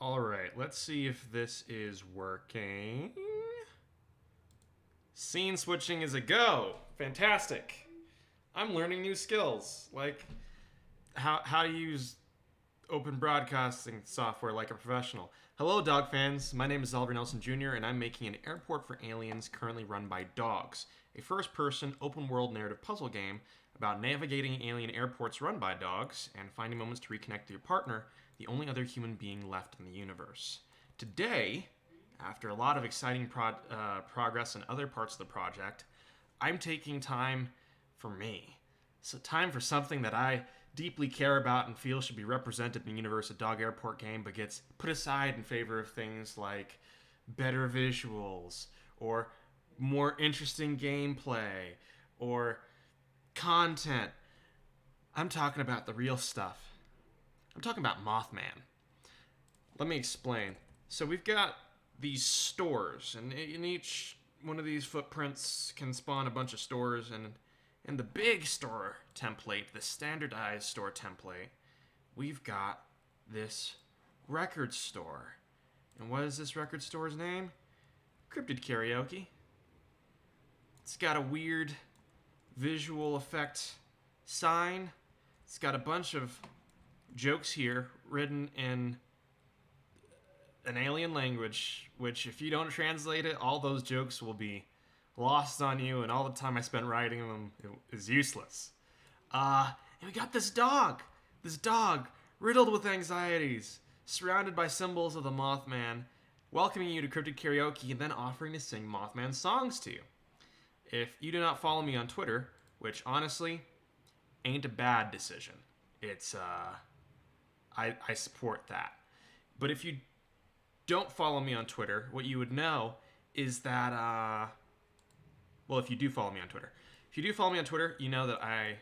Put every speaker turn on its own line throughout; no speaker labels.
Alright, let's see if this is working. Scene switching is a go! Fantastic! I'm learning new skills, like how to use open broadcasting software like a professional. Hello, dog fans. My name is Oliver Nelson Jr., and I'm making an airport for aliens currently run by dogs, a first-person, open-world narrative puzzle game about navigating alien airports run by dogs and finding moments to reconnect with your partner, the only other human being left in the universe. Today, after a lot of exciting progress in other parts of the project, I'm taking time for me. So time for something that I deeply care about and feel should be represented in the universe of Dog Airport game, but gets put aside in favor of things like better visuals, or more interesting gameplay, or content. I'm talking about the real stuff. I'm talking about Moth Man. Let me explain. So we've got these stores, and in each one of these footprints can spawn a bunch of stores, and in the big store template, the standardized store template, we've got this record store. And what is this record store's name? Cryptid Karaoke. It's got a weird visual effect sign. It's got a bunch of jokes here written in an alien language, which if you don't translate it, all those jokes will be lost on you, and all the time I spent writing them is useless. And we got this dog riddled with anxieties, surrounded by symbols of the Mothman, welcoming you to Cryptid Karaoke and then offering to sing Mothman songs to you. If you do not follow me on Twitter, which honestly ain't a bad decision, it's I support that. But if you don't follow me on Twitter, what you would know is that well, if you do follow me on Twitter. If you do follow me on Twitter, you know that I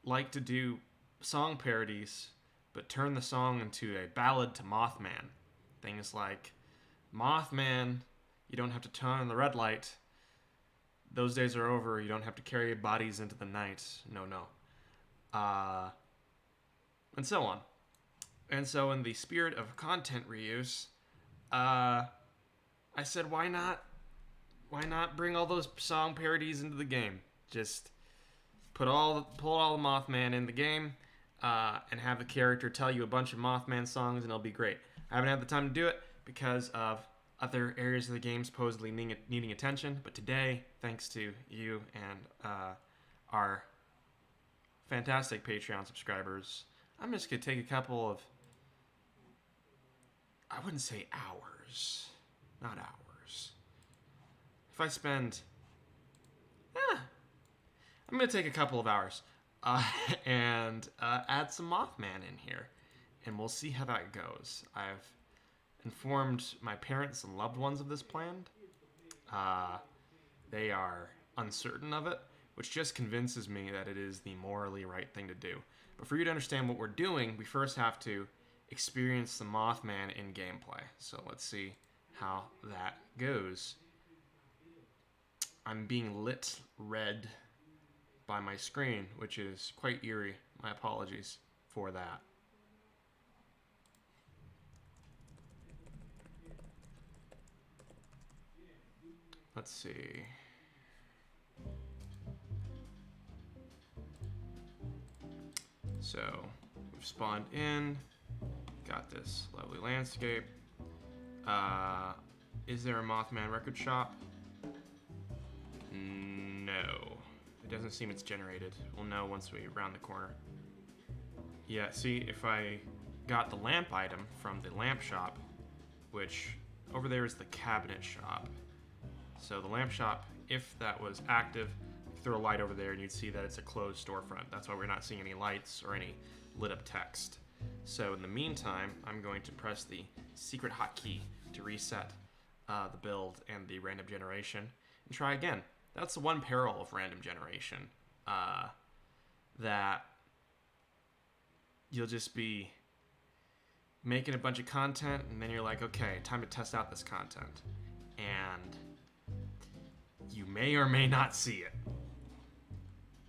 like to do song parodies, but turn the song into a ballad to Mothman. Things like, Mothman, you don't have to turn on the red light. Those days are over. You don't have to carry bodies into the night. No. And so on. And so in the spirit of content reuse, I said, why not bring all those song parodies into the game? Just pull all the Mothman in the game, and have the character tell you a bunch of Mothman songs, and it'll be great. I haven't had the time to do it because of other areas of the game supposedly needing attention, but today, thanks to you and our fantastic Patreon subscribers, I'm just going to take a couple of, I wouldn't say hours, not hours. If I spend, I'm going to take a couple of hours and add some Mothman in here, and we'll see how that goes. I've informed my parents and loved ones of this plan. They are uncertain of it, which just convinces me that it is the morally right thing to do. But for you to understand what we're doing, we first have to experience the Mothman in gameplay. So let's see how that goes. I'm being lit red by my screen, which is quite eerie. My apologies for that. Let's see. So, we've spawned in, got this lovely landscape. Is there a Mothman record shop? No. It doesn't seem it's generated. We'll know once we round the corner. Yeah, see, if I got the lamp item from the lamp shop, which over there is the cabinet shop. So the lamp shop, if that was active, throw a light over there and you'd see that it's a closed storefront. That's why we're not seeing any lights or any lit up text. So in the meantime, I'm going to press the secret hotkey to reset the build and the random generation and try again. That's the one peril of random generation, that you'll just be making a bunch of content and then you're like, okay, time to test out this content. And you may or may not see it.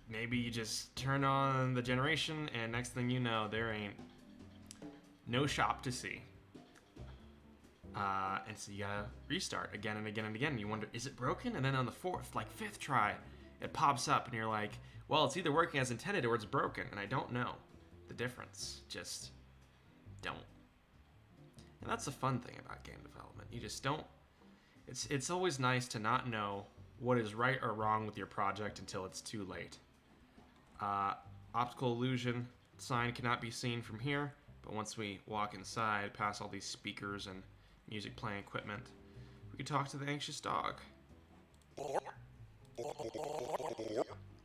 Maybe you just turn on the generation and next thing you know, there ain't no shop to see. And so you gotta restart again and again and again. And you wonder, is it broken? And then on the fourth, like fifth try, it pops up and you're like, well, it's either working as intended or it's broken. And I don't know the difference. Just don't. And that's the fun thing about game development. You just don't. It's always nice to not know what is right or wrong with your project until it's too late. Optical illusion sign cannot be seen from here, but once we walk inside, past all these speakers and music playing equipment, we can talk to the anxious dog.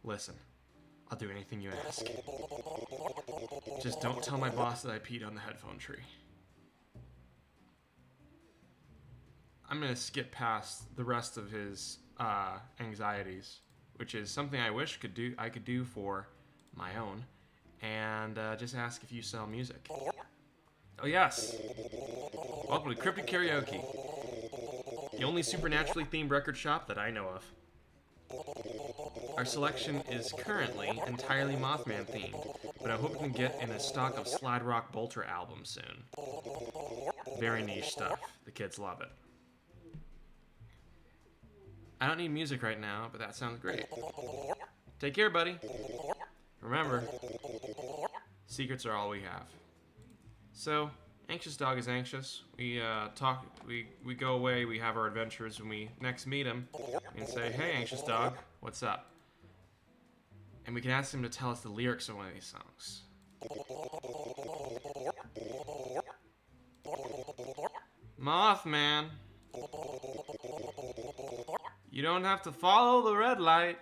Listen, I'll do anything you ask. Just don't tell my boss that I peed on the headphone tree. I'm gonna skip past the rest of his anxieties, which is something I wish I could do for my own, and just ask if you sell music. Oh yes! Welcome to Cryptid Karaoke, the only supernaturally themed record shop that I know of. Our selection is currently entirely Moth Man-themed, but I hope we can get in a stock of Slide Rock Bolter albums soon. Very niche stuff. The kids love it. I don't need music right now, but that sounds great. Take care, buddy. Remember, secrets are all we have. So, anxious dog is anxious. We talk. We go away. We have our adventures. When we next meet him, we can say, "Hey, anxious dog, what's up?" And we can ask him to tell us the lyrics of one of these songs. Mothman, you don't have to follow the red light.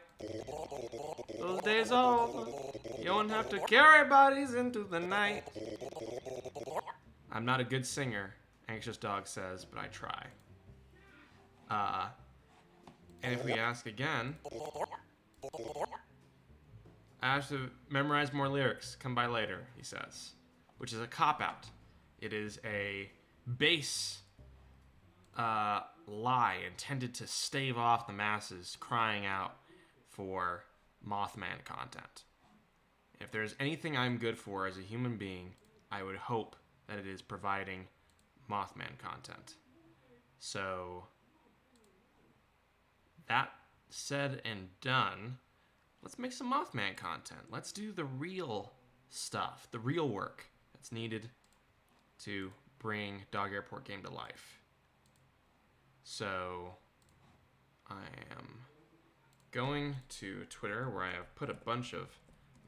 Those days are over. You don't have to carry bodies into the night. I'm not a good singer, anxious dog says, but I try. And if we ask again, I have to memorize more lyrics. Come by later, he says, which is a cop-out. It is a base lie intended to stave off the masses crying out for Mothman content. If there's anything I'm good for as a human being, I would hope that it is providing Mothman content. So, that said and done, let's make some Mothman content. Let's do the real stuff, the real work that's needed to bring Dog Airport game to life. So, I am going to Twitter, where I have put a bunch of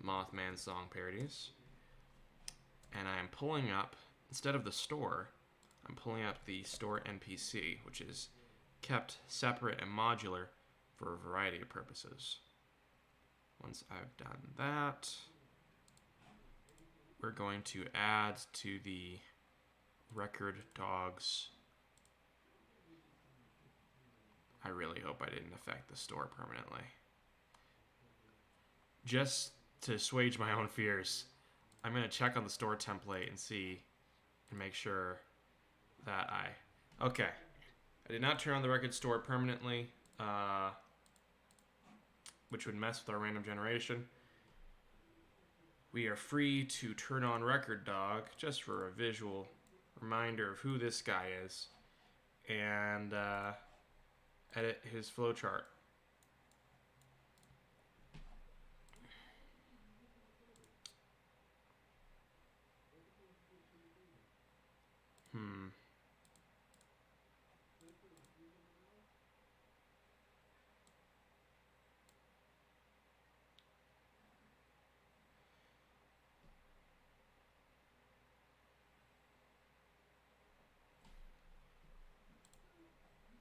Mothman song parodies, and I am pulling up, instead of the store, I'm pulling up the store NPC, which is kept separate and modular for a variety of purposes. Once I've done that, we're going to add to the record dogs. I really hope I didn't affect the store permanently. Just to assuage my own fears, I'm going to check on the store template and see and make sure that okay. I did not turn on the record store permanently, which would mess with our random generation. We are free to turn on record dog just for a visual reminder of who this guy is, and edit his flowchart.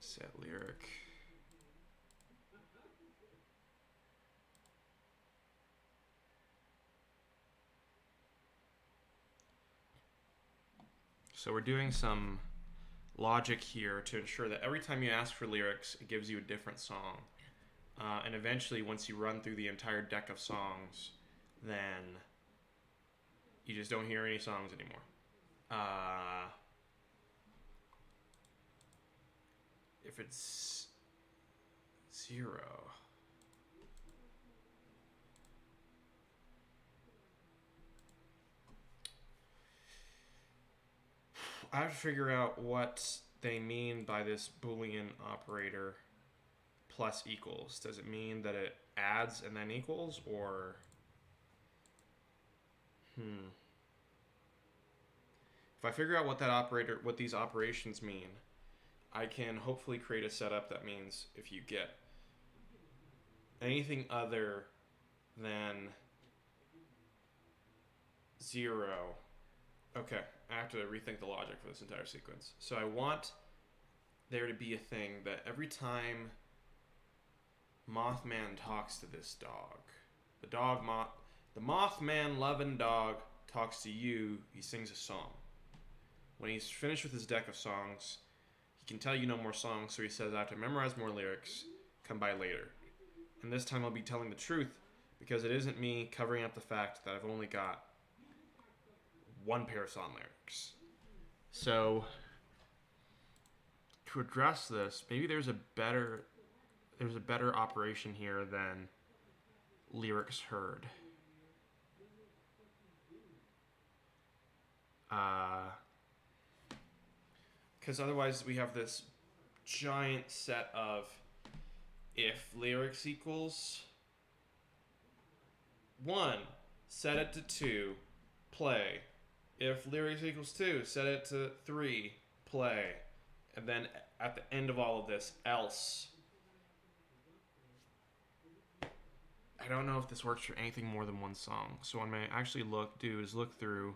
Set lyric. So we're doing some logic here to ensure that every time you ask for lyrics, it gives you a different song. And eventually, once you run through the entire deck of songs, then you just don't hear any songs anymore. If it's 0, I have to figure out what they mean by this Boolean operator plus equals. Does it mean that it adds and then equals, or... If I figure out what these operations mean, I can hopefully create a setup that means if you get anything other than 0... Okay, I have to rethink the logic for this entire sequence. So I want there to be a thing that every time Moth Man talks to this dog, the Moth Man loving dog talks to you, he sings a song. When he's finished with his deck of songs, he can tell you no more songs, so he says, I have to memorize more lyrics, come by later. And this time I'll be telling the truth, because it isn't me covering up the fact that I've only got one pair of song lyrics. So, to address this, maybe there's a better operation here than lyrics heard. Because otherwise we have this giant set of if lyrics equals 1, set it to 2, play. If lyrics equals 2, set it to 3, play. And then at the end of all of this, else. I don't know if this works for anything more than one song. So what I'm going to actually look through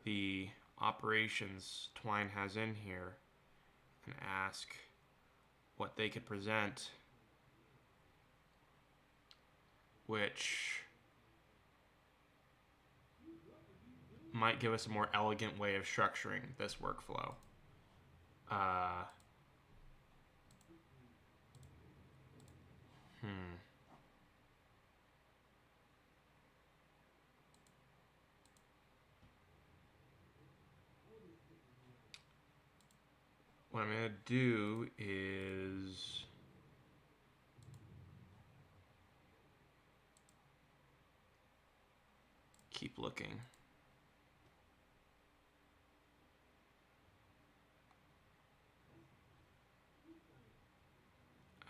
the operations Twine has in here and ask what they could present, which might give us a more elegant way of structuring this workflow. What I'm going to do is keep looking.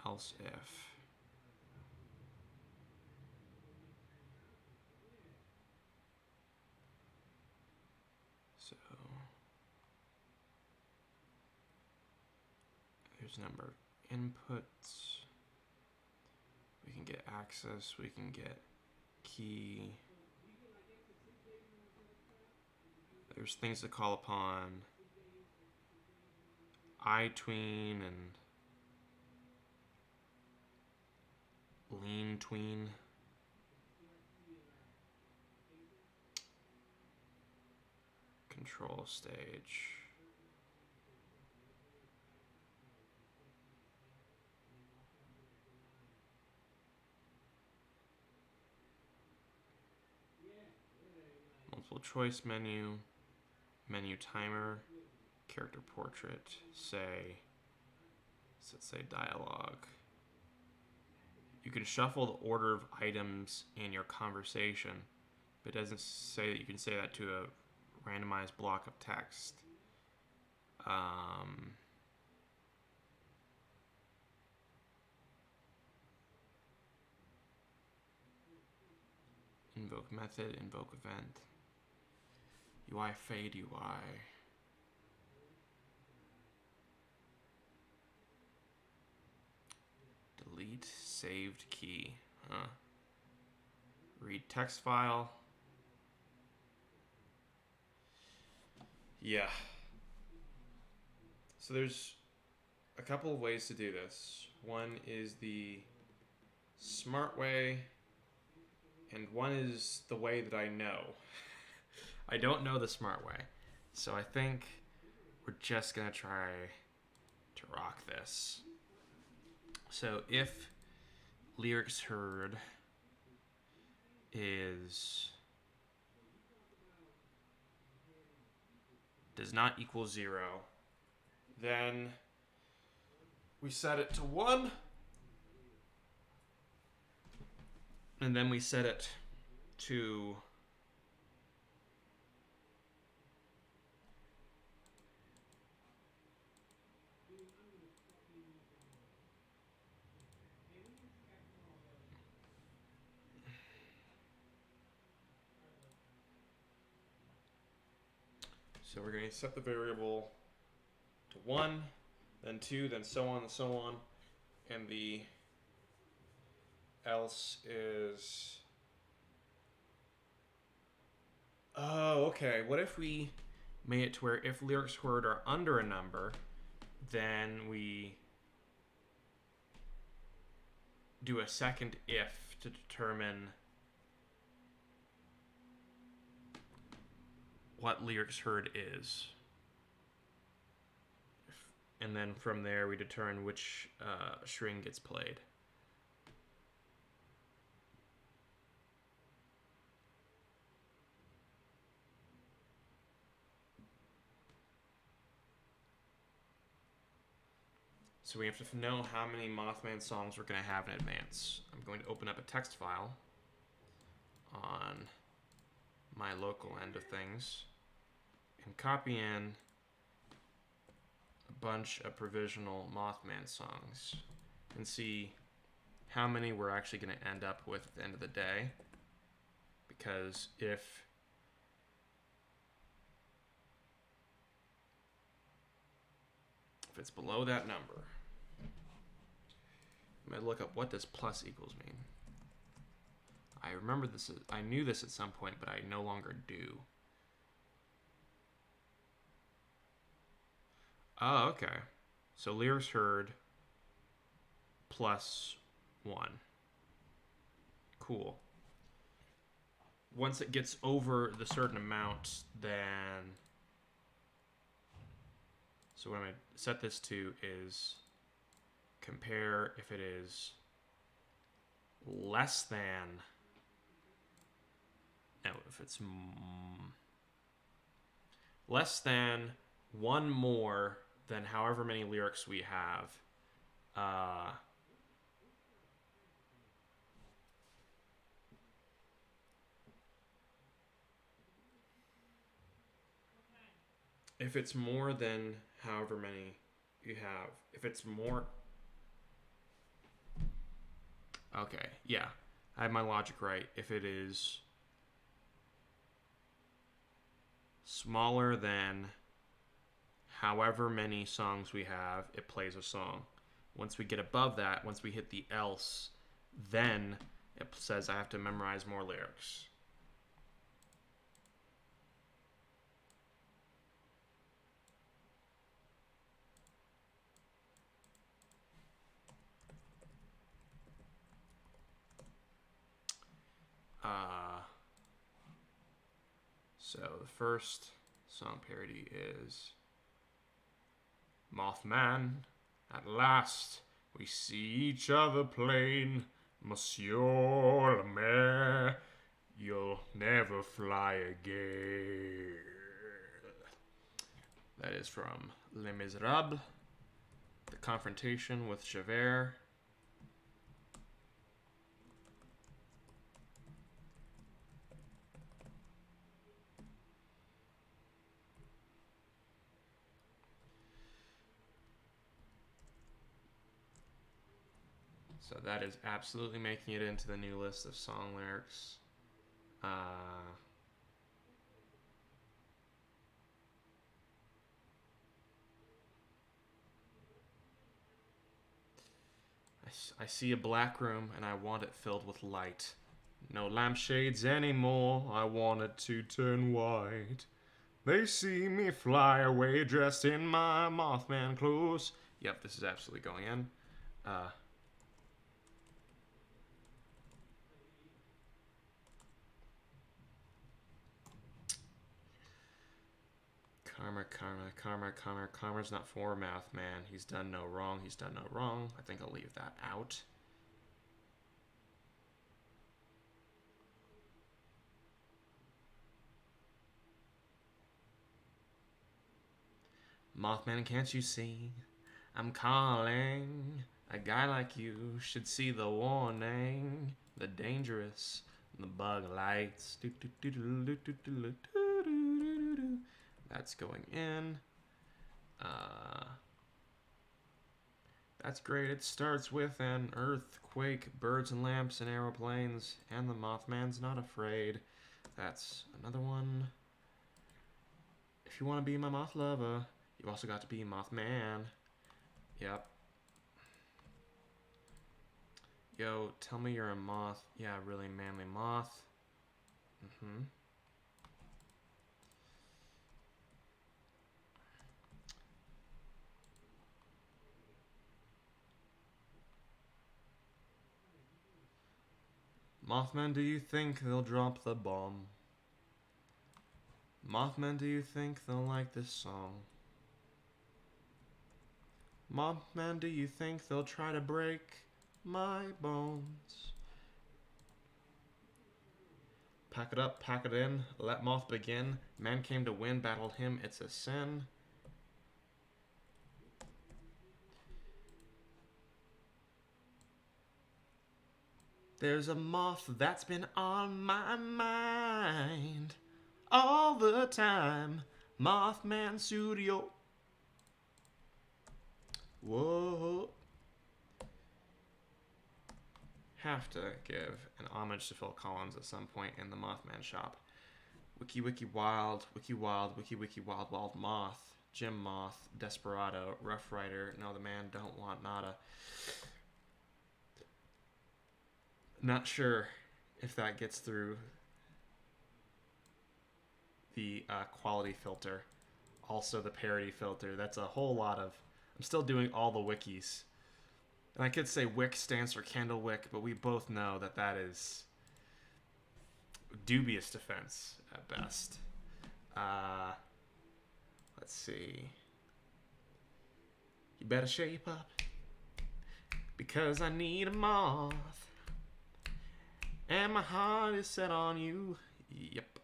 Else if. So there's number of inputs. We can get access, we can get key. There's things to call upon. iTween and lean tween. Control stage. Multiple choice menu, menu timer, character portrait, let's say dialogue. You can shuffle the order of items in your conversation, but it doesn't say that you can say that to a randomized block of text. Invoke method, invoke event. UI fade UI. Delete saved key. Read text file. Yeah. So there's a couple of ways to do this. One is the smart way, and one is the way that I know. I don't know the smart way. So I think we're just gonna try to rock this. So if lyrics heard does not equal 0, then we set it to 1, and then we set it to So we're going to set the variable to 1, then 2, then so on and so on. And the else is... Oh, okay. What if we made it to where if lyrics heard are under a number, then we do a second if to determine what lyrics heard is. And then from there we determine which string gets played. So we have to know how many Mothman songs we're going to have in advance. I'm going to open up a text file on my local end of things and copy in a bunch of provisional Mothman songs and see how many we're actually going to end up with at the end of the day. Because if it's below that number, I'm going to look up what does plus equals mean. I remember this, I knew this at some point, but I no longer do. Oh, okay. So lyrics heard plus 1. Cool. Once it gets over the certain amount, then... So what I'm going to set this to is compare if it is less than... No, if it's less than 1 more than however many lyrics we have. If it's more than however many you have, if it's more... Okay, yeah. I have my logic right. If it is smaller than however many songs we have, it plays a song. Once we get above that, once we hit the else, then it says I have to memorize more lyrics. So the first song parody is Moth Man, at last we see each other plain. Monsieur le Maire, you'll never fly again. That is from Les Miserables, the confrontation with Javert. So that is absolutely making it into the new list of song lyrics. I see a black room and I want it filled with light. No lampshades anymore, I want it to turn white. They see me fly away dressed in my Mothman clothes. Yep, this is absolutely going in. Karma's not for Moth Man. He's done no wrong. He's done no wrong. I think I'll leave that out. Mothman, can't you see? I'm calling. A guy like you should see the warning. The dangerous, the bug lights. That's going in. That's great. It starts with an earthquake, birds and lamps and aeroplanes, and the Mothman's not afraid. That's another one. If you want to be my moth lover, you also got to be Moth Man. Yep. Yo, tell me you're a moth. Yeah, really manly moth. Mm-hmm. Mothman, do you think they'll drop the bomb? Mothman, do you think they'll like this song? Mothman, do you think they'll try to break my bones? Pack it up, pack it in, let moth begin. Man came to win, battled him, it's a sin. There's a moth that's been on my mind all the time. Mothman Studio. Whoa. Have to give an homage to Phil Collins at some point in the Mothman shop. Wiki wiki wild, wiki wild, wiki wiki wild wild moth. Jim Moth, Desperado, Rough Rider, No the Man Don't Want Nada. Not sure if that gets through the quality filter. Also the parody filter. That's a whole lot of... I'm still doing all the wikis. And I could say wick stands for candle wick, but we both know that that is dubious defense at best. Let's see. You better shape up, because I need a moth, and my heart is set on you. Yep.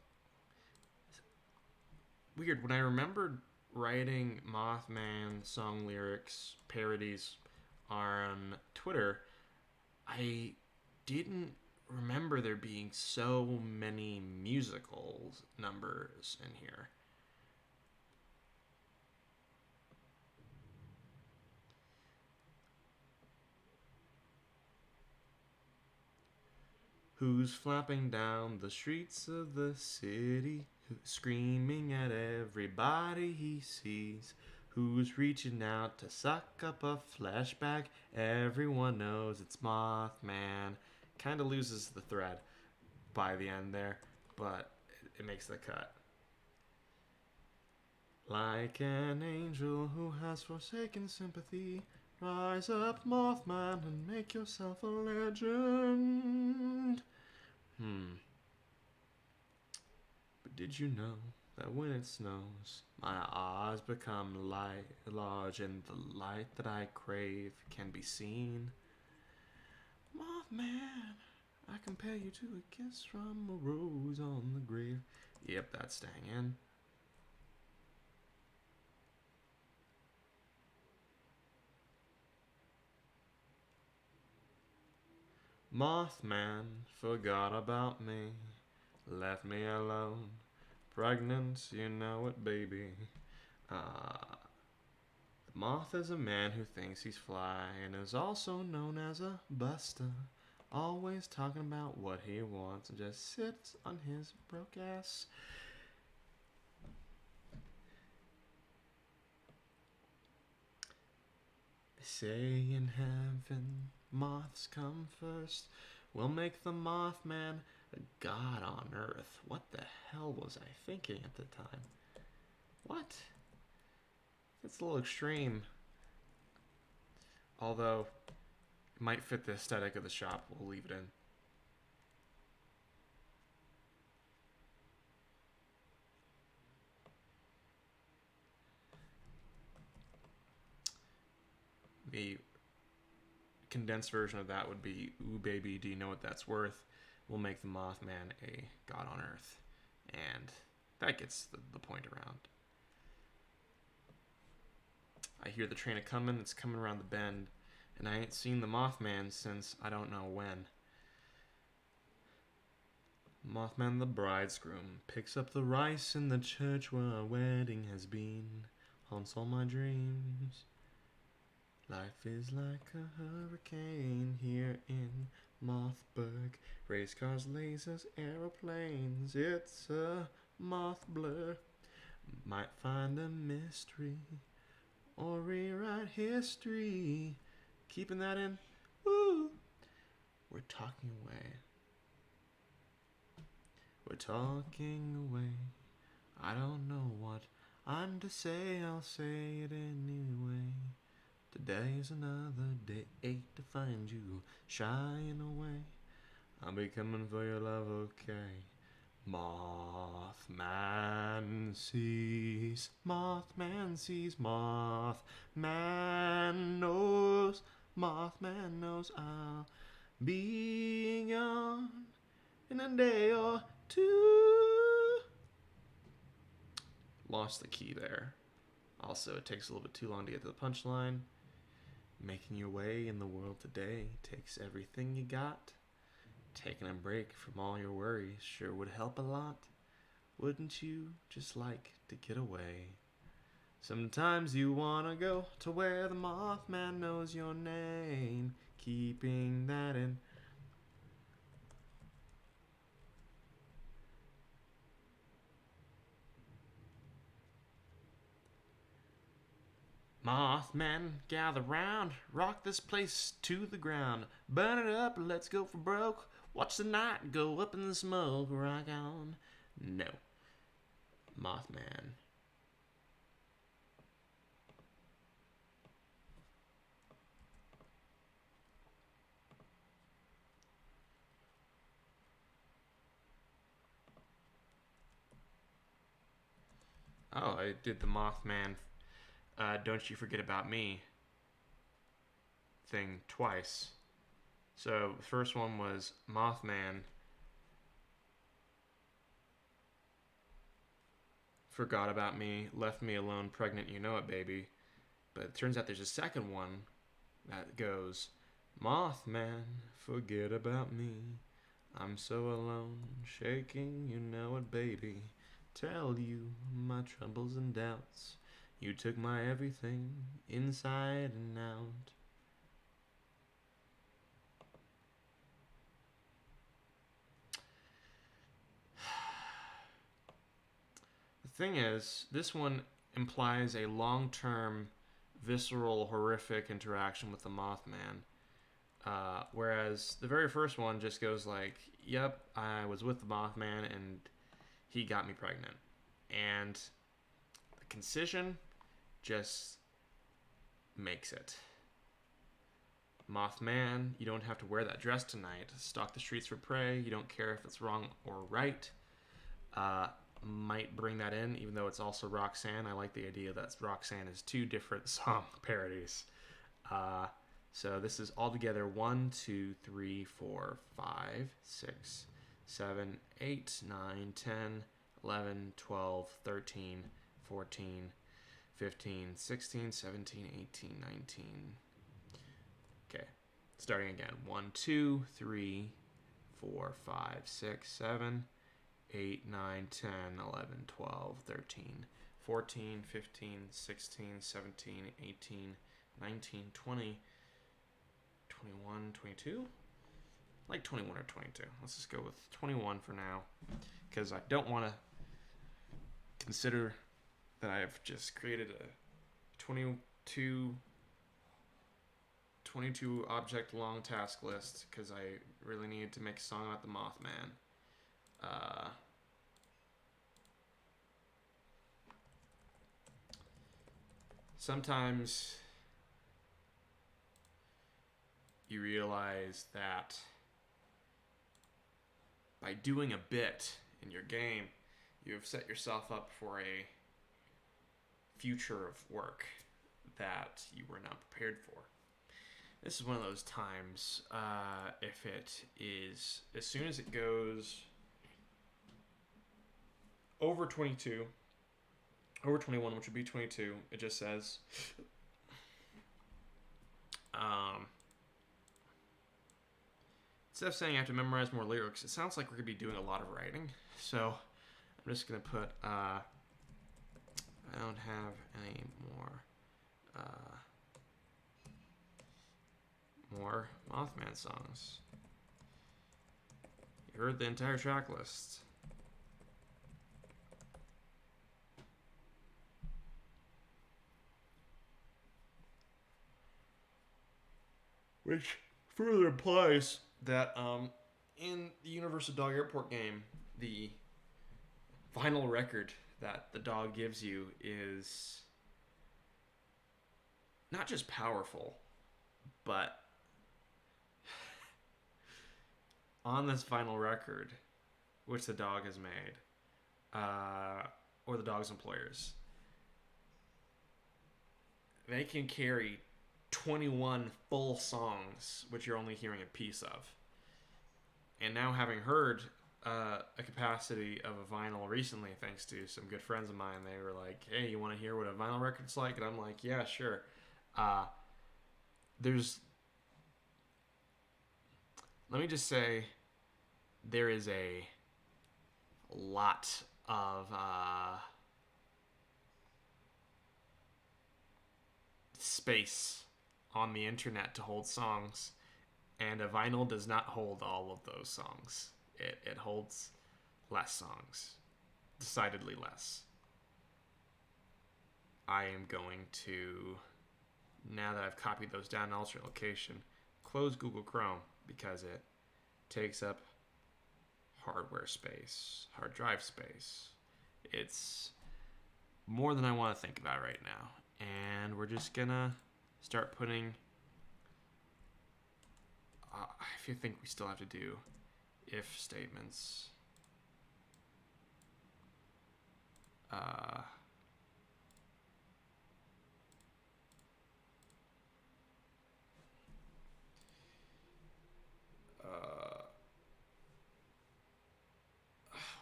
Weird, when I remembered writing Mothman song lyrics, parodies on Twitter, I didn't remember there being so many musical numbers in here. Who's flapping down the streets of the city, screaming at everybody he sees? Who's reaching out to suck up a flashback? Everyone knows it's Mothman. Kind of loses the thread by the end there, but it makes the cut. Like an angel who has forsaken sympathy, rise up, Mothman, and make yourself a legend. But did you know that when it snows, my eyes become large, and the light that I crave can be seen? Mothman, I compare you to a kiss from a rose on the grave. Yep, that's staying in. Mothman forgot about me, left me alone, pregnant, you know it, baby. The moth is a man who thinks he's fly and is also known as a buster. Always talking about what he wants and just sits on his broke ass. They say in heaven, moths come first. We'll make the Mothman a god on earth. What the hell was I thinking at the time? What? That's a little extreme. Although, it might fit the aesthetic of the shop. We'll leave it in. The condensed version of that would be, ooh baby, do you know what that's worth? We'll make the Mothman a god on earth. And that gets the point around. I hear the train a-comin', it's coming around the bend, and I ain't seen the Mothman since I don't know when. Mothman the bridegroom picks up the rice in the church where our wedding has been, haunts all my dreams. Life is like a hurricane here in Mothburg. Race cars, lasers, aeroplanes. It's a moth blur. Might find a mystery or rewrite history. Keeping that in. Woo! We're talking away. We're talking away. I don't know what I'm to say, I'll say it anyway. Today's another day to find you shying away. I'll be coming for your love, okay? Mothman sees, Mothman sees, Mothman knows, Mothman knows I'll be gone in a day or two. Lost the key there. Also, it takes a little bit too long to get to the punchline. Making your way in the world today takes everything you got. Taking a break from all your worries sure would help a lot. Wouldn't you just like to get away? Sometimes you wanna go to where the Mothman knows your name. Keeping that in. Mothman, gather round, rock this place to the ground. Burn it up, let's go for broke. Watch the night go up in the smoke, rock on. No. Mothman. Oh, I did the Mothman, Don't You Forget About Me thing twice. So the first one was Mothman forgot about me, left me alone, pregnant, you know it, baby. But it turns out there's a second one that goes, Mothman, forget about me. I'm so alone, shaking, you know it, baby. Tell you my troubles and doubts. You took my everything, inside and out. The thing is, this one implies a long-term, visceral, horrific interaction with the Mothman. Whereas the very first one just goes like, yep, I was with the Mothman and he got me pregnant. And the concision just makes it. Mothman, you don't have to wear that dress tonight. Stalk the streets for prey. You don't care if it's wrong or right. Might bring that in, even though it's also Roxanne. I like the idea that Roxanne is two different song parodies. So this is altogether 1, 2, 3, 4, 5, 6, 7, 8, 9, 10, 11, 12, 13, 14, 15, 16, 17, 18, 19. Okay, starting again. 1, 2, 3, 4, 5, 6, 7, 8, 9, 10, 11, 12, 13, 14, 15, 16, 17, 18, 19, 20, 21, 22? Like 21 or 22. Let's just go with 21 for now, because I don't want to consider that I've just created a 22 object long task list, because I really needed to make a song about the Mothman. Sometimes you realize that by doing a bit in your game, you have set yourself up for a future of work that you were not prepared for. This is one of those times, if it is, as soon as it goes over 22, over 21, which would be 22, it just says, instead of saying I have to memorize more lyrics, it sounds like we're going to be doing a lot of writing. So I'm just going to put, I don't have any more Mothman songs. You heard the entire track list. Which further implies that in the Universal Dog Airport game, the vinyl record that the dog gives you is not just powerful, but on this vinyl record, which the dog has made, or the dog's employers, they can carry 21 full songs, which you're only hearing a piece of. And now, having heard a capacity of a vinyl recently, thanks to some good friends of mine, they were like, "Hey, you want to hear what a vinyl record's like?" And I'm like, "Yeah, sure." There's, let me just say, there is a lot of space on the internet to hold songs, and a vinyl does not hold all of those songs. It holds less songs, decidedly less. I am going to, now that I've copied those down in alternate location, close Google Chrome because it takes up hardware space, hard drive space. It's more than I want to think about right now. And we're just gonna start putting, I think we still have to do if statements.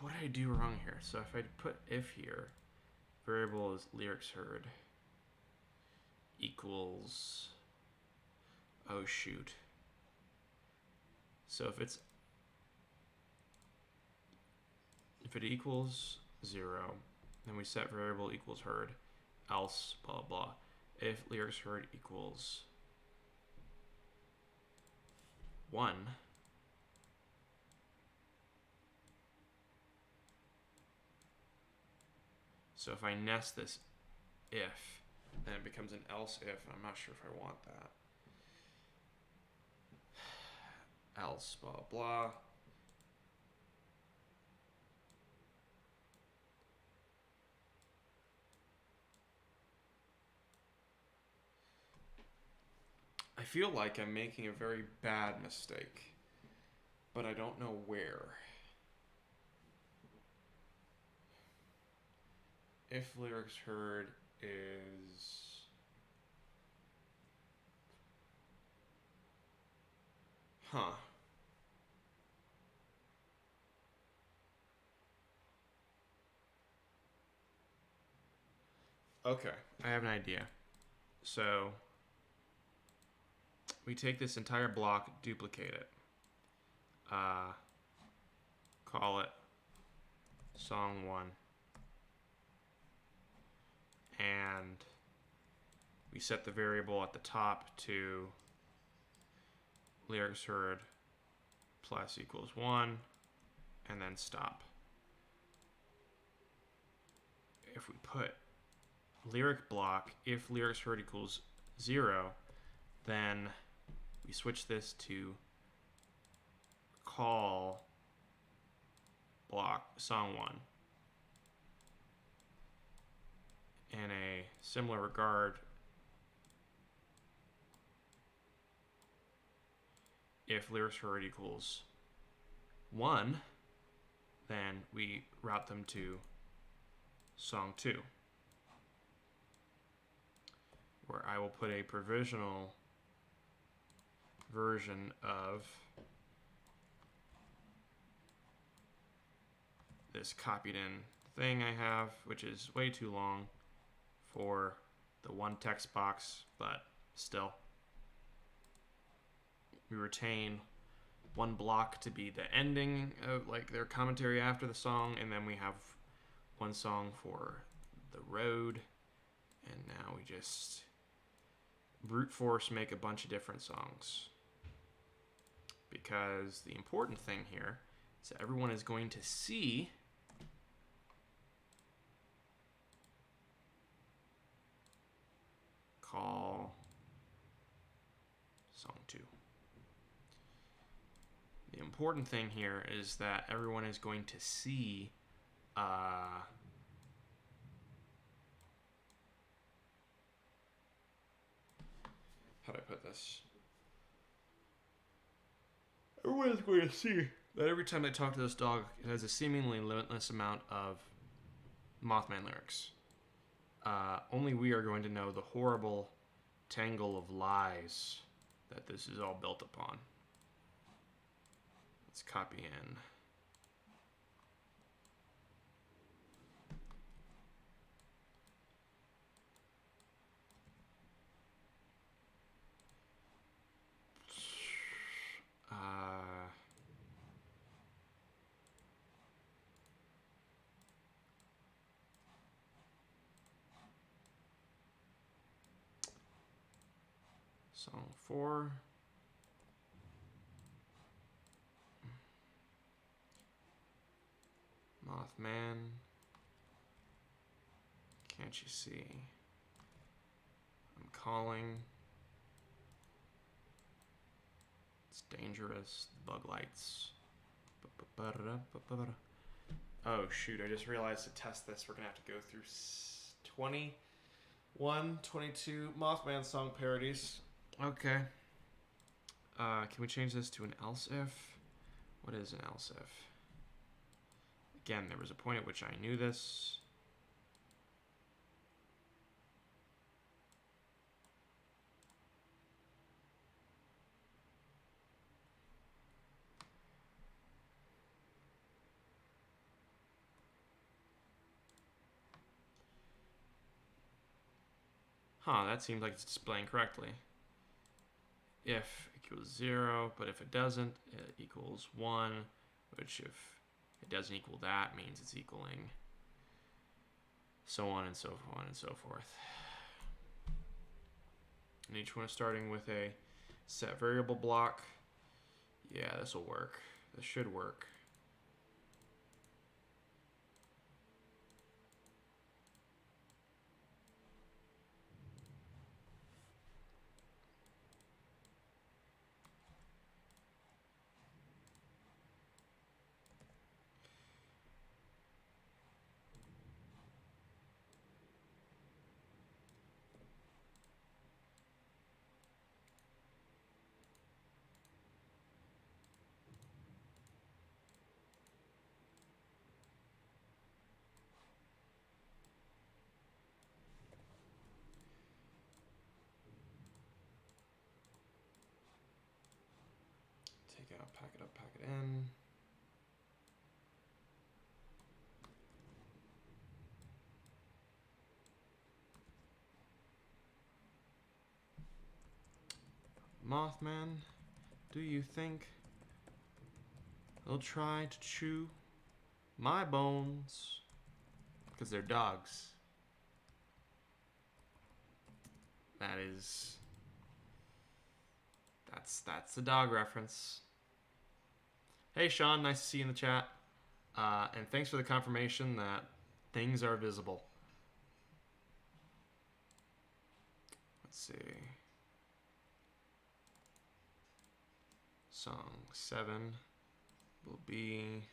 What did I do wrong here? So if I put if here, variable is lyrics heard equals, oh shoot. So if it equals 0, then we set variable equals heard, else blah blah. If lyrics heard equals 1, so if I nest this if, then it becomes an else if, and I'm not sure if I want that. Else blah blah. I feel like I'm making a very bad mistake, but I don't know where. If lyrics heard is Okay, I have an idea. So we take this entire block, duplicate it, call it song 1, and we set the variable at the top to lyrics heard plus equals 1, and then stop. If we put lyric block, if lyrics heard equals 0, then we switch this to call block song 1. In a similar regard, if lyrics heard equals 1, then we route them to song 2, where I will put a provisional version of this copied in thing I have, which is way too long for the one text box, but still. We retain one block to be the ending of like their commentary after the song, and then we have one song for the road, and now we just brute force make a bunch of different songs. Because the important thing here is that everyone is going to see call Song 2. The important thing here is that everyone is going to see how do I put this? Everyone is going to see that every time they talk to this dog, it has a seemingly limitless amount of Mothman lyrics. Only we are going to know the horrible tangle of lies that this is all built upon. Let's copy in. Song 4. Mothman. Can't you see? I'm calling. It's dangerous. Bug lights. Oh shoot, I just realized to test this we're gonna have to go through 21, 22 Mothman song parodies. Okay. Can we change this to an else if? What is an else if? Again, there was a point at which I knew this. That seems like it's displaying correctly. If equals 0, but if it doesn't, it equals 1, which if it doesn't equal that means it's equaling so on and so on and so forth. And each one is starting with a set variable block. Yeah, this will work. This should work. Take out, pack it up, pack it in. Mothman, do you think they'll try to chew my bones? Because they're dogs. That is... That's a dog reference. Hey Sean, nice to see you in the chat. And thanks for the confirmation that things are visible. Let's see. Song 7 will be...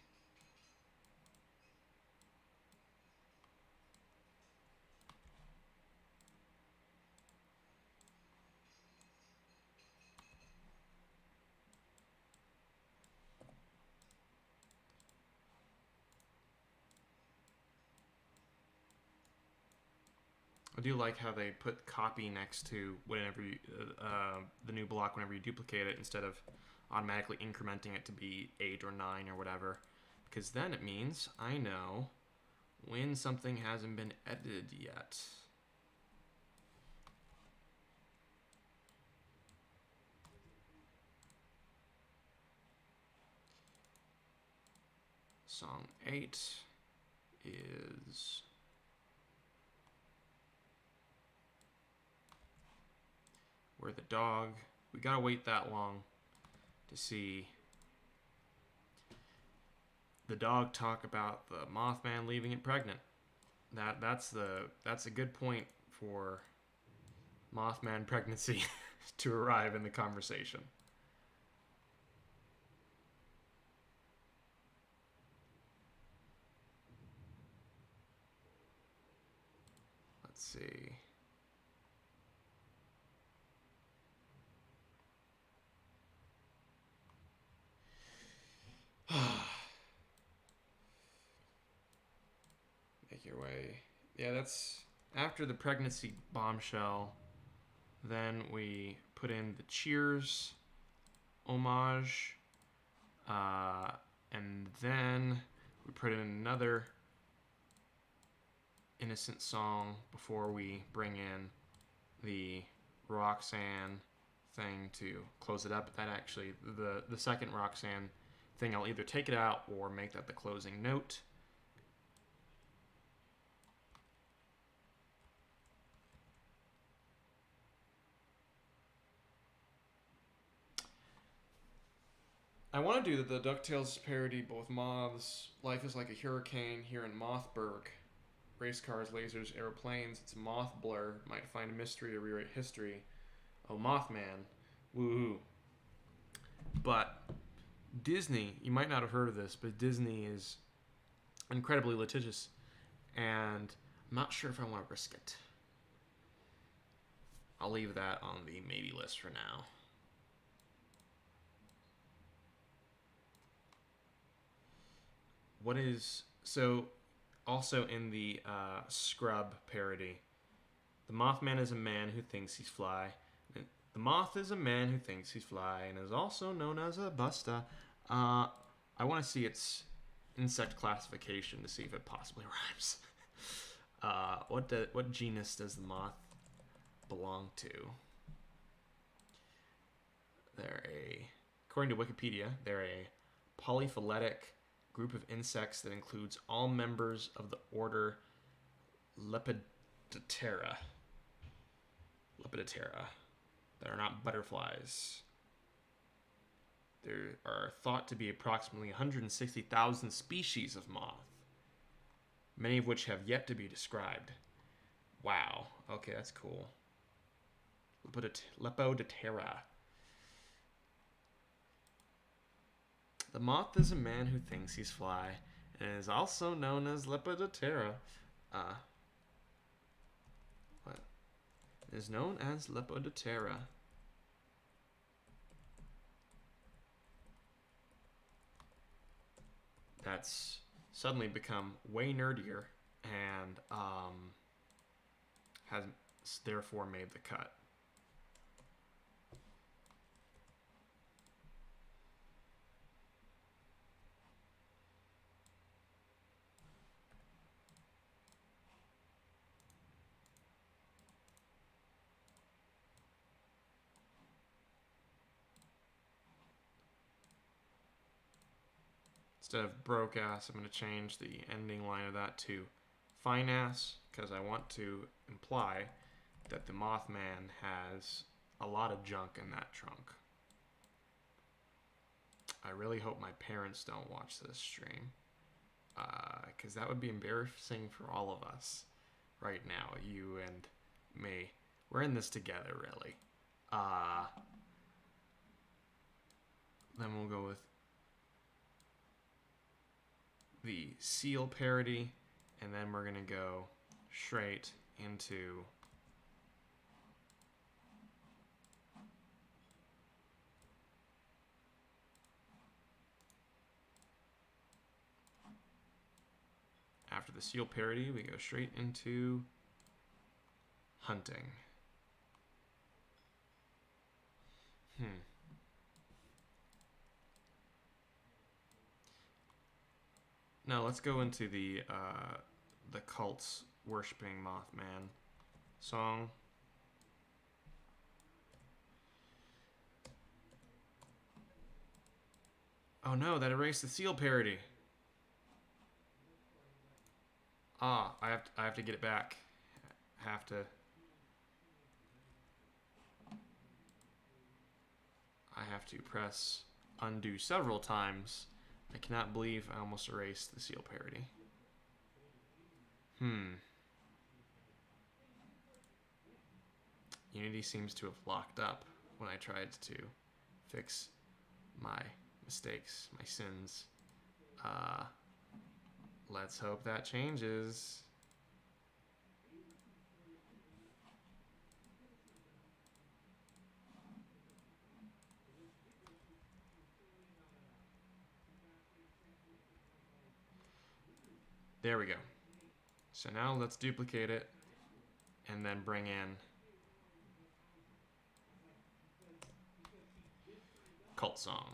I do like how they put copy next to whenever you, the new block whenever you duplicate it instead of automatically incrementing it to be 8 or 9 or whatever, because then it means I know when something hasn't been edited yet. Song 8 is... We're the dog. We gotta wait that long to see the dog talk about the Mothman leaving it pregnant. That's a good point for Mothman pregnancy. to arrive in the conversation. Let's see. Make your way. Yeah, that's after the pregnancy bombshell. Then we put in the Cheers homage. And then we put in another innocent song before we bring in the Roxanne thing to close it up. That actually, the second Roxanne thing, I'll either take it out or make that the closing note. I want to do the DuckTales parody, both moths. Life is like a hurricane here in Mothburg. Race cars, lasers, airplanes. It's a moth blur. Might find a mystery or rewrite history. Oh, Mothman. Woohoo. But Disney, you might not have heard of this, but Disney is incredibly litigious. And I'm not sure if I want to risk it. I'll leave that on the maybe list for now. What is... So, also in the Scrub parody, the Mothman is a man who thinks he's fly. The moth is a man who thinks he's fly and is also known as a busta. I want to see its insect classification to see if it possibly rhymes. What genus does the moth belong to? According to Wikipedia, they're a polyphyletic group of insects that includes all members of the order Lepidoptera. That are not butterflies. There are thought to be approximately 160,000 species of moth, many of which have yet to be described. Wow. Okay, that's cool. Lepidoptera. The moth is a man who thinks he's fly and is also known as Lepidoptera. What? Is known as Lepidoptera. That's suddenly become way nerdier and has therefore made the cut. Instead of broke ass, I'm going to change the ending line of that to fine ass, because I want to imply that the Mothman has a lot of junk in that trunk. I really hope my parents don't watch this stream, because that would be embarrassing for all of us right now, you and me. We're in this together, really. Then we'll go with the Seal parody, and then we're gonna go straight into after the Seal parody, we go straight into hunting. Now let's go into the cults worshipping Mothman song. Oh no, that erased the Seal parody. I have to get it back. I have to press undo several times. I cannot believe I almost erased the Seal parody. Unity seems to have locked up when I tried to fix my mistakes, my sins. Let's hope that changes. There we go. So now let's duplicate it and then bring in cult song.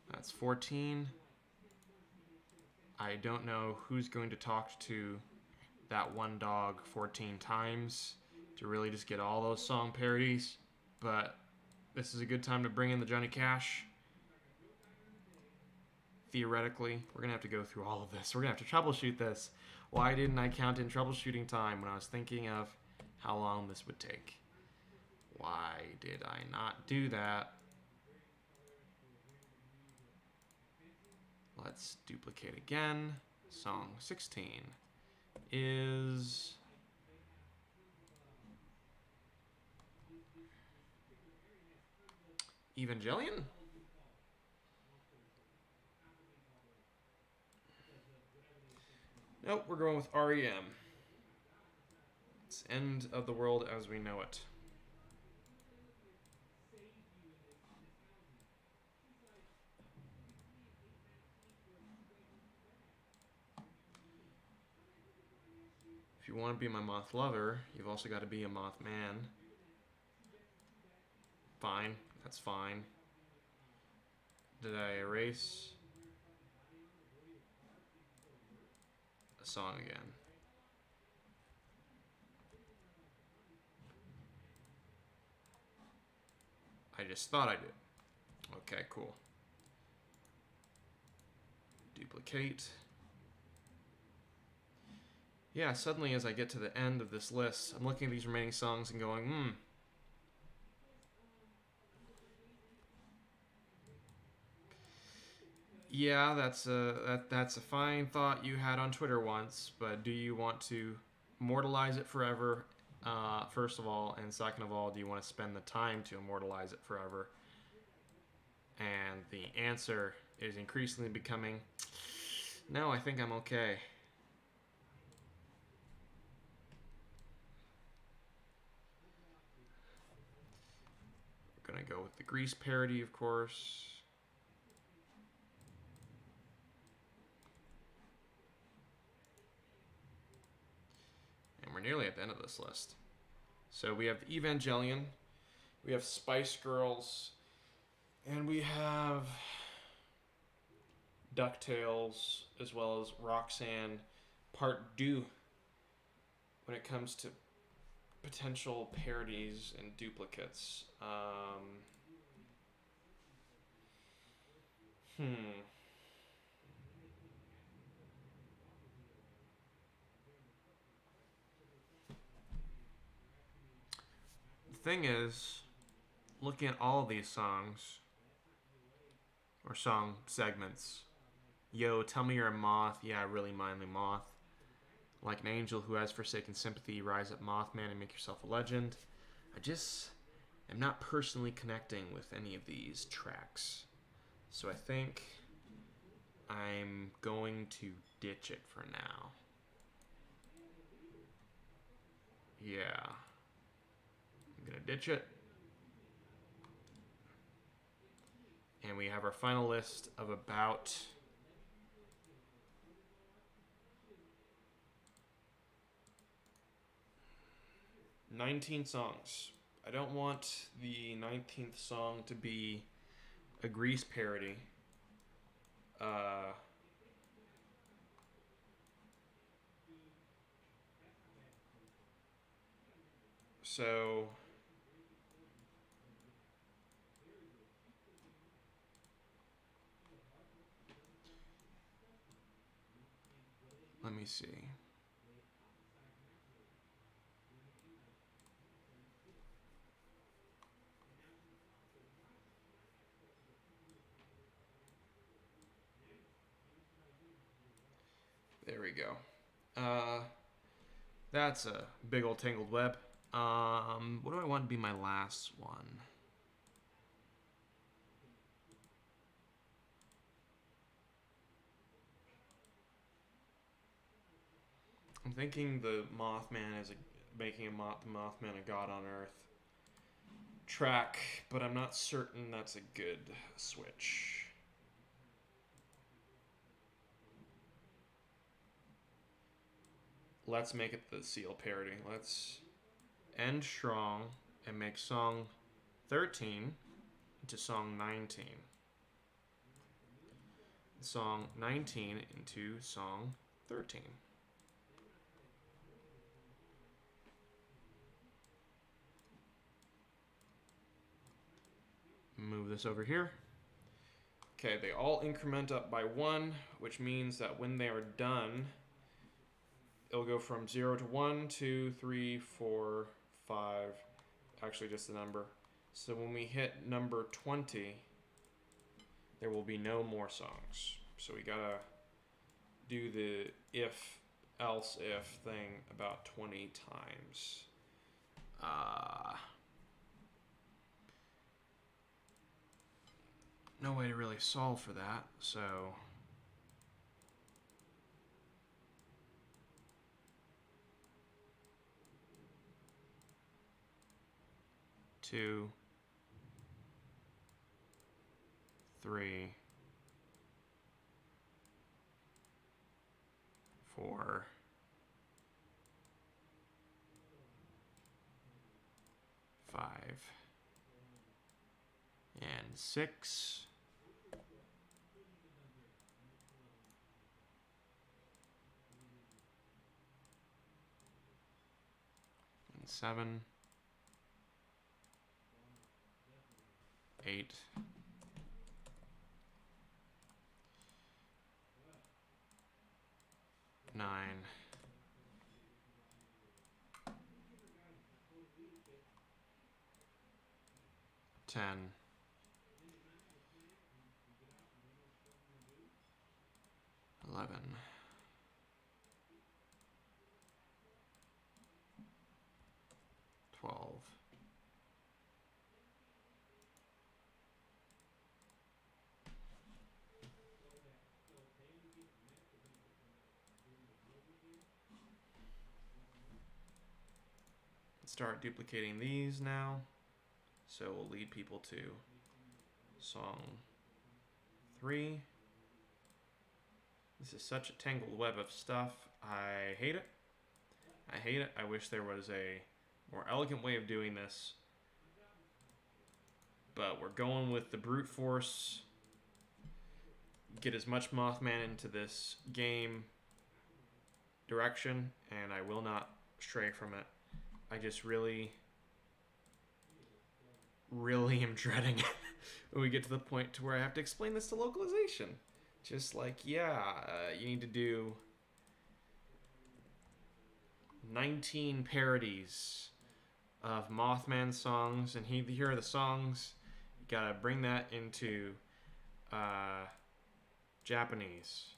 That's 14. I don't know who's going to talk to that one dog 14 times to really just get all those song parodies, but this is a good time to bring in the Johnny Cash. Theoretically, we're going to have to go through all of this. We're going to have to troubleshoot this. Why didn't I count in troubleshooting time when I was thinking of how long this would take? Why did I not do that? Let's duplicate again. Song 16 is Evangelion? Nope, we're going with REM. It's End of the World as We Know It. If you want to be my moth lover, you've also got to be a moth man. Fine, that's fine. Did I erase a song again? I just thought I did. Okay, cool. Duplicate. Yeah, suddenly as I get to the end of this list, I'm looking at these remaining songs and going, yeah, that's a fine thought you had on Twitter once, but do you want to immortalize it forever, first of all, and second of all, do you want to spend the time to immortalize it forever? And the answer is increasingly becoming, no, I think I'm okay. We're gonna go with the Grease parody, of course. And we're nearly at the end of this list. So we have Evangelion, we have Spice Girls, and we have DuckTales, as well as Roxanne Part 2 when it comes to potential parodies and duplicates. The thing is, looking at all of these songs, or song segments, yo, tell me you're a moth, yeah, I really mind the moth. Like an angel who has forsaken sympathy, rise up, Mothman, and make yourself a legend. I just am not personally connecting with any of these tracks. So I think I'm going to ditch it for now. Yeah. I'm going to ditch it. And we have our final list of about 19 songs. I don't want the 19th song to be a Grease parody. So let me see. There we go. That's a big old tangled web. What do I want to be my last one? I'm thinking the Mothman is making the Mothman a god on Earth track, but I'm not certain that's a good switch. Let's make it the Seal parody. Let's end strong and make song 13 into song 19. Song 19 into song 13. Move this over here. Okay, they all increment up by 1, which means that when they are done, it'll go from 0 to 1, 2, 3, 4, 5, actually just the number. So when we hit number 20, there will be no more songs. So we gotta do the if, else if thing about 20 times. No way to really solve for that, so... Two, 3, 4, 5, and 6. And 7, 8, 9, 10, 11, 12, 'Start duplicating these now. So we'll lead people to song 3. This is such a tangled web of stuff. I hate it. I hate it. I wish there was a more elegant way of doing this. But we're going with the brute force. Get as much Mothman into this game direction, and I will not stray from it. I just really am dreading when we get to the point to where I have to explain this to localization. Just like, yeah, you need to do 19 parodies of Mothman songs, and here are the songs. You gotta bring that into Japanese.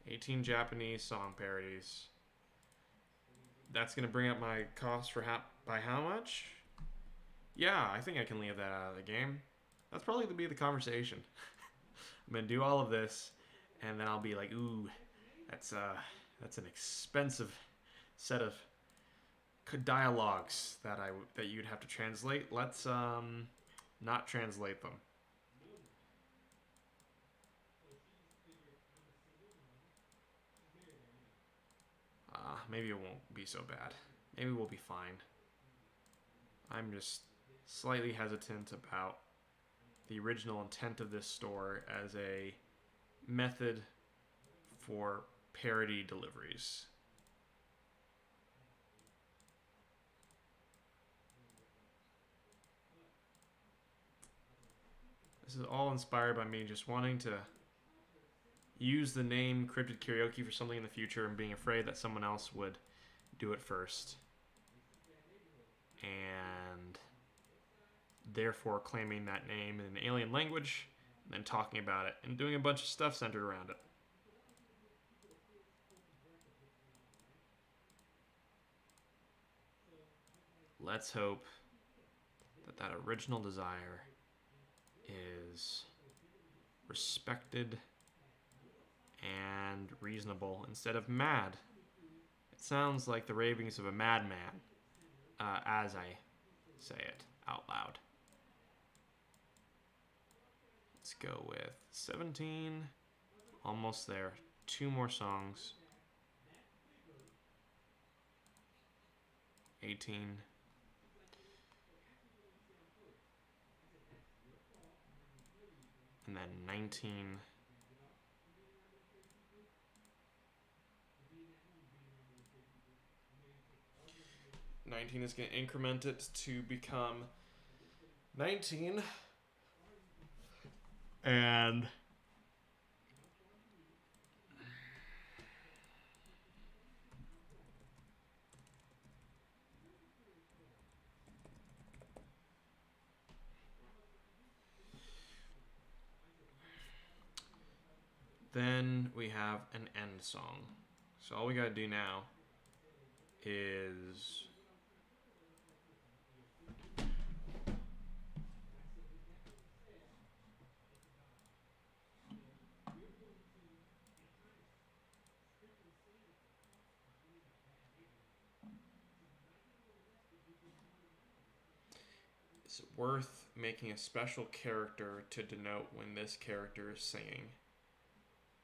18 Japanese song parodies. That's gonna bring up my cost for by how much? Yeah, I think I can leave that out of the game. That's probably gonna be the conversation. I'm gonna do all of this, and then I'll be like, ooh, that's an expensive set of dialogues that you'd have to translate. Let's not translate them. Maybe it won't be so bad. Maybe we'll be fine. I'm just slightly hesitant about the original intent of this store as a method for parody deliveries. This is all inspired by me just wanting to use the name Cryptid Karaoke for something in the future and being afraid that someone else would do it first. And therefore claiming that name in an alien language and then talking about it and doing a bunch of stuff centered around it. let's hope that that original desire is respected and reasonable instead of mad. It sounds like the ravings of a madman as I say it out loud. Let's go with 17. Almost there. 2 more songs. 18. And then 19. 19 is going to increment it to become 19. And then we have an end song. So all we got to do now is is it worth making a special character to denote when this character is singing?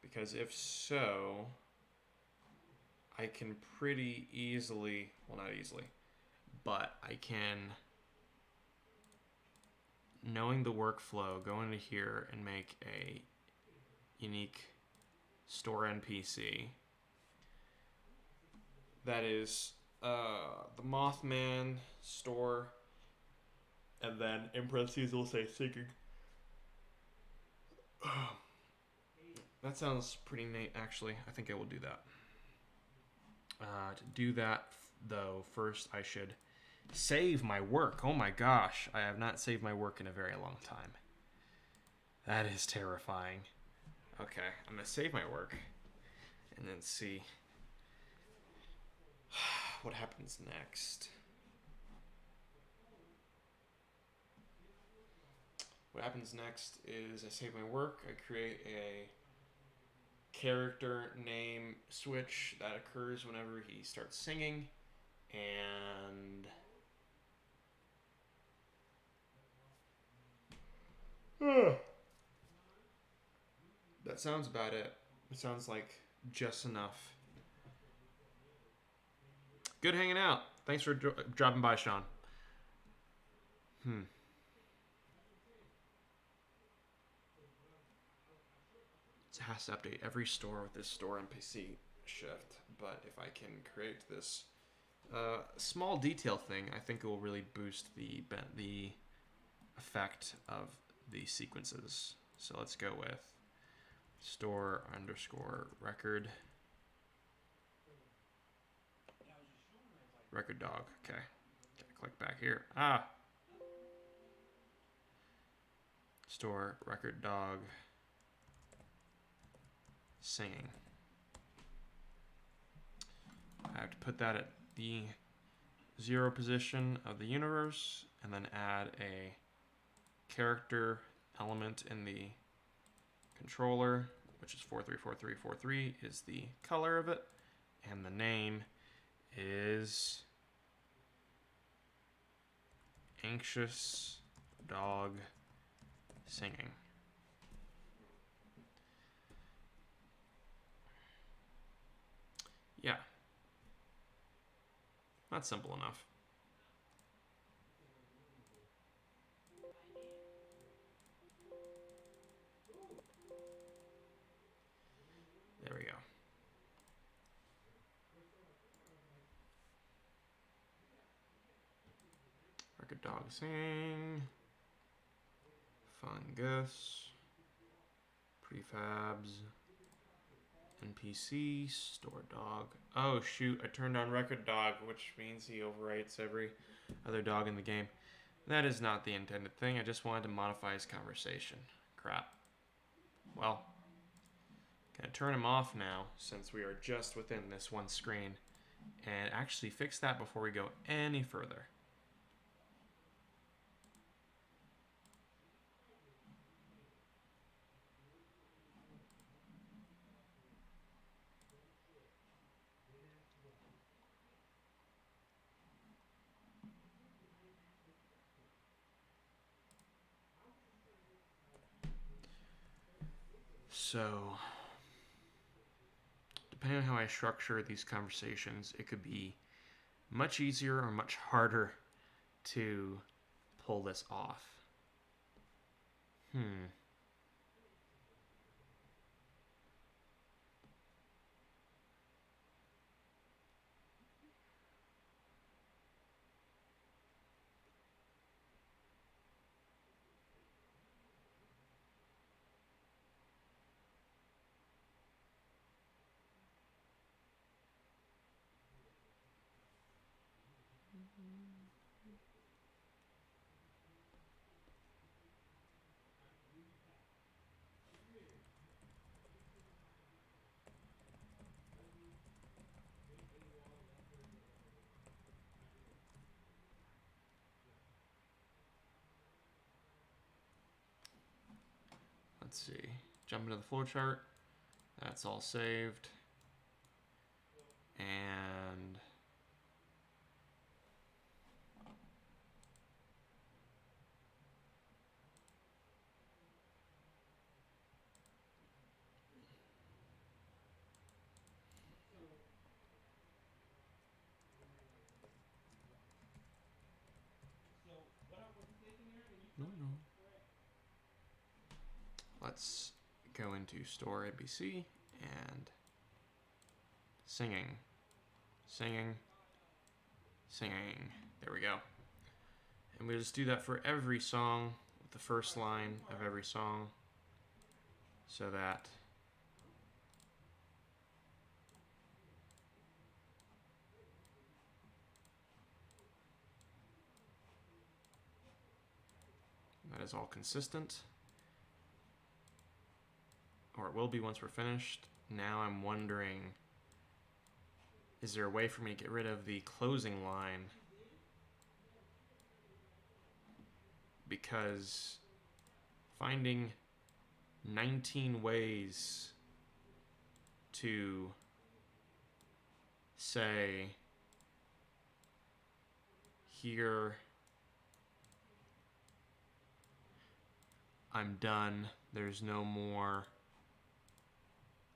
Because if so, I can pretty easily, well, not easily, but I can, knowing the workflow, go into here and make a unique store NPC that is the Moth Man store, and then in parentheses we'll say singing. That sounds pretty neat, actually. I think I will do that. To do that, though, first I should save my work. Oh my gosh, I have not saved my work in a very long time. That is terrifying. Okay, I'm going to save my work and then see what happens next. What happens next is I save my work, I create a character name switch that occurs whenever he starts singing, and that sounds about it. It sounds like just enough. Good hanging out. Thanks for dropping by, Sean. It has to update every store with this store NPC shift, but if I can create this small detail thing, I think it will really boost the effect of the sequences. So let's go with store underscore record dog. Okay, click back here. Store record dog singing. I have to put that at the 0 position of the universe and then add a character element in the controller, which is 434343 is the color of it, and the name is Anxious Dog Singing. Yeah. That's simple enough. There we go. Record dog sing. Fungus. Prefabs. NPC. Store dog. Oh shoot, I turned on record dog, which means he overwrites every other dog in the game. That is not the intended thing. I just wanted to modify his conversation. Crap. Well, gonna turn him off now since we are just within this one screen and actually fix that before we go any further. So, depending on how I structure these conversations, it could be much easier or much harder to pull this off. Let's see. Jump into the flowchart. That's all saved. And no. Let's go into Store ABC and singing. There we go. And we just do that for every song with the first line of every song so that that is all consistent. Or it will be once we're finished. Now I'm wondering, is there a way for me to get rid of the closing line? Because finding 19 ways to say, here, I'm done, there's no more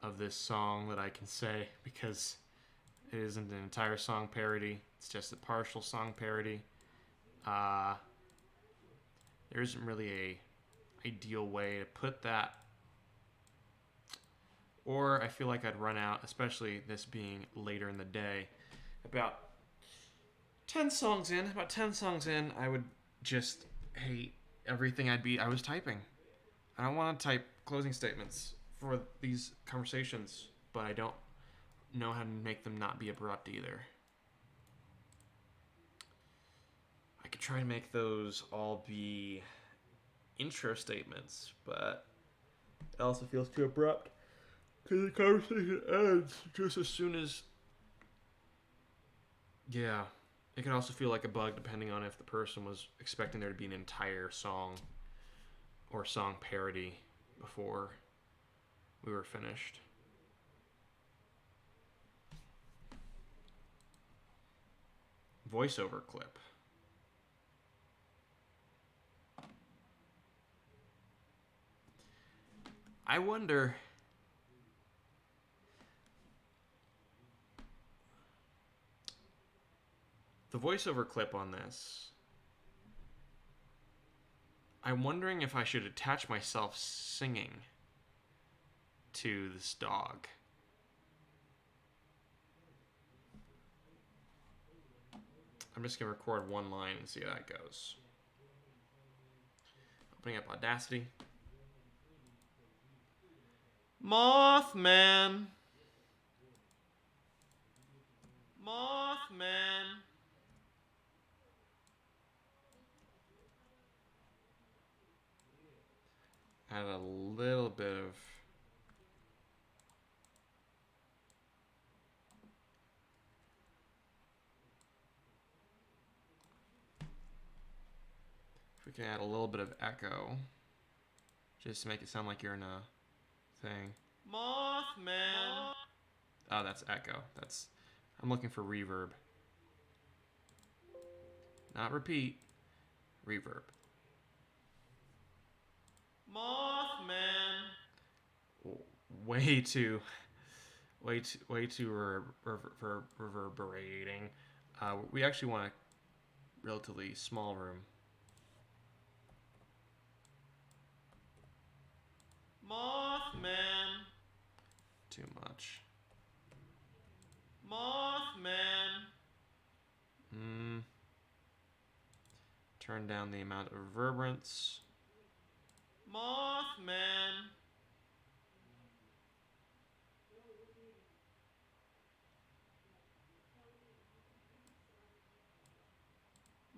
of this song that I can say, because it isn't an entire song parody, it's just a partial song parody. There isn't really a ideal way to put that, or I feel like I'd run out, especially this being later in the day. About 10 songs in, I would just hate everything I was typing. I don't want to type closing statements for these conversations, but I don't know how to make them not be abrupt either. I could try and make those all be intro statements, but it also feels too abrupt because the conversation ends just as soon as... Yeah, it can also feel like a bug depending on if the person was expecting there to be an entire song or song parody before we were finished. Voiceover clip. I wonder... The voiceover clip on this, I'm wondering if I should attach myself singing to this dog. I'm just going to record one line and see how that goes. Opening up Audacity. Moth Man. Add a little bit of... If we can add a little bit of echo, just to make it sound like you're in a thing. Mothman. Oh, that's echo. I'm looking for reverb. Not repeat. Reverb. Mothman. way too, reverberating. We actually want a relatively small room. Mothman. Too much. Mothman. Turn down the amount of reverberance. Mothman.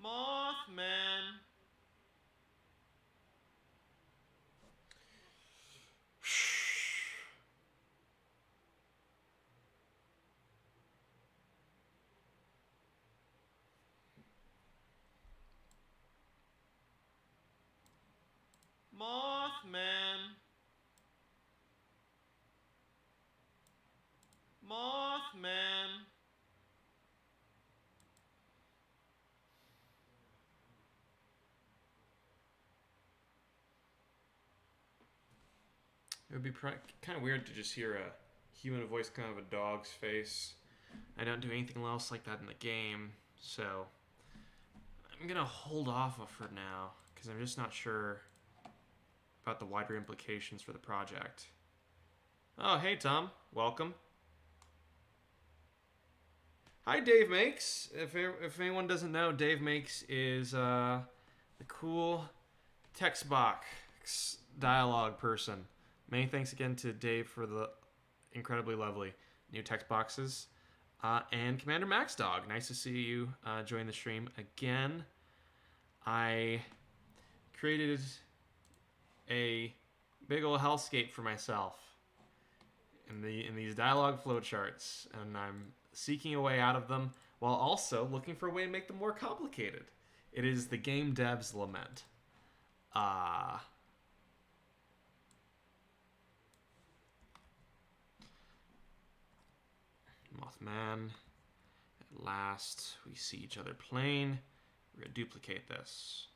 Mothman. Mothman. Mothman. It would be kind of weird to just hear a human voice kind of a dog's face. I don't do anything else like that in the game, so I'm gonna hold off for now because I'm just not sure about the wider implications for the project. Oh, hey Tom, welcome. Hi, Dave Makes. If anyone doesn't know, Dave Makes is the cool text box dialogue person. Many thanks again to Dave for the incredibly lovely new text boxes. And Commander Max Dog, nice to see you join the stream again. I created a big old hellscape for myself in these dialogue flowcharts, and I'm seeking a way out of them while also looking for a way to make them more complicated. It is the game dev's lament. Mothman. At last, we see each other plain. We're going to duplicate this.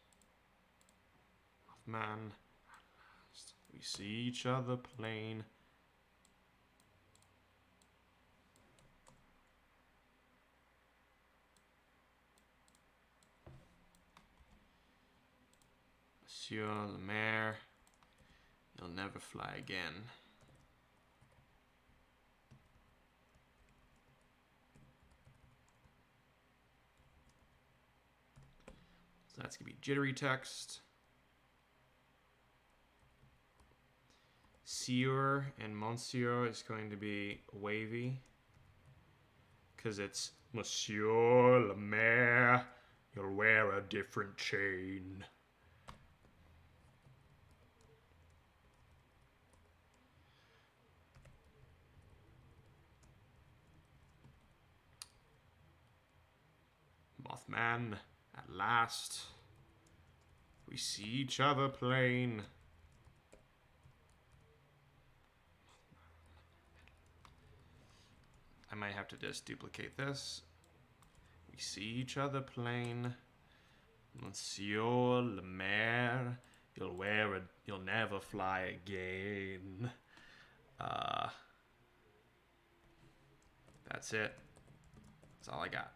Mothman. At last, we see each other plain. Monsieur le Maire, you'll never fly again. So that's going to be jittery text. Sieur and Monsieur is going to be wavy, because it's Monsieur le Maire, you'll wear a different chain. Mothman, at last, we see each other plain. I might have to just duplicate this. We see each other plain. Monsieur le Maire, you'll never fly again. That's it. That's all I got.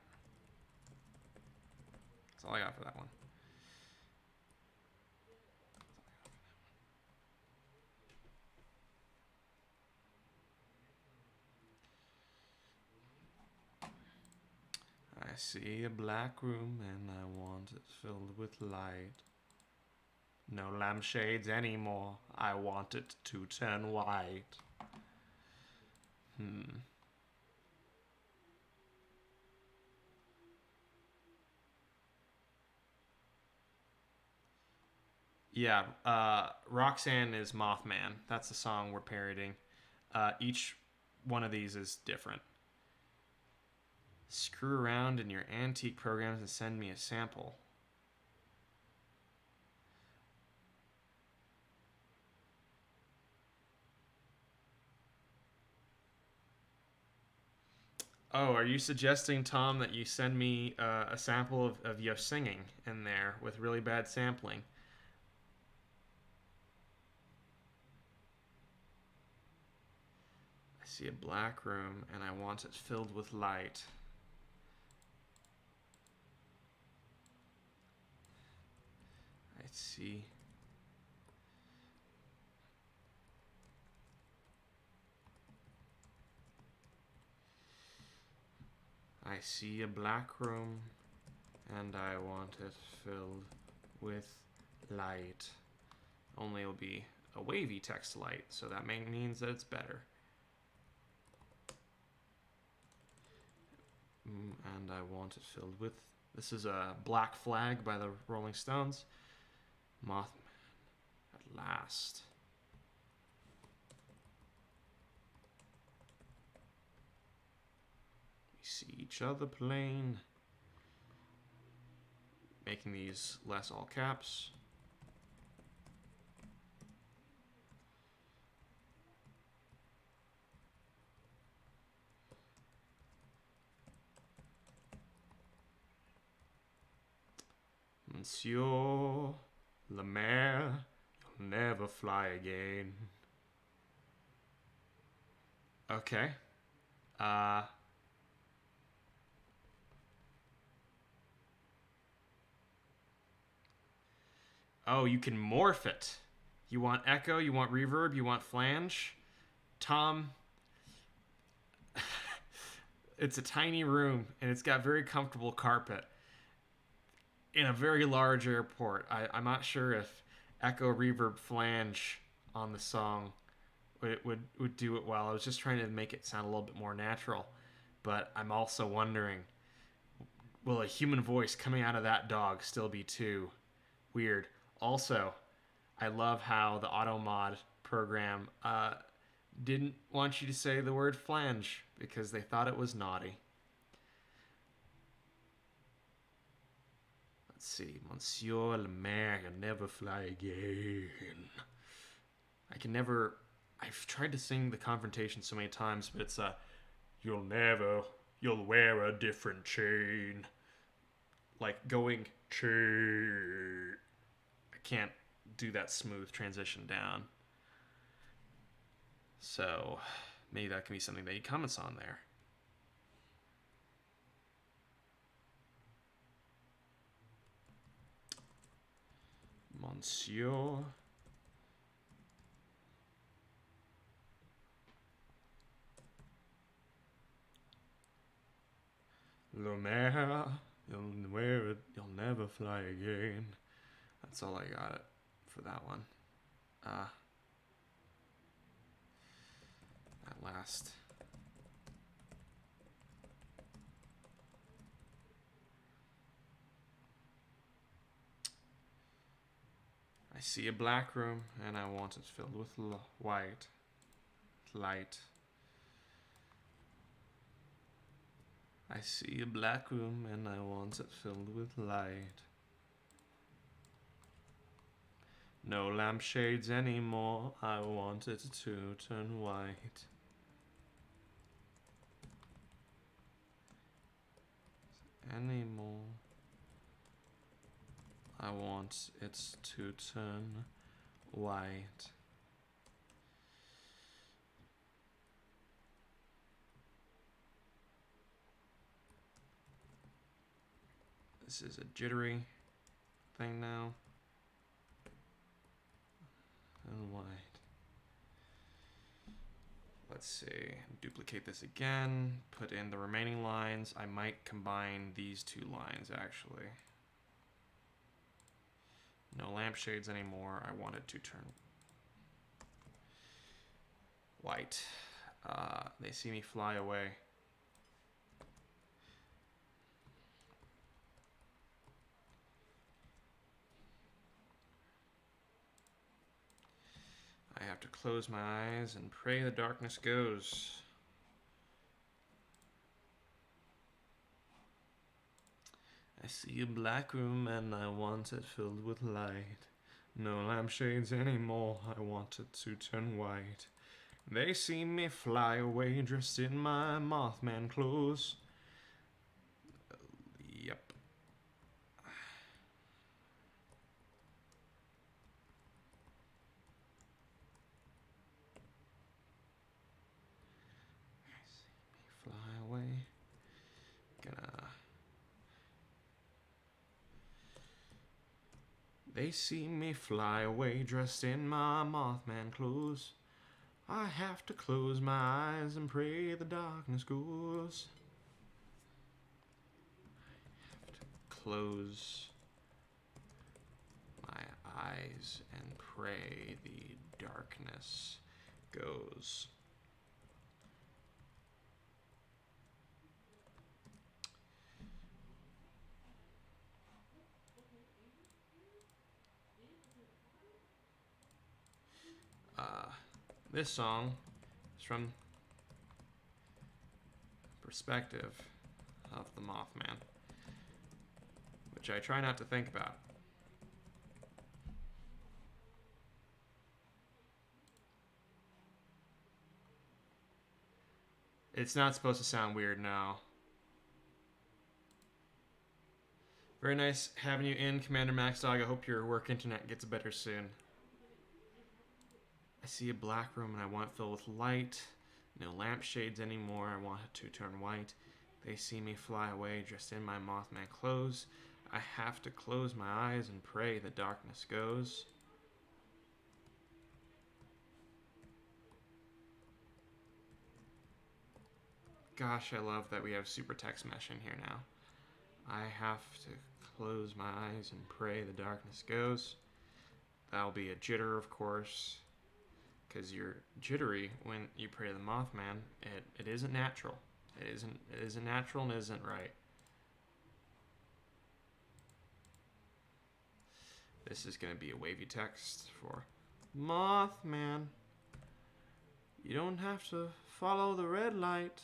That's all I got for that one. I see a black room and I want it filled with light. No lampshades anymore. I want it to turn white. Yeah, Roxanne is Mothman. That's the song we're parodying. Each one of these is different. Screw around in your antique programs and send me a sample. Oh, are you suggesting, Tom, that you send me a sample of your singing in there with really bad sampling? I see a black room, and I want it filled with light. I see. I see a black room, and I want it filled with light. Only it'll be a wavy text light, so that means that it's better. And I want it filled with... This is a Black Flag by the Rolling Stones. Moth Man, at last. We see each other plain. Making these less all caps. Monsieur Le Maire, you'll never fly again. Okay. Oh, you can morph it. You want echo, you want reverb, you want flange. Tom, it's a tiny room, and it's got very comfortable carpet. In a very large airport. I'm not sure if echo, reverb, flange on the song would do it well. I was just trying to make it sound a little bit more natural. But I'm also wondering, will a human voice coming out of that dog still be too weird? Also, I love how the auto mod program didn't want you to say the word flange because they thought it was naughty. Let's see. Monsieur Le Maire, you'll never fly again. I've tried to sing the confrontation so many times, but it's you'll wear a different chain. Like going chain. I can't do that smooth transition down. So maybe that can be something that he comments on there. Monsieur Le Maire, you'll never fly again. That's all I got for that one. That last. I see a black room, and I want it filled with white light. I see a black room, and I want it filled with light. No lampshades anymore, I want it to turn white. Anymore, I want it to turn white. This is a jittery thing now. And white. Let's see. Duplicate this again. Put in the remaining lines. I might combine these two lines actually. No lampshades anymore. I want it to turn white. They see me fly away. I have to close my eyes and pray the darkness goes. I see a black room and I want it filled with light. No lampshades anymore, I want it to turn white. They see me fly away dressed in my Mothman clothes. Yep. They see me fly away dressed in my Mothman clothes. I have to close my eyes and pray the darkness goes. I have to close my eyes and pray the darkness goes. This song is from perspective of the Mothman, which I try not to think about. It's not supposed to sound weird now. Very nice having you in, Commander Max Dog. I hope your work internet gets better soon. I see a black room and I want it filled with light. No lampshades anymore. I want it to turn white. They see me fly away dressed in my Mothman clothes. I have to close my eyes and pray the darkness goes. Gosh, I love that we have super text mesh in here now. I have to close my eyes and pray the darkness goes. That'll be a jitter, of course, because you're jittery when you pray to the Mothman. It isn't natural. It isn't natural and isn't right. This is going to be a wavy text for Mothman. You don't have to follow the red light.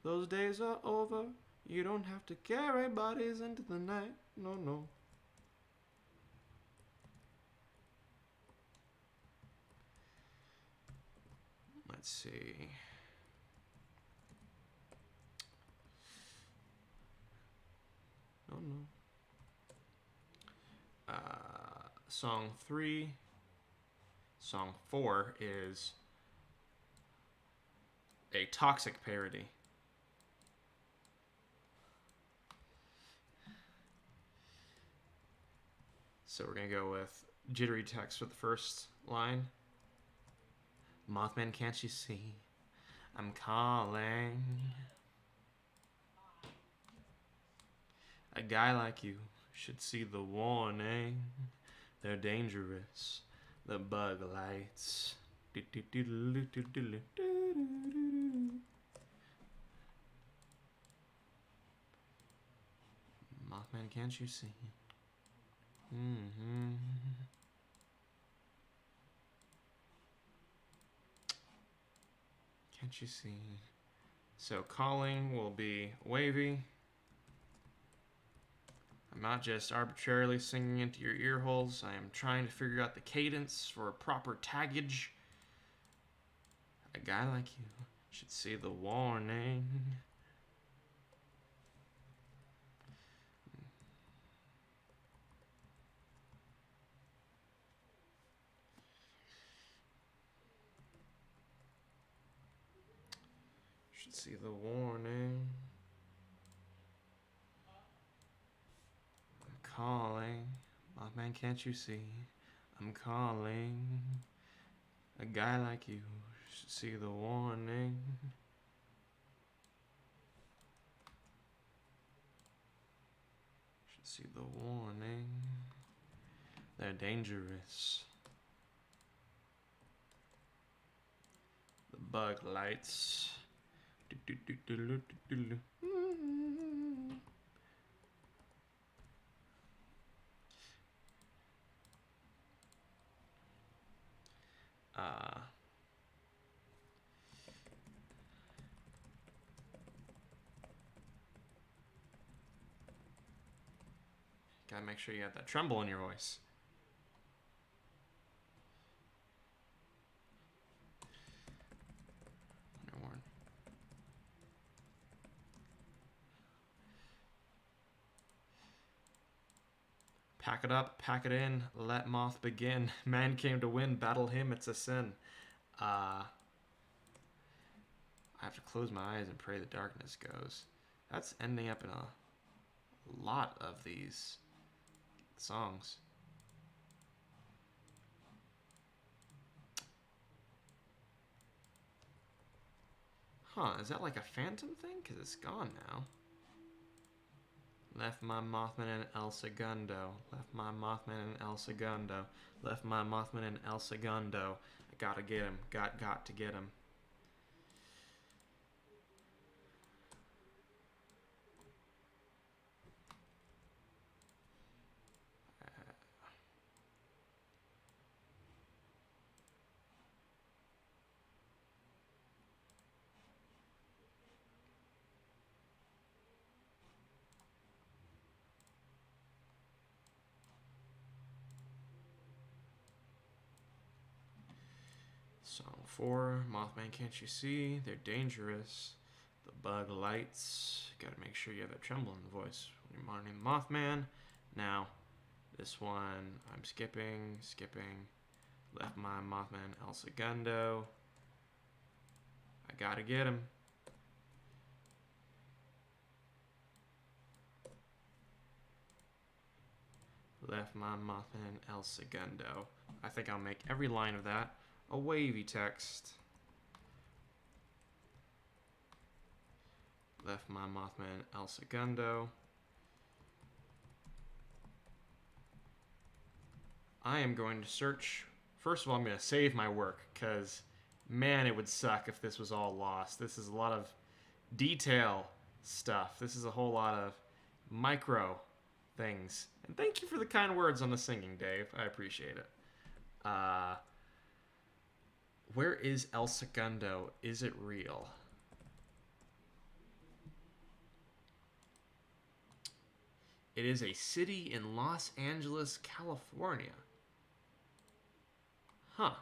Those days are over. You don't have to carry bodies into the night. No, no. Let's see. No, no. Song 3. Song 4 is a toxic parody. So we're going to go with jittery text for the first line. Mothman, can't you see? I'm calling. A guy like you should see the warning. They're dangerous. The bug lights. Mothman, can't you see? Mm-hmm. Can't you see? So calling will be wavy. I'm not just arbitrarily singing into your ear holes. I am trying to figure out the cadence for a proper taggage. A guy like you should see the warning. Should see the warning. I'm calling. Mothman, can't you see? I'm calling. A guy like you should see the warning. Should see the warning. They're dangerous. The bug lights. Gotta make sure you have that tremble in your voice. Pack it up, pack it in, let Moth begin. Man came to win, battle him, it's a sin. I have to close my eyes and pray the darkness goes. That's ending up in a lot of these songs. Huh, is that like a phantom thing? Because it's gone now. Left my Mothman in El Segundo. Left my Mothman in El Segundo. Left my Mothman in El Segundo. I gotta get him. Got to get him. Song 4, Mothman Can't You See? They're dangerous. The bug lights. Gotta make sure you have that tremble in the voice when you're monitoring the Mothman. Now, this one, I'm skipping. Left my Mothman El Segundo. I gotta get him. Left my Mothman El Segundo. I think I'll make every line of that a wavy text. Left my Mothman El Segundo. I am going to search. First of all, I'm going to save my work because, man, it would suck if this was all lost. This is a lot of detail stuff. This is a whole lot of micro things. And thank you for the kind words on the singing, Dave. I appreciate it. Where is El Segundo? Is it real? It is a city in Los Angeles, California. Huh.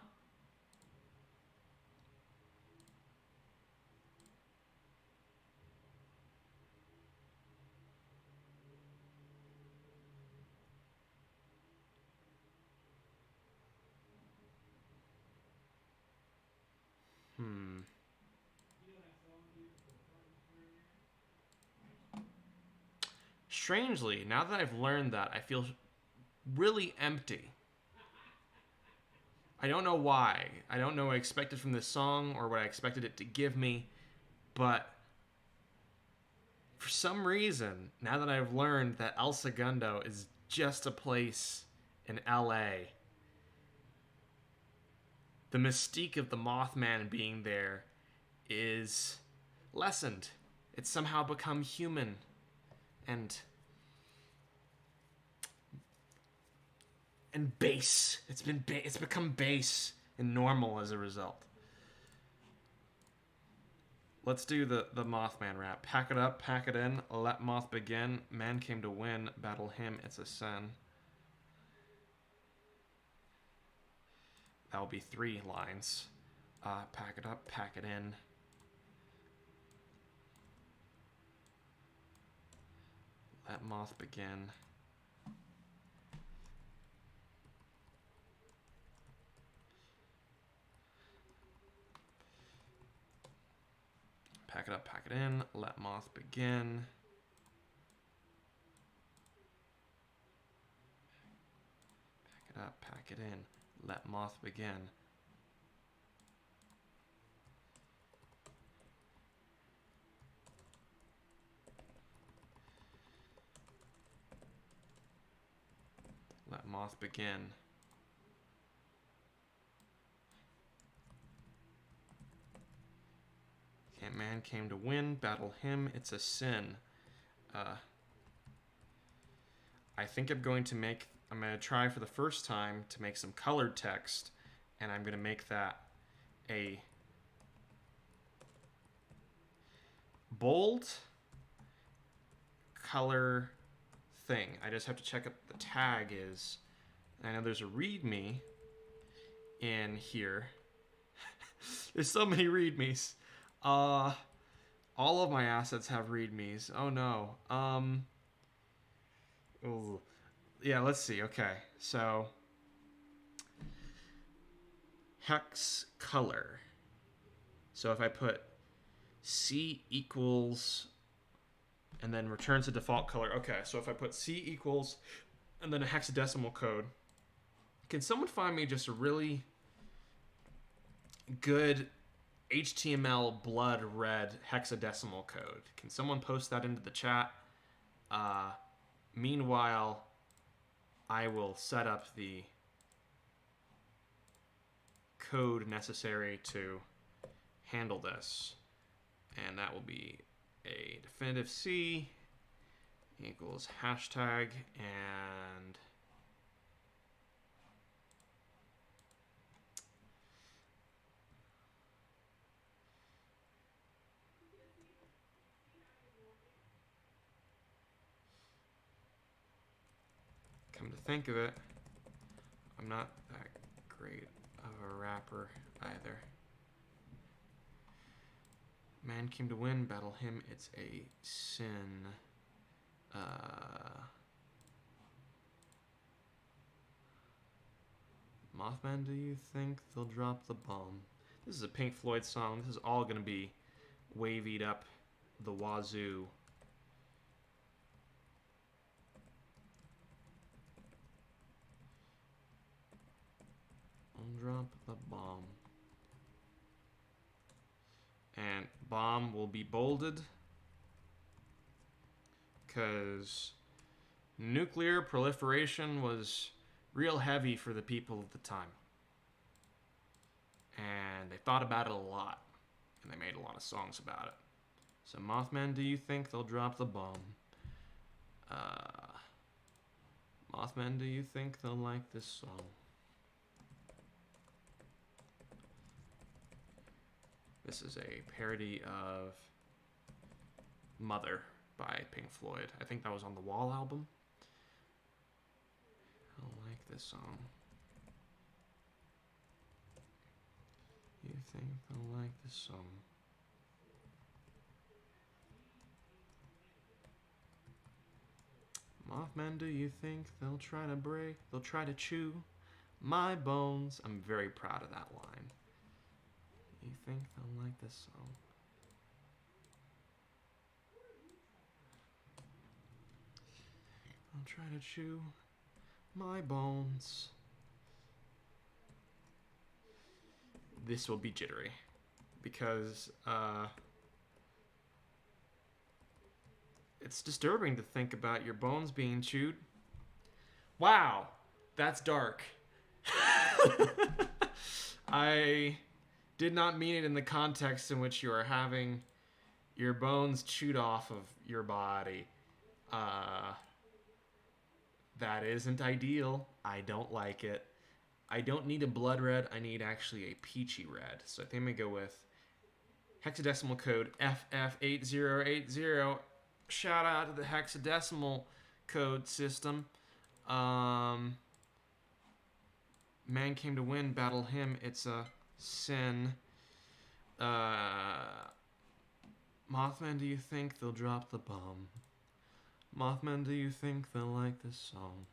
Strangely, now that I've learned that, I feel really empty. I don't know why. I don't know what I expected from this song or what I expected it to give me, but for some reason, now that I've learned that El Segundo is just a place in LA, the mystique of the Mothman being there is lessened. It's somehow become human and base. It's become base and normal as a result. Let's do the Mothman rap. Pack it up, pack it in, let moth begin. Man came to win, battle him, it's a sin. That'll be 3 lines. Pack it up, pack it in. Let moth begin. Pack it up, pack it in. Let moth begin. Pack it up, pack it in. Let moth begin. Let moth begin. Man came to win, battle him, it's a sin. I think I'm going to try for the first time to make some colored text, and I'm going to make that a bold color thing. I just have to check what the tag is. I know there's a readme in here. There's so many readmes. All of my assets have readmes. Oh no. Ooh. Yeah, let's see. Okay. So hex color. So if I put C equals and then returns a default color. Okay, so if I put C equals and then a hexadecimal code, can someone find me just a really good HTML blood red hexadecimal code. Can someone post that into the chat? Meanwhile, I will set up the code necessary to handle this. And that will be a definitive C equals hashtag and come to think of it, I'm not that great of a rapper either. Man came to win, battle him, it's a sin. Mothman, do you think they'll drop the bomb? This is a Pink Floyd song. This is all going to be wavied up the wazoo. I'll drop the bomb. And bomb will be bolded because nuclear proliferation was real heavy for the people of the time. And they thought about it a lot. And they made a lot of songs about it. So Mothman, do you think they'll drop the bomb? Mothman, do you think they'll like this song? This is a parody of Mother by Pink Floyd. I think that was on the Wall album. I like this song. You think they'll like this song? Mothman, do you think they'll try to break, they'll try to chew my bones? I'm very proud of that line. You think they'll like this song? I'll try to chew my bones. This will be jittery because it's disturbing to think about your bones being chewed. Wow, that's dark. I did not mean it in the context in which you are having your bones chewed off of your body. That isn't ideal. I don't like it. I don't need a blood red. I need actually a peachy red. So I think I'm going to go with hexadecimal code FF8080. Shout out to the hexadecimal code system. Man came to win, battle him, it's a sin. Mothman, do you think they'll drop the bomb? Mothman, do you think they'll like this song?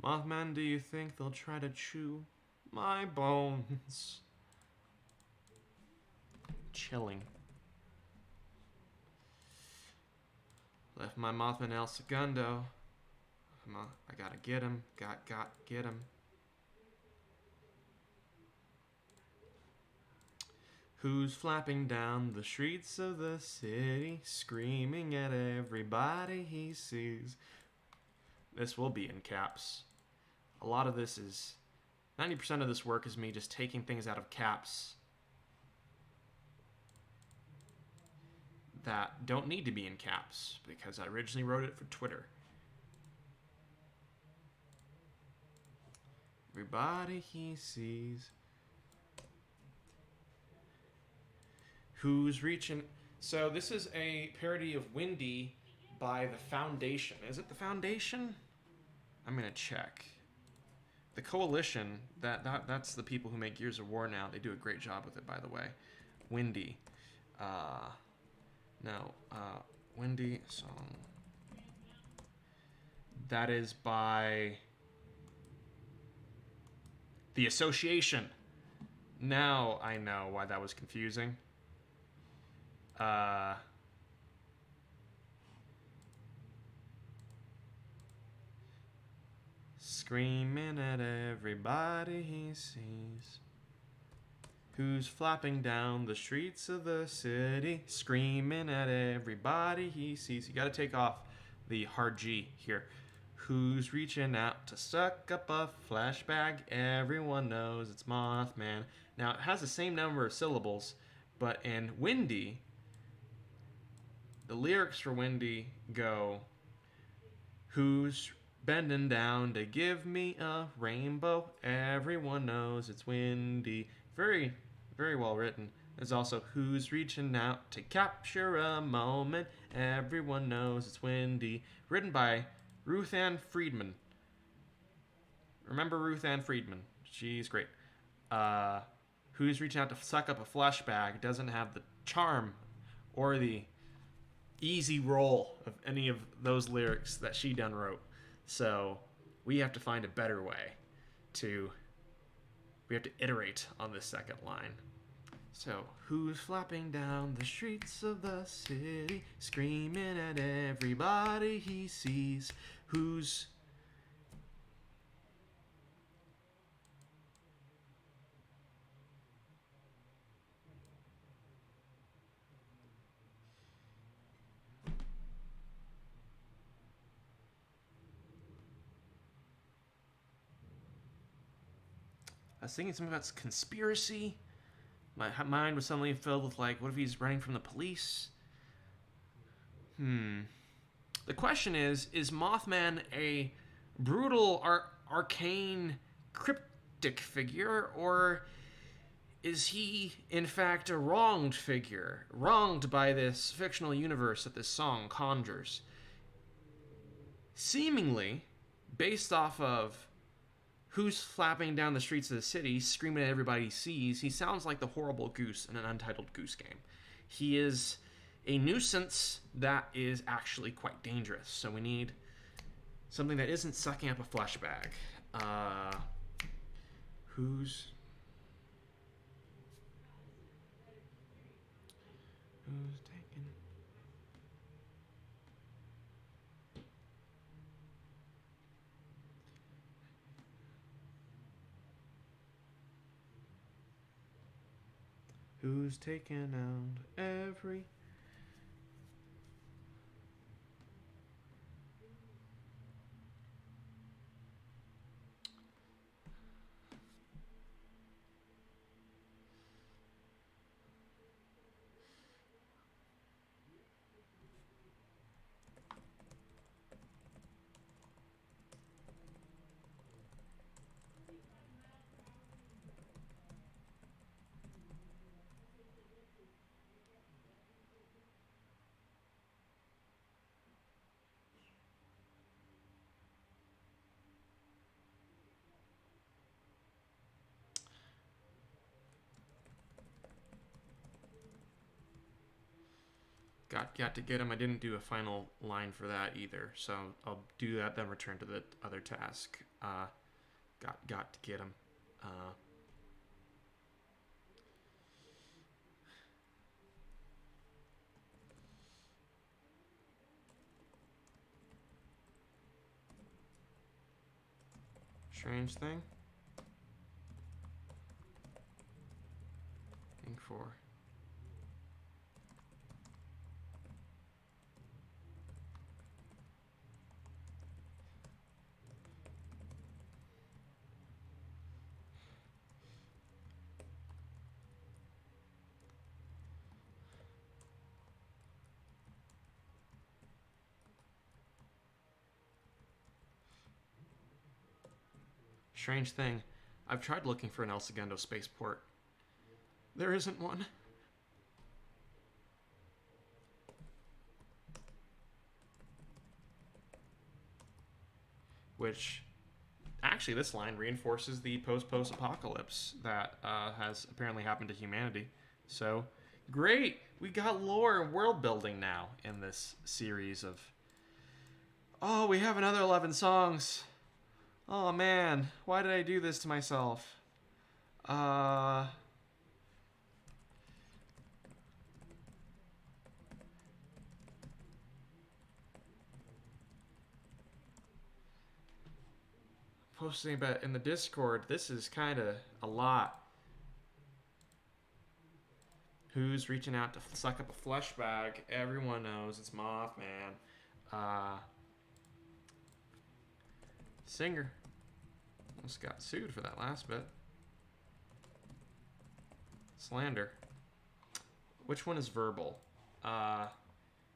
Mothman, do you think they'll try to chew my bones? Chilling. Left my Mothman El Segundo. I gotta get him. Get him. Who's flapping down the streets of the city, screaming at everybody he sees? This will be in caps. A lot of this is... 90% of this work is me just taking things out of caps that don't need to be in caps because I originally wrote it for Twitter. Everybody he sees. Who's reaching... So this is a parody of Windy by The Foundation. Is it The Foundation? I'm going to check. The Coalition, that's the people who make Gears of War now. They do a great job with it, by the way. Windy. Windy song. That is by The Association. Now I know why that was confusing. Screaming at everybody he sees. Who's flapping down the streets of the city, screaming at everybody he sees. You gotta take off the hard G here. Who's reaching out to suck up a flash bag? Everyone knows it's Mothman. Now, it has the same number of syllables, but in Windy, the lyrics for Windy go, who's bending down to give me a rainbow? Everyone knows it's Windy. Very, very well written. There's also who's reaching out to capture a moment? Everyone knows it's Windy. Written by Ruth Ann Friedman. Remember Ruth Ann Friedman? She's great. Who's reaching out to suck up a flesh bag doesn't have the charm or the easy roll of any of those lyrics that she done wrote. So we have to find a better way to... We have to iterate on this second line. So, who's flapping down the streets of the city, screaming at everybody he sees? Who's... I was thinking something about conspiracy. My mind was suddenly filled with, like, what if he's running from the police? The question is Mothman a brutal, arcane, cryptic figure, or is he, in fact, a wronged figure? Wronged by this fictional universe that this song conjures? Seemingly, based off of who's flapping down the streets of the city, screaming at everybody he sees, he sounds like the horrible goose in an Untitled Goose Game. He is a nuisance that is actually quite dangerous. So we need something that isn't sucking up a flesh bag. Who's taking... Who's taking out every... Got to get him. I didn't do a final line for that either, so I'll do that, then return to the other task. Got to get him. Strange thing. Ink 4. Strange thing. I've tried looking for an El Segundo spaceport. There isn't one. Which, actually, this line reinforces the post-apocalypse that has apparently happened to humanity. So, great! We got lore and world building now in this series of... Oh, we have another 11 songs. Oh man, why did I do this to myself? Posting about in the Discord, this is kind of a lot. Who's reaching out to suck up a flesh bag? Everyone knows it's Mothman. Singer. Almost got sued for that last bit. Slander. Which one is verbal?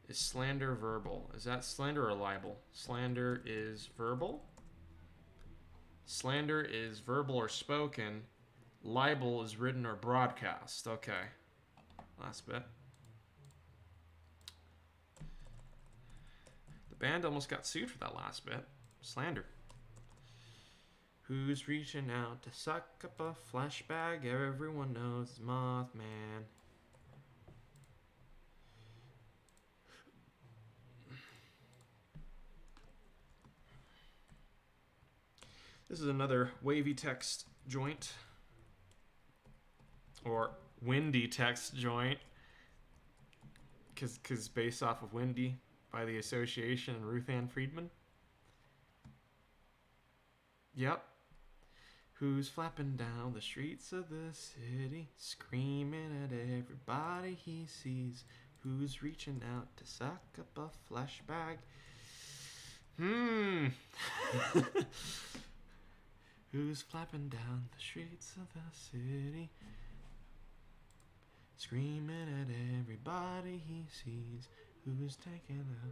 Is slander verbal? Is that slander or libel? Slander is verbal. Slander is verbal or spoken. Libel is written or broadcast. Okay. Last bit. The band almost got sued for that last bit. Slander. Who's reaching out to suck up a flesh bag? Everyone knows it's Mothman. This is another wavy text joint. Or windy text joint. Because based off of Windy by the Association and Ruth Ann Friedman. Yep. Who's flapping down the streets of the city, screaming at everybody he sees? Who's reaching out to suck up a flesh bag? Who's flapping down the streets of the city, screaming at everybody he sees? Who's taking a...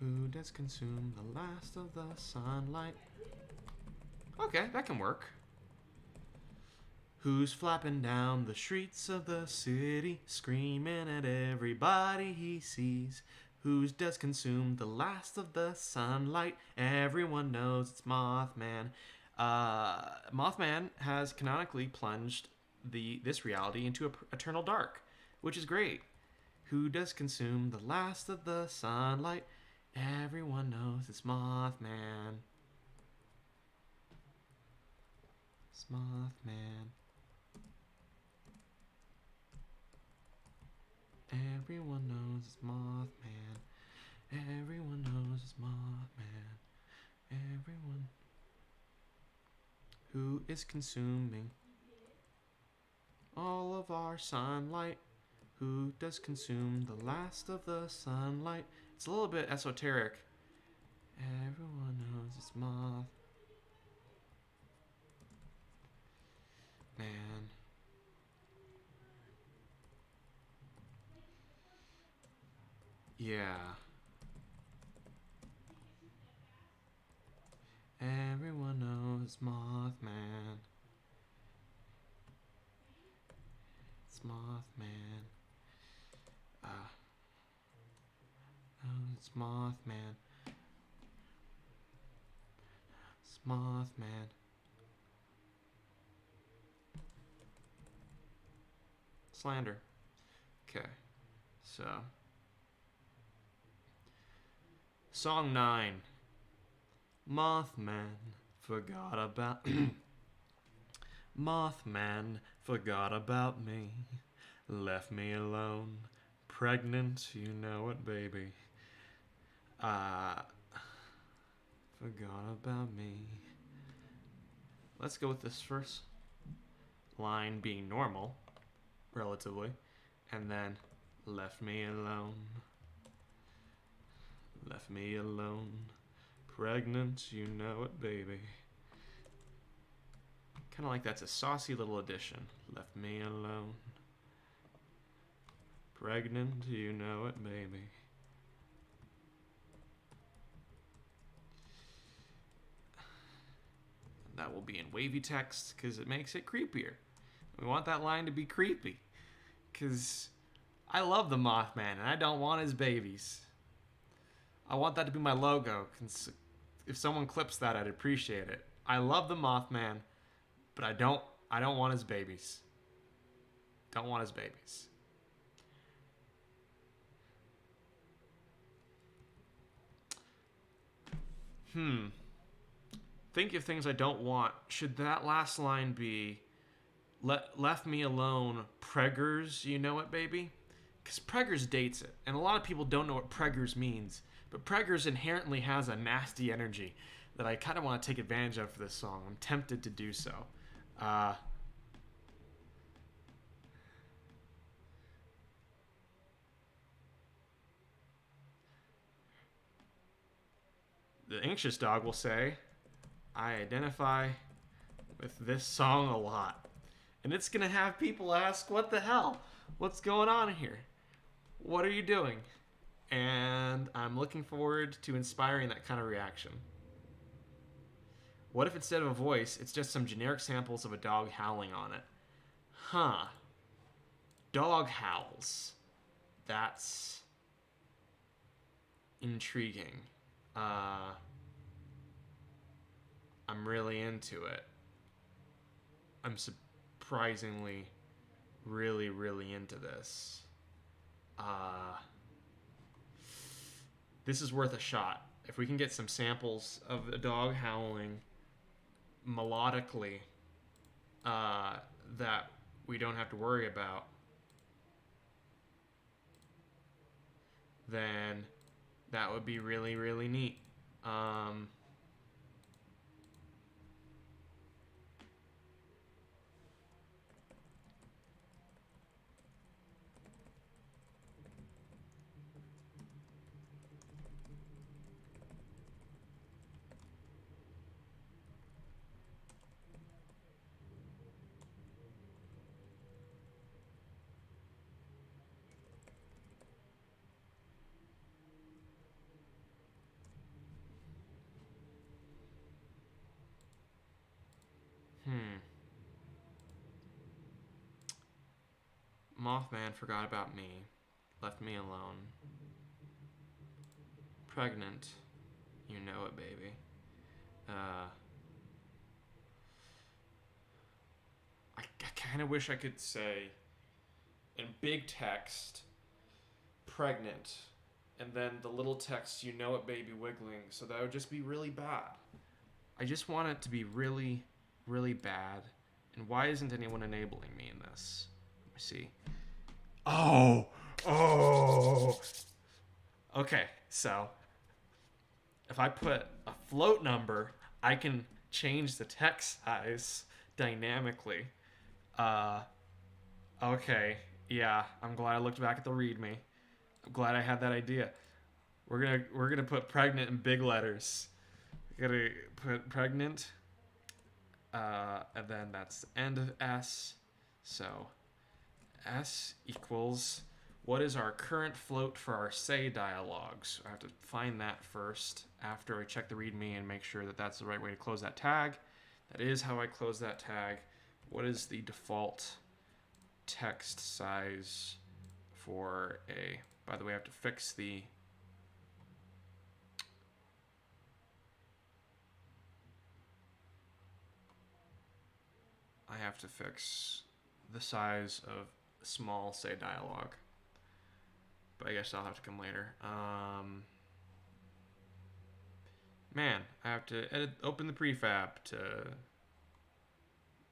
Who does consume the last of the sunlight? Okay, that can work. Who's flapping down the streets of the city, screaming at everybody he sees? Who does consume the last of the sunlight? Everyone knows it's Mothman. Mothman has canonically plunged this reality into eternal dark, which is great. Who does consume the last of the sunlight? Everyone knows it's Mothman. It's Mothman. Everyone knows it's Mothman. Everyone knows it's Mothman. Everyone. Who is consuming all of our sunlight? Who does consume the last of the sunlight? It's a little bit esoteric. Everyone knows it's Moth. Man. Yeah. Everyone knows Mothman. It's Mothman. It's Mothman. It's Mothman. Slander. Okay. So. Song 9. Mothman forgot about... Mothman forgot about me. Left me alone. Pregnant, you know it, baby. Forgot about me. Let's go with this first line being normal, relatively, and then left me alone. Left me alone. Pregnant, you know it, baby. Kind of like that's a saucy little addition. Left me alone. Pregnant, you know it, baby. That will be in wavy text because it makes it creepier. We want that line to be creepy because I love the Mothman and I don't want his babies. I want that to be my logo. If someone clips that, I'd appreciate it. I love the Mothman, but I don't want his babies. Don't want his babies. Think of things I don't want. Should that last line be left me alone, preggers, you know it, baby? because Preggers dates it, and a lot of people don't know what Preggers means. But Preggers inherently has a nasty energy that I kind of want to take advantage of for this song. I'm tempted to do so. The anxious dog will say, I identify with this song a lot. And it's going to have people ask, what the hell? What's going on here? What are you doing? And I'm looking forward to inspiring that kind of reaction. What if instead of a voice, it's just some generic samples of a dog howling on it? Huh. Dog howls. That's intriguing. I'm really into it. I'm surprisingly really, really into this. This is worth a shot. If we can get some samples of a dog howling melodically that we don't have to worry about, then that would be really, really neat. Mothman forgot about me. Left me alone. Pregnant. You know it, baby. I kind of wish I could say in big text, pregnant, and then the little text, you know it, baby, wiggling. So that would just be really bad. I just want it to be really, really bad. And why isn't anyone enabling me in this? Let me see. Oh. Okay, so if I put a float number, I can change the text size dynamically. Okay, yeah, I'm glad I looked back at the README. I'm glad I had that idea. We're gonna put pregnant in big letters. We're gonna put pregnant, and then that's the end of S. So S equals, what is our current float for our say dialogues? I have to find that first after I check the README and make sure that that's the right way to close that tag. That is how I close that tag. What is the default text size for a... By the way, I have to fix the... I have to fix the size of small say dialogue. But I guess I'll have to come later. Man, I have to open the prefab to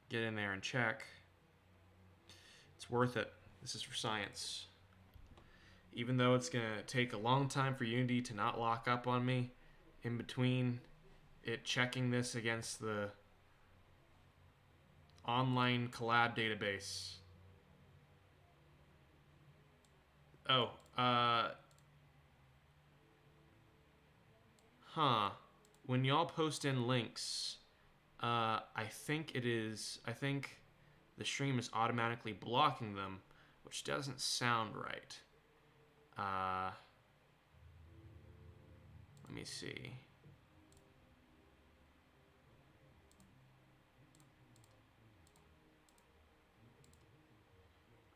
get in there and check. It's worth it. This is for science. Even though it's going to take a long time for Unity to not lock up on me in between it checking this against the online collab database. Oh, when y'all post in links, I think the stream is automatically blocking them, which doesn't sound right. Let me see.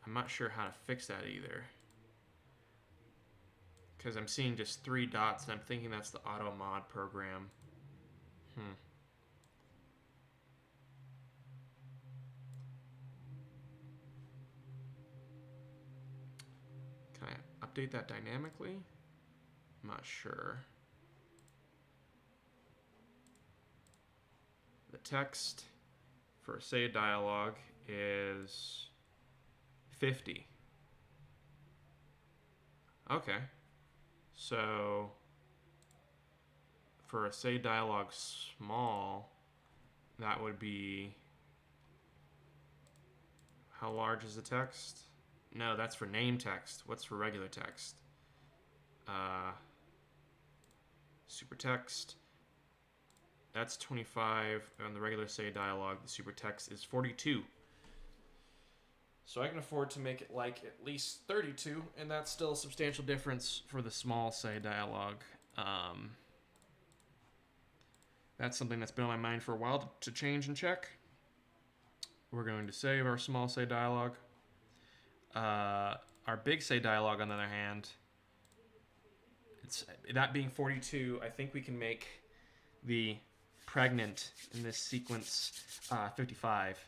I'm not sure how to fix that either, because I'm seeing just 3 dots and I'm thinking that's the auto mod program. Can I update that dynamically? I'm not sure. The text for say dialogue is 50. Okay. So for a say dialogue small, that would be, how large is the text? No, that's for name text. What's for regular text? Uh, super text. That's 25 on the regular say dialogue. The super text is 42. So I can afford to make it like at least 32, and that's still a substantial difference for the small say dialogue. That's something that's been on my mind for a while to change and check. We're going to save our small say dialogue. Our big say dialogue, on the other hand, it's that being 42. I think we can make the pregnant in this sequence 55,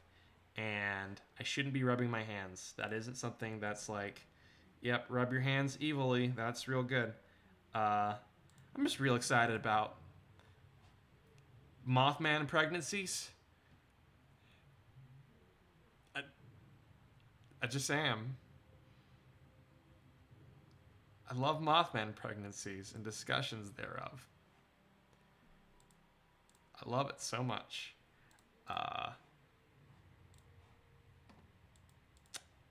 and I shouldn't be rubbing my hands. That isn't something that's like, yep, rub your hands evilly. That's real good. I'm just real excited about Mothman pregnancies. I just am. I love Mothman pregnancies and discussions thereof. I love it so much.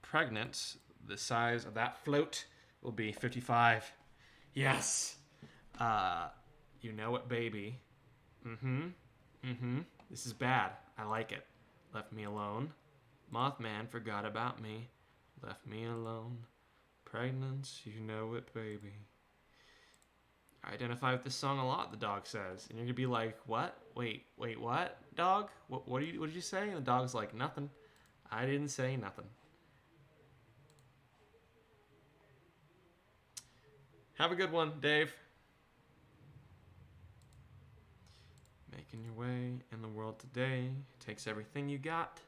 Pregnant, the size of that float will be 55. Yes. You know it, baby. This is bad. I like it. Left me alone. Mothman forgot about me. Left me alone. Pregnant, you know it, baby. I identify with this song a lot, the dog says. And you're going to be like, what? Wait, what, dog? What did you say? And the dog's like, nothing. I didn't say nothing. Have a good one, Dave. Making your way in the world today takes everything you got.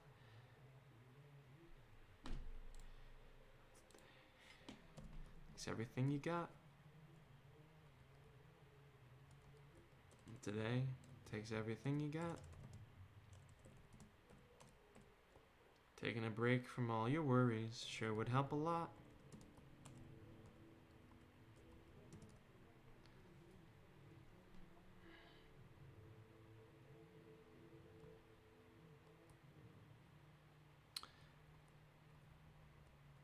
Takes everything you got. Today takes everything you got. Taking a break from all your worries sure would help a lot.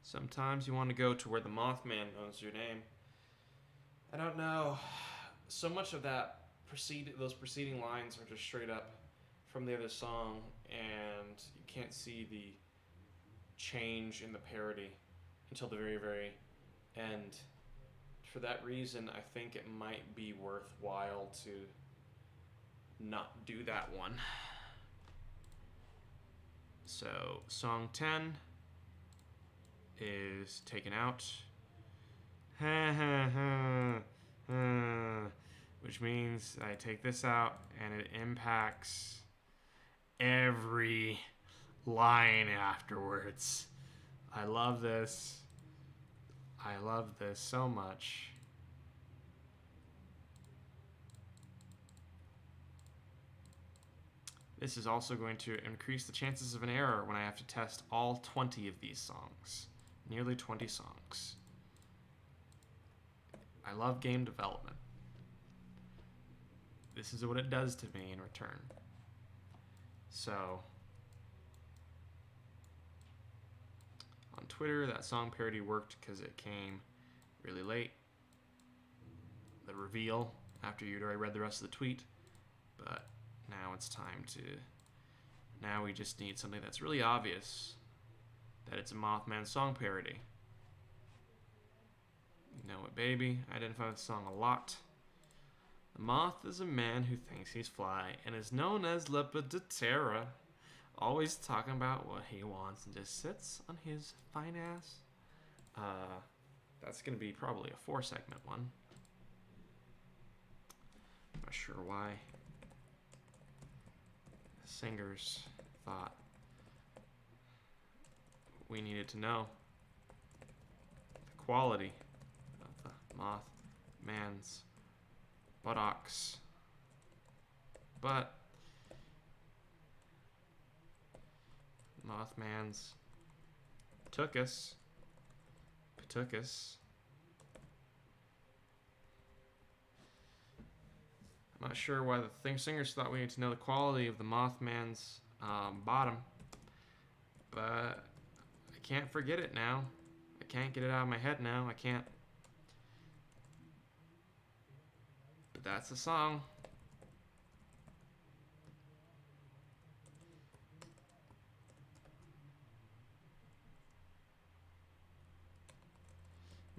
Sometimes you want to go to where the Mothman knows your name. I don't know. So much of that those preceding lines are just straight up from the other song, and you can't see the change in the parody until the very, very end. For that reason, I think it might be worthwhile to not do that one. So, song 10 is taken out. Which means I take this out and it impacts every line afterwards. I love this. I love this so much. This is also going to increase the chances of an error when I have to test all 20 of these songs. Nearly 20 songs. I love game development. This is what it does to me in return. So, on Twitter, that song parody worked because it came really late. The reveal after you'd already read the rest of the tweet. But now it's time to... Now we just need something that's really obvious that it's a Mothman song parody. You know it, baby. I identify with the song a lot. The moth is a man who thinks he's fly and is known as Lepidoptera, always talking about what he wants and just sits on his fine ass. That's going to be probably a 4-segment one. Not sure why the singers thought we needed to know the quality of the moth man's buttocks, but Mothman's Patucus Not sure why the singers thought we need to know the quality of the Mothman's bottom, but I can't forget it now. I can't get it out of my head now. I can't. But that's the song.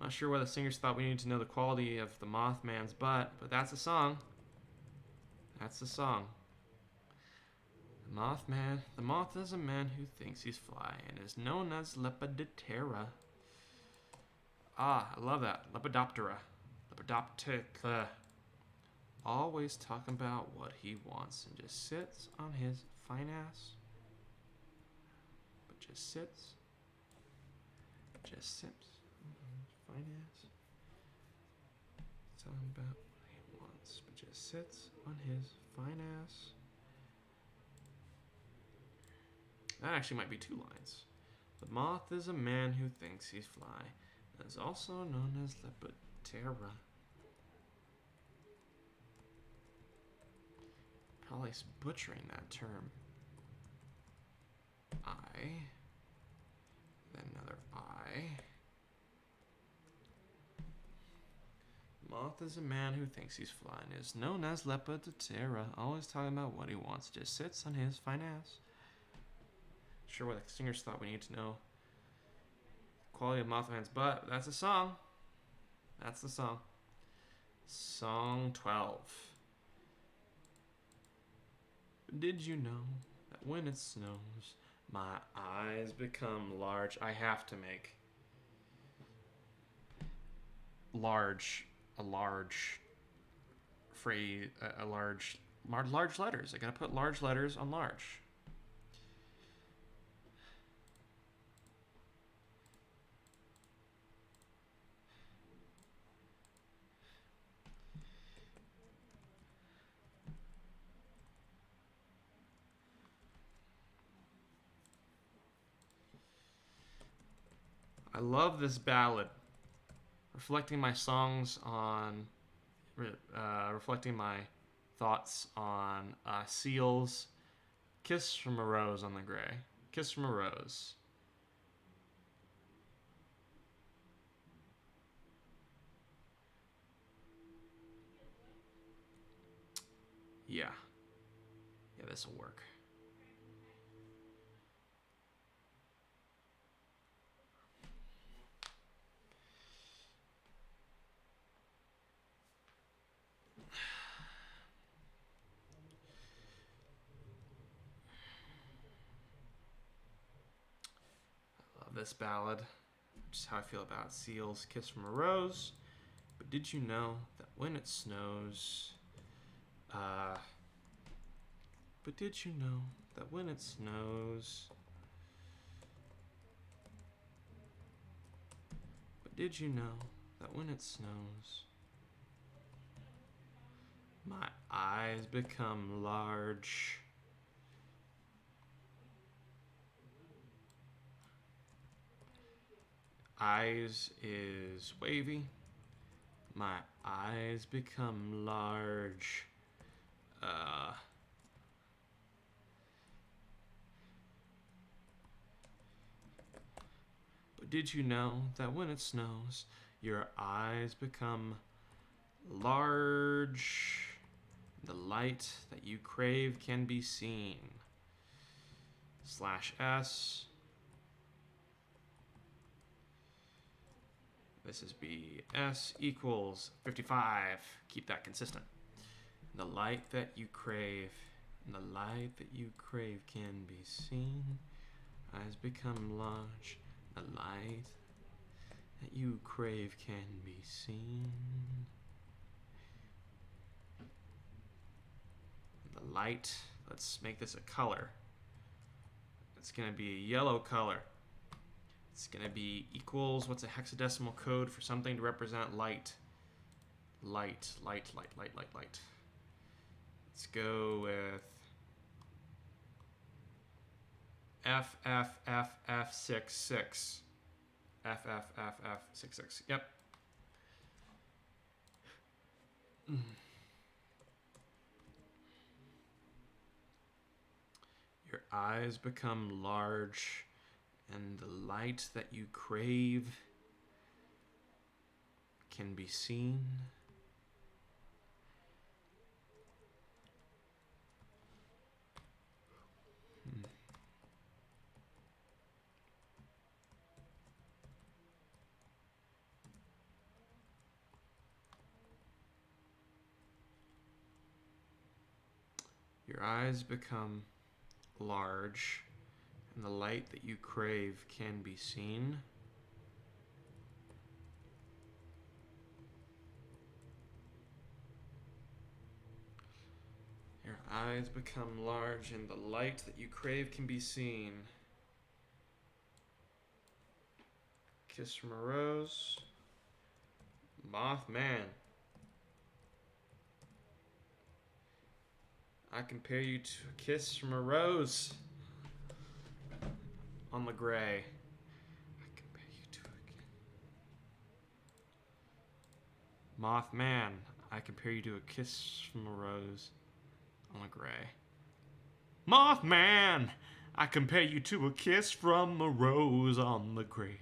Not sure why the singers thought we needed to know the quality of the Mothman's butt, but that's the song. That's the song. The Mothman. The moth is a man who thinks he's fly and is known as Lepidoptera. Ah, I love that. Lepidoptera. Lepidoptera. Always talking about what he wants and just sits on his fine ass. But just sits. Just sits. Fine ass. Talking about what he wants, but just sits on his fine ass. That actually might be 2 lines. The moth is a man who thinks he's fly, and is also known as Lepidoptera. Probably butchering that term. I. Then another I. Moth is a man who thinks he's fly and is known as Lepidoptera. Always talking about what he wants. Just sits on his fine ass. Sure what the singers thought we need to know. Quality of Mothman's butt. That's a song. That's the song. Song 12. Did you know that when it snows, my eyes become large? I have to make a large phrase, large letters. I gotta put large letters on large. I love this ballad, reflecting my songs on, reflecting my thoughts on Seal's Kiss from a Rose on the Gray. Kiss from a Rose. Yeah. Yeah, this will work. This ballad, just how I feel about Seal's Kiss from a Rose. But did you know that when it snows, but did you know that when it snows, but did you know that when it snows, my eyes become large? Eyes is wavy. My eyes become large. But did you know that when it snows, your eyes become large? The light that you crave can be seen. /S. This is BS equals 55. Keep that consistent. The light that you crave, can be seen. Eyes become large. The light that you crave can be seen. The light, let's make this a color. It's gonna be a yellow color. It's going to be equals, what's a hexadecimal code for something to represent light? Light. Let's go with FFFF66. FFFF66. Yep. Your eyes become large, and the light that you crave can be seen. Your eyes become large, and the light that you crave can be seen. Your eyes become large, and the light that you crave can be seen. Kiss from a Rose. Moth Man. I compare you to a kiss from a rose on the gray. I compare you to a Moth Man. I compare you to a kiss from a rose on the gray. Moth Man. I compare you to a kiss from a rose on the gray.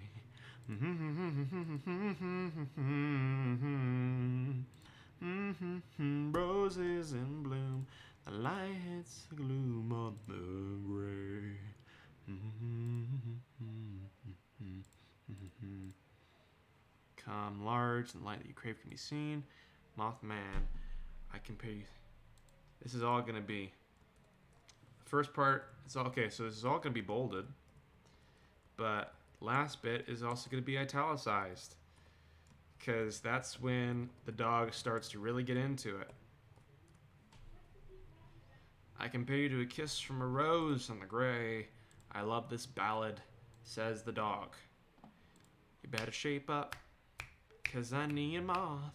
Roses in bloom. The light hits the gloom on the gray. Come large, and the light that you crave can be seen. Moth Man, I compare you. This is all gonna be. First part, it's all okay. So this is all gonna be bolded, but last bit is also gonna be italicized, because that's when the dog starts to really get into it. I compare you to a kiss from a rose on the gray. I love this ballad, says the dog. You better shape up, 'cause I need a moth,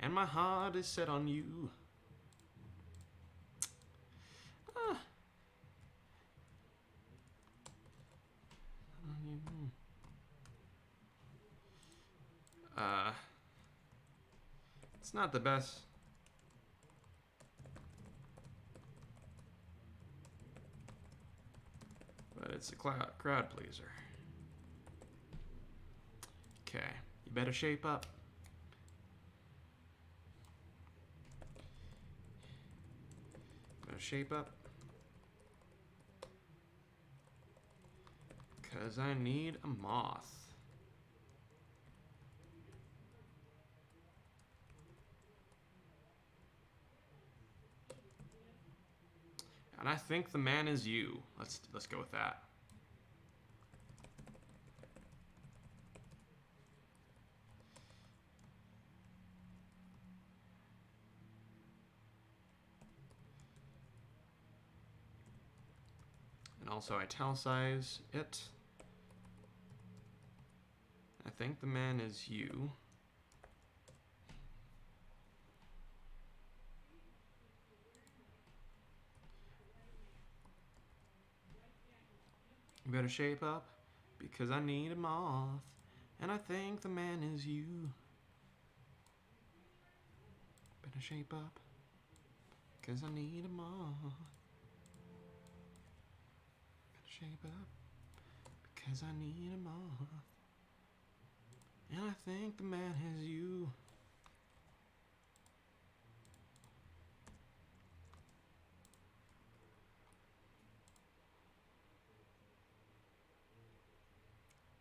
and my heart is set on you. It's not the best. But it's a crowd pleaser. Okay, you better shape up. Better shape up. 'Cause I need a moth. And I think the man is you. Let's go with that. And also italicize it. I think the man is you. You better shape up, because I need a moth, and I think the man is you. Better shape up, because I need a moth. Better shape up, because I need a moth, and I think the man is you.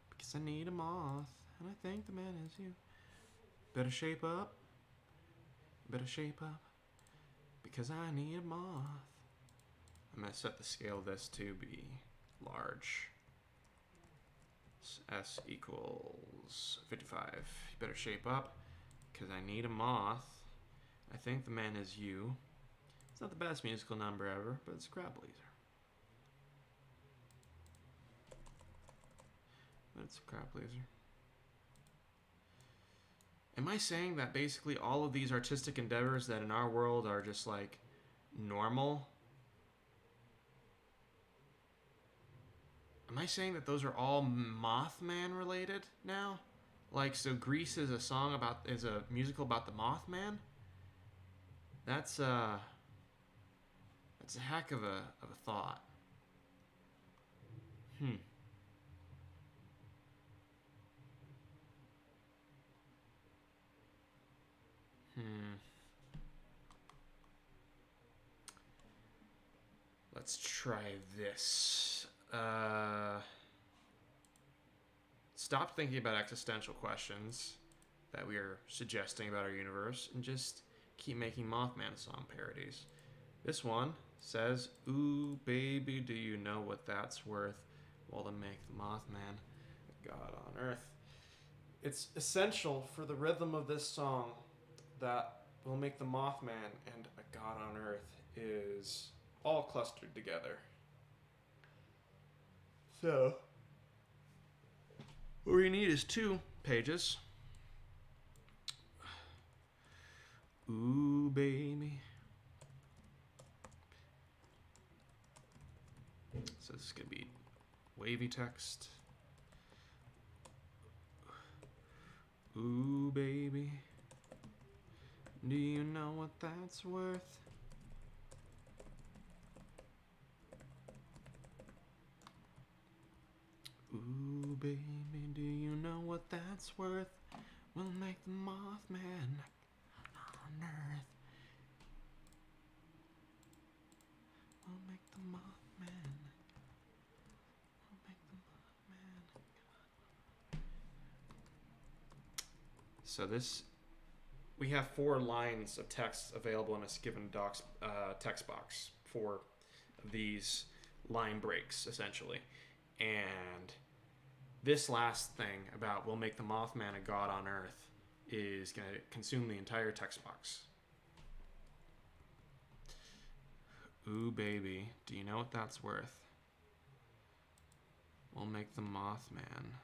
Because I need a moth, and I think the man is you. Better shape up. Better shape up, because I need a moth. I'm going to set the scale of this to be large. S equals 55. You better shape up, because I need a moth. I think the man is you. It's not the best musical number ever, but it's a crowd pleaser. But it's a crowd pleaser. Am I saying that basically all of these artistic endeavors that in our world are just like normal? Am I saying that those are all Mothman related now? Like, so Grease is a musical about the Mothman? That's It's a heck of a thought. Hmm. Let's try this. Stop thinking about existential questions that we are suggesting about our universe and just keep making Mothman song parodies. This one says, "Ooh, baby, do you know what that's worth? Well, to make the Mothman a god on earth." It's essential for the rhythm of this song that will make the Mothman and a god on earth is all clustered together. So, what we need is 2 pages. Ooh, baby. So this is going to be wavy text. Ooh, baby. Do you know what that's worth? Ooh, baby, do you know what that's worth? We'll make the Mothman on earth. We'll make the Mothman. We'll make the Mothman. So this, we have 4 lines of text available in a given doc's text box for these line breaks, essentially. And this last thing about we'll make the Mothman a god on earth is going to consume the entire text box. Ooh, baby, do you know what that's worth? We'll make the Mothman.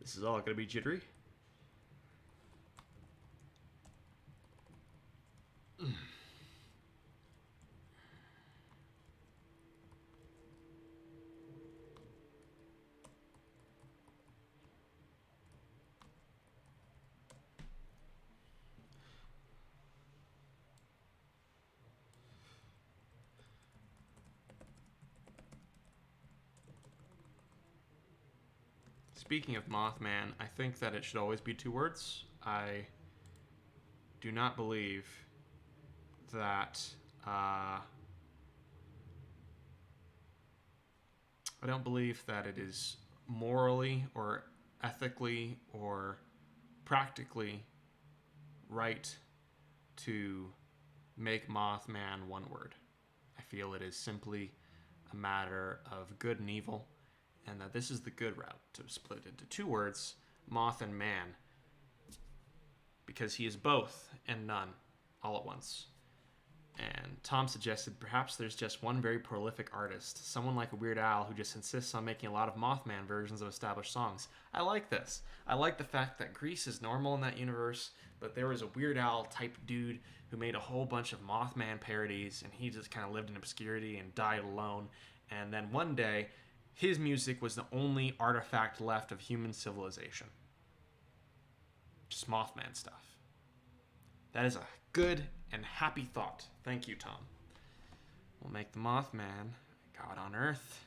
This is all going to be jittery. Speaking of Mothman, I think that it should always be 2 words. I do not believe that I don't believe that it is morally or ethically or practically right to make Mothman 1 word. I feel it is simply a matter of good and evil, and that this is the good route, to split it into 2 words, Moth and Man, because he is both and none all at once. And Tom suggested perhaps there's just one very prolific artist, someone like a Weird Al who just insists on making a lot of Mothman versions of established songs. I like this. I like the fact that Grease is normal in that universe, but there was a Weird Al type dude who made a whole bunch of Mothman parodies, and he just kind of lived in obscurity and died alone. And then one day, his music was the only artifact left of human civilization. Just Mothman stuff. That is a good and happy thought. Thank you, Tom. We'll make the Mothman a god on earth.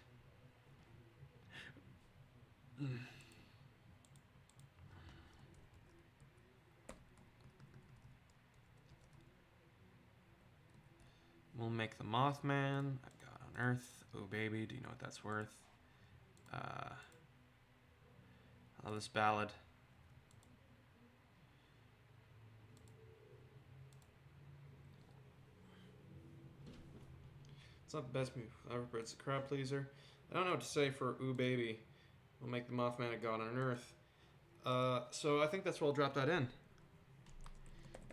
We'll make the Mothman a god on earth. Oh, baby, do you know what that's worth? I love this ballad. It's not the best move ever, but it's a crowd pleaser. I don't know what to say for Ooh Baby. We'll make the Mothman a god on earth. So I think that's where I'll drop that in.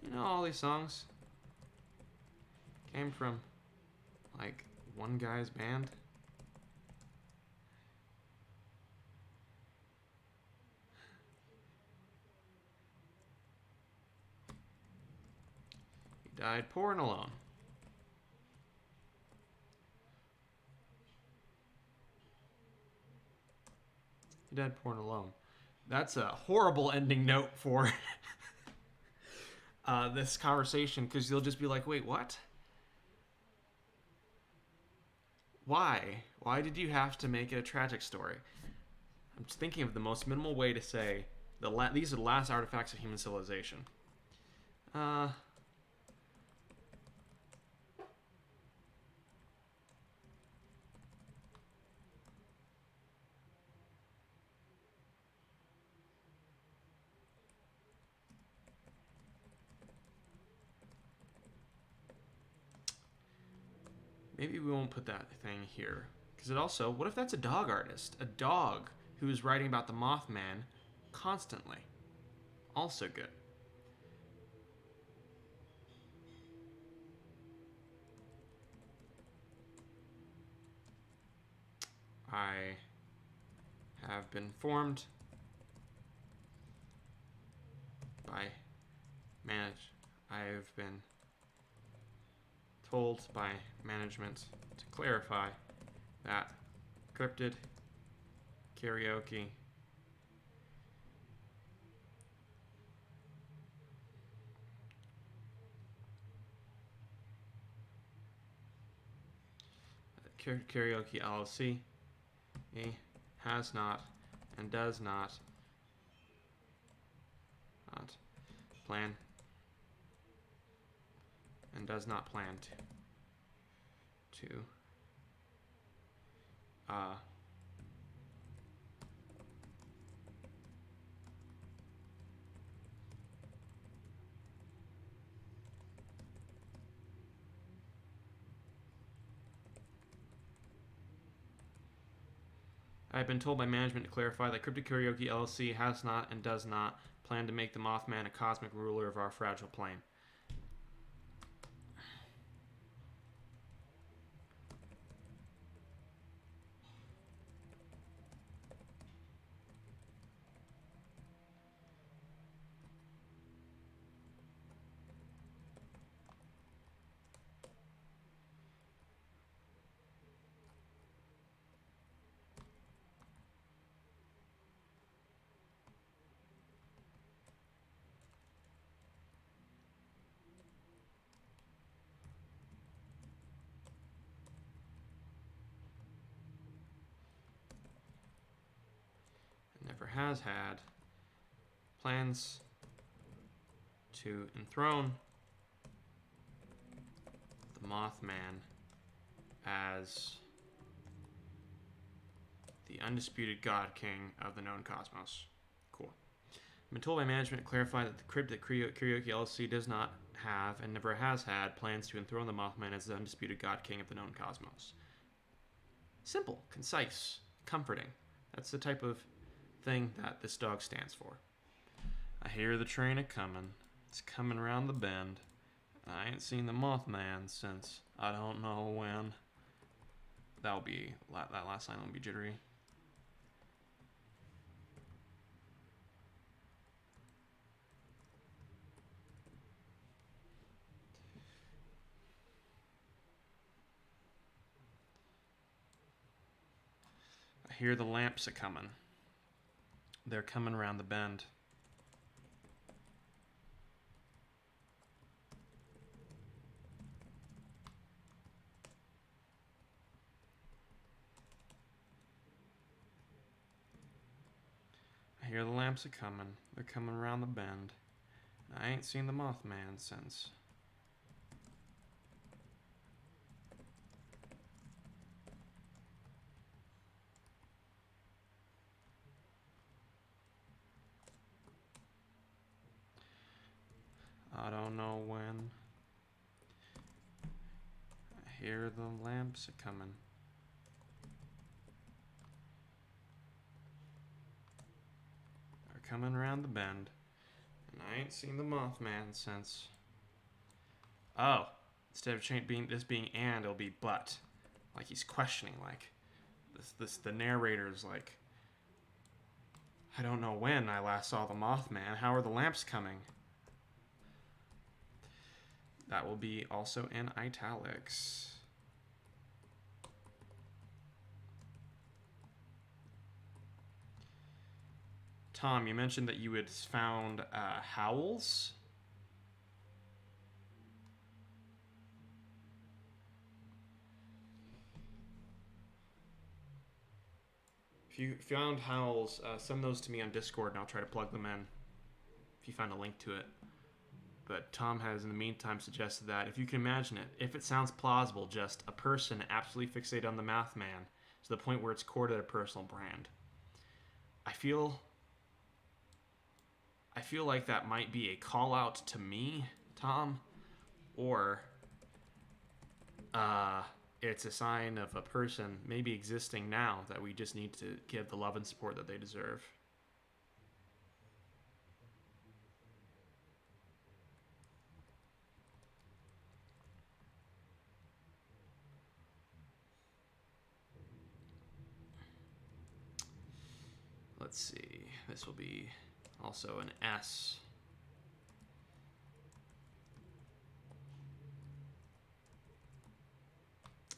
You know, all these songs came from, like, one guy's band. He died poor and alone. Dead porn alone. That's a horrible ending note for this conversation, because you'll just be like, wait, what? Why? Why did you have to make it a tragic story? I'm just thinking of the most minimal way to say these are the last artifacts of human civilization. Maybe we won't put that thing here. Because it also, what if that's a dog artist? A dog who's writing about the Mothman constantly. Also good. I have been informed by I've been told by management to clarify that Cryptid Karaoke Karaoke LLC has not and does not plan and does not plan to I have been told by management to clarify that Cryptid Karaoke LLC has not and does not plan to make the Mothman a cosmic ruler of our fragile plane. Never has had plans to enthrone the Mothman as the undisputed God King of the known cosmos. Cool. I've been told by management to clarify that the Cryptid Karaoke LLC does not have and never has had plans to enthrone the Mothman as the undisputed God King of the known cosmos. Simple, concise, comforting. That's the type of thing that this dog stands for. I hear the train a-comin'. It's coming round the bend. I ain't seen the Mothman since I don't know when. That last line will be jittery. I hear the lamps a-comin'. They're coming around the bend. I hear the lamps a-comin'. They're coming around the bend. I ain't seen the Mothman since. I don't know when. I hear the lamps a-comin'. They're coming around the bend. And I ain't seen the Mothman since. Oh, instead of this being and, it'll be but. Like he's questioning, like the narrator's like, I don't know when I last saw the Mothman. How are the lamps coming? That will be also in italics. Tom, you mentioned that you had found howls. If you found howls, send those to me on Discord and I'll try to plug them in if you find a link to it. But Tom has, in the meantime, suggested that if you can imagine it, if it sounds plausible, just a person absolutely fixated on the Moth Man to the point where it's core to their personal brand. I feel like that might be a call out to me, Tom, or it's a sign of a person maybe existing now that we just need to give the love and support that they deserve. Let's see. This will be also an S.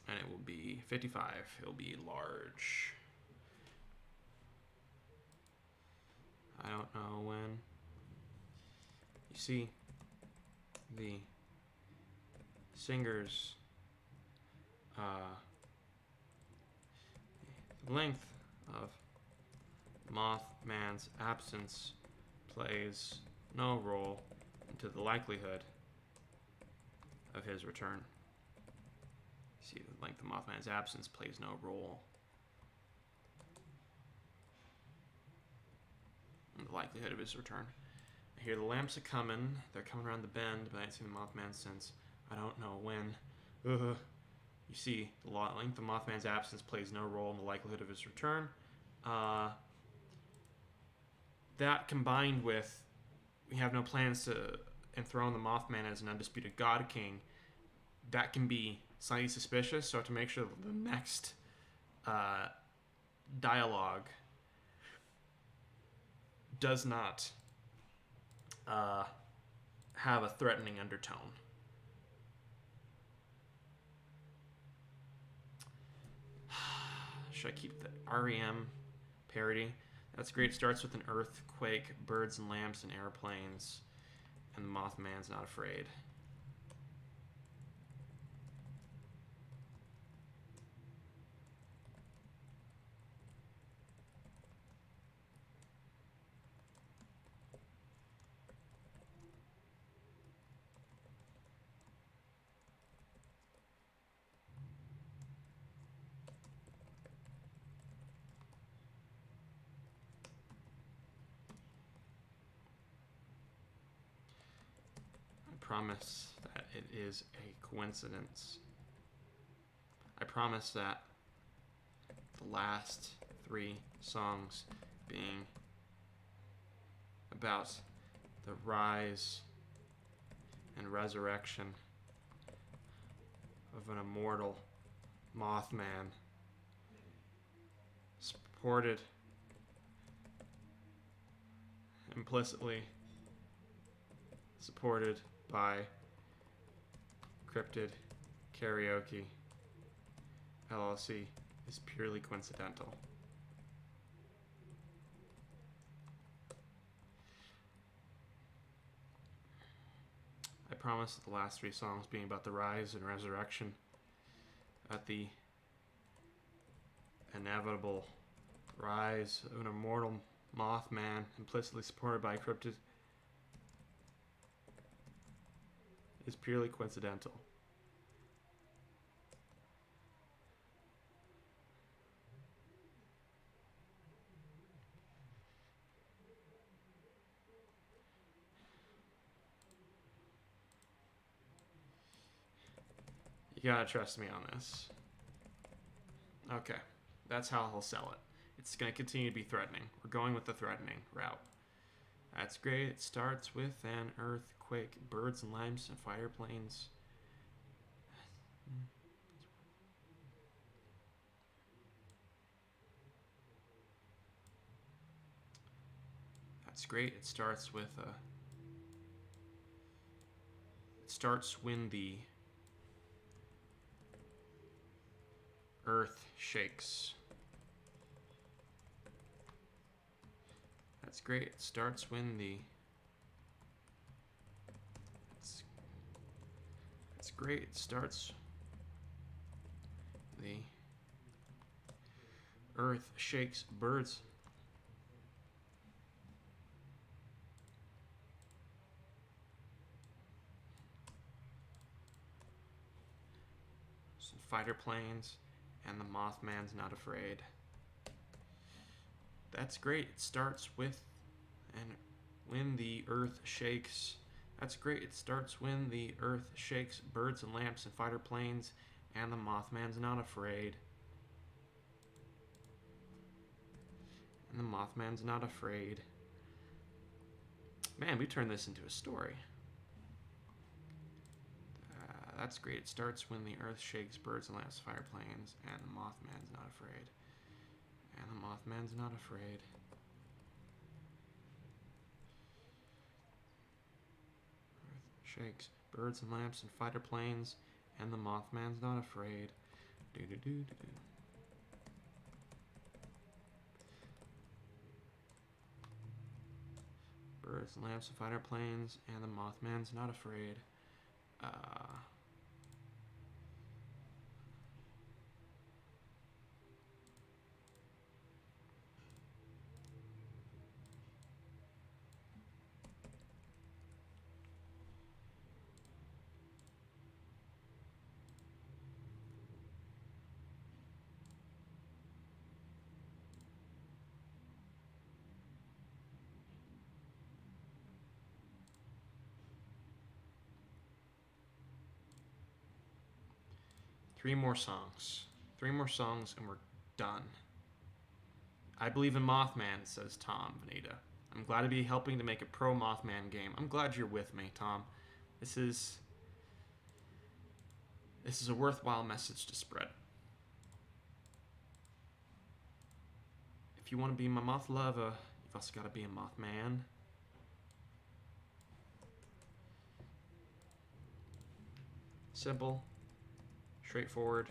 And it will be 55. It will be large. I don't know when. You see, the singer's length of Moth Man's absence plays no role into the likelihood of his return. See, the length of Moth Man's absence plays no role in the likelihood of his return. I hear the lamps are coming. They're coming around the bend, but I ain't seen the Mothman since I don't know when. You see, the length of Mothman's absence plays no role in the likelihood of his return. That combined with we have no plans to enthrone the Mothman as an undisputed God King, that can be slightly suspicious. So to make sure that the next dialogue does not have a threatening undertone. Should I keep the REM parody? That's great. It starts with an earthquake, birds and lamps and airplanes, and the Mothman's not afraid. I promise that it is a coincidence. I promise that the last 3 songs being about the rise and resurrection of an immortal Mothman, supported implicitly supported by Cryptid Karaoke LLC, is purely coincidental. I promise that the last 3 songs being about the rise and resurrection at the inevitable rise of an immortal Mothman, implicitly supported by Cryptid, is purely coincidental. You gotta trust me on this. Okay, that's how he'll sell it. It's gonna continue to be threatening. We're going with the threatening route. That's great. It starts with an earthquake, birds and lamps and fire planes. That's great. It starts with a. It starts when the earth shakes. That's great. It starts when the... That's great. It starts... The earth shakes birds. Some fighter planes, and the Mothman's not afraid. That's great. It starts with, and when the earth shakes. That's great. It starts when the earth shakes birds and lamps and fighter planes, and the Mothman's not afraid. And the Mothman's not afraid. Man, we turned this into a story. That's great. It starts when the earth shakes birds and lamps, fire planes, and the Mothman's not afraid. And the Mothman's not afraid. Earth shakes birds and lamps and fighter planes, and the Mothman's not afraid. Do-do-do-do-do. Birds and lamps and fighter planes, and the Mothman's not afraid. 3 more songs. 3 more songs and we're done. I believe in Mothman, says Tom Veneta. I'm glad to be helping to make a pro Mothman game. I'm glad you're with me, Tom. This is a worthwhile message to spread. If you want to be my moth lover, you've also got to be a Mothman. Simple, straightforward.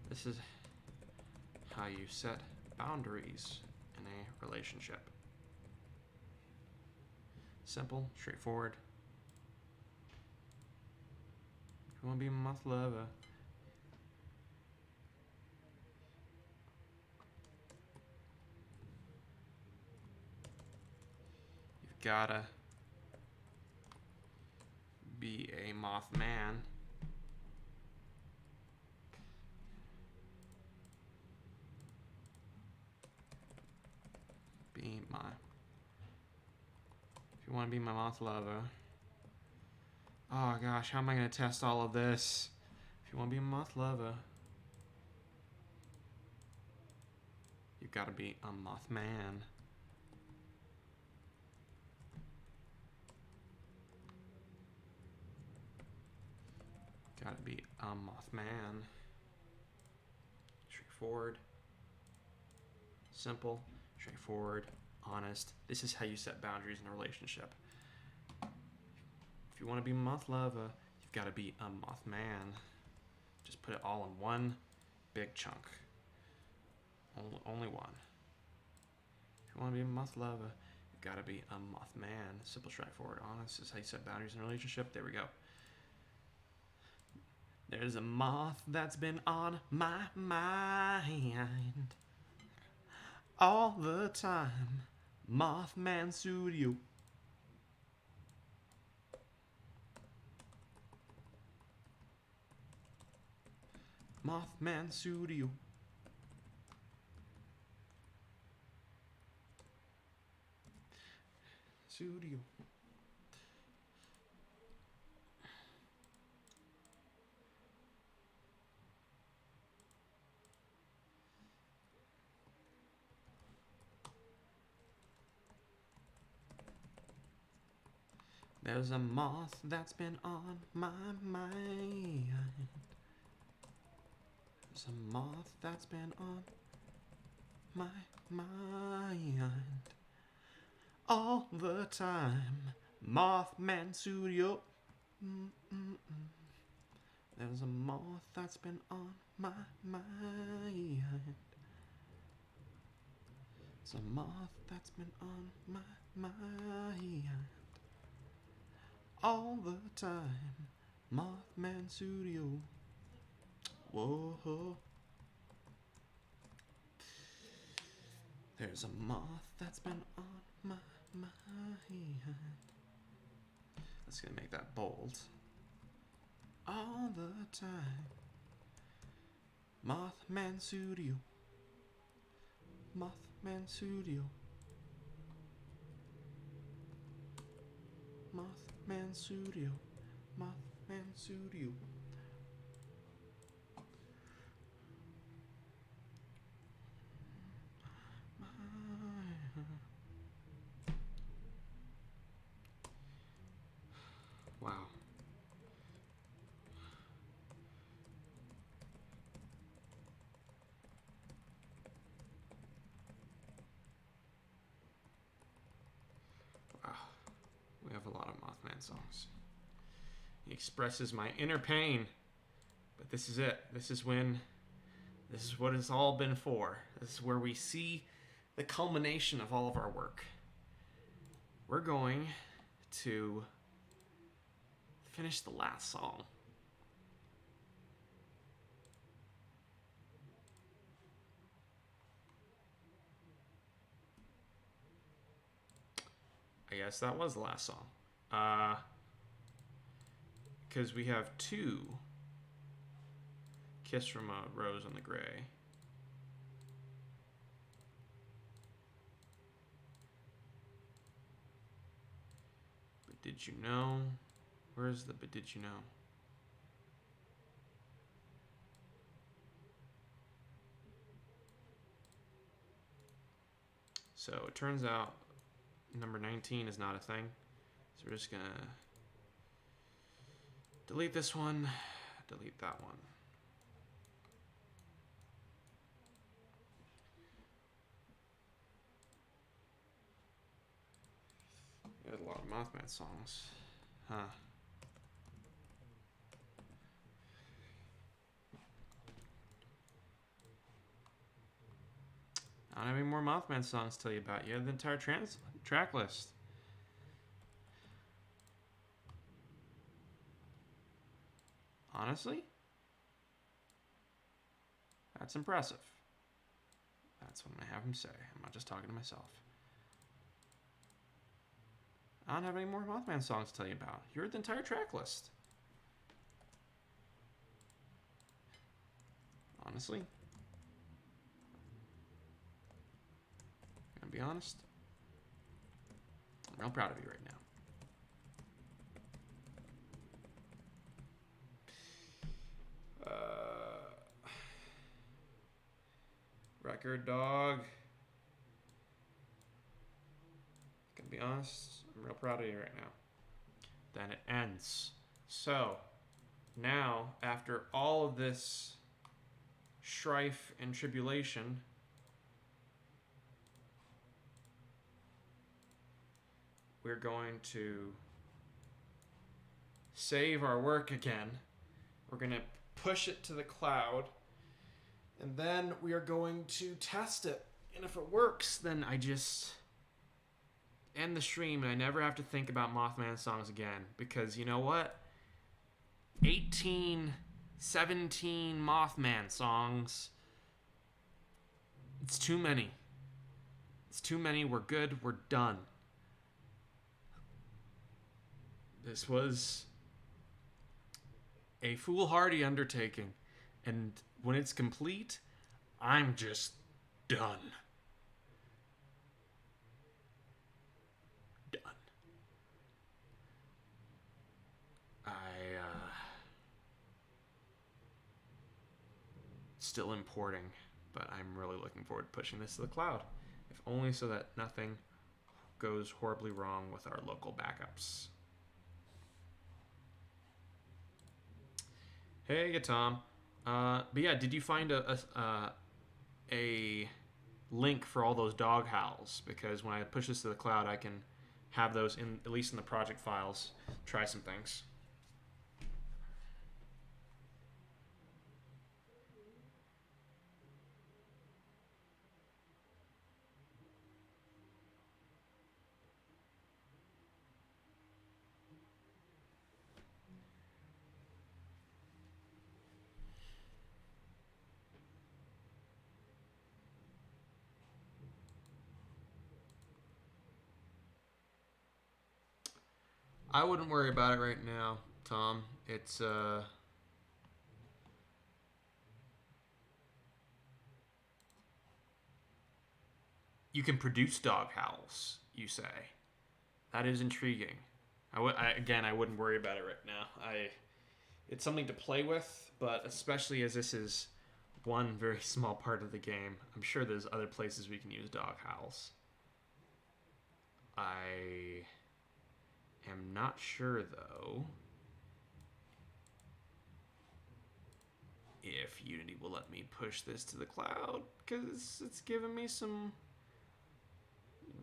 This is how you set boundaries in a relationship. Simple, straightforward. If you want to be a moth lover, you've gotta be a Mothman. Be my... If you want to be my moth lover... Oh gosh, how am I going to test all of this? If you want to be a moth lover... You've got to be a Mothman. Gotta be a Mothman. Straightforward. Simple. Straightforward. Honest. This is how you set boundaries in a relationship. If you want to be a moth lover, you've got to be a Mothman. Just put it all in one big chunk. Only one. If you want to be a moth lover, you've got to be a Mothman. Simple, straightforward, honest. This is how you set boundaries in a relationship. There we go. There's a moth that's been on my mind all the time. Mothman Studio. Mothman Studio. Studio. There's a moth that's been on my mind. There's a moth that's been on my mind all the time. Mothman Studio. There's a moth that's been on my mind. There's a moth that's been on my mind all the time. Mothman Studio. Whoa. There's a moth that's been on my mind. That's gonna make that bold. All the time. Mothman Studio. Mothman Studio. Mothman Studio. Mothman Studio. Wow. Wow. We have a lot of Mothman songs. He expresses my inner pain. But this is it. This is what it's all been for. This is where we see the culmination of all of our work. We're going to finish the last song. I guess that was the last song. Because we have two. Kiss from a Rose on the Gray. But did you know? Where's the but did you know? So it turns out number 19 is not a thing. So we're just gonna delete this one, delete that one. We had a lot of Mothman songs. Huh. I don't have any more Mothman songs to tell you about. You have the entire track list. Honestly, that's impressive. That's what I'm gonna have him say. I'm not just talking to myself. I don't have any more Mothman songs to tell you about. You heard the entire track list. Honestly, I'm gonna be honest. I'm real proud of you right now. Record dog. Gonna be honest, I'm real proud of you right now. Then it ends. So, now, after all of this strife and tribulation, we're going to save our work again. We're going to push it to the cloud. And then we are going to test it. And if it works, then I just end the stream and I never have to think about Mothman songs again. Because you know what? 18, 17 Mothman songs. It's too many. It's too many. We're good. We're done. This was a foolhardy undertaking. And when it's complete, I'm just done. Done. Still importing, but I'm really looking forward to pushing this to the cloud. If only so that nothing goes horribly wrong with our local backups. Hey, Tom. But yeah, did you find a link for all those dog howls? Because when I push this to the cloud, I can have those in at least in the project files. Try some things. I wouldn't worry about it right now, Tom. It's you can produce dog howls, you say. That is intriguing. I wouldn't worry about it right now. It's something to play with, but especially as this is one very small part of the game, I'm sure there's other places we can use dog howls. I am not sure, though, if Unity will let me push this to the cloud, because it's giving me some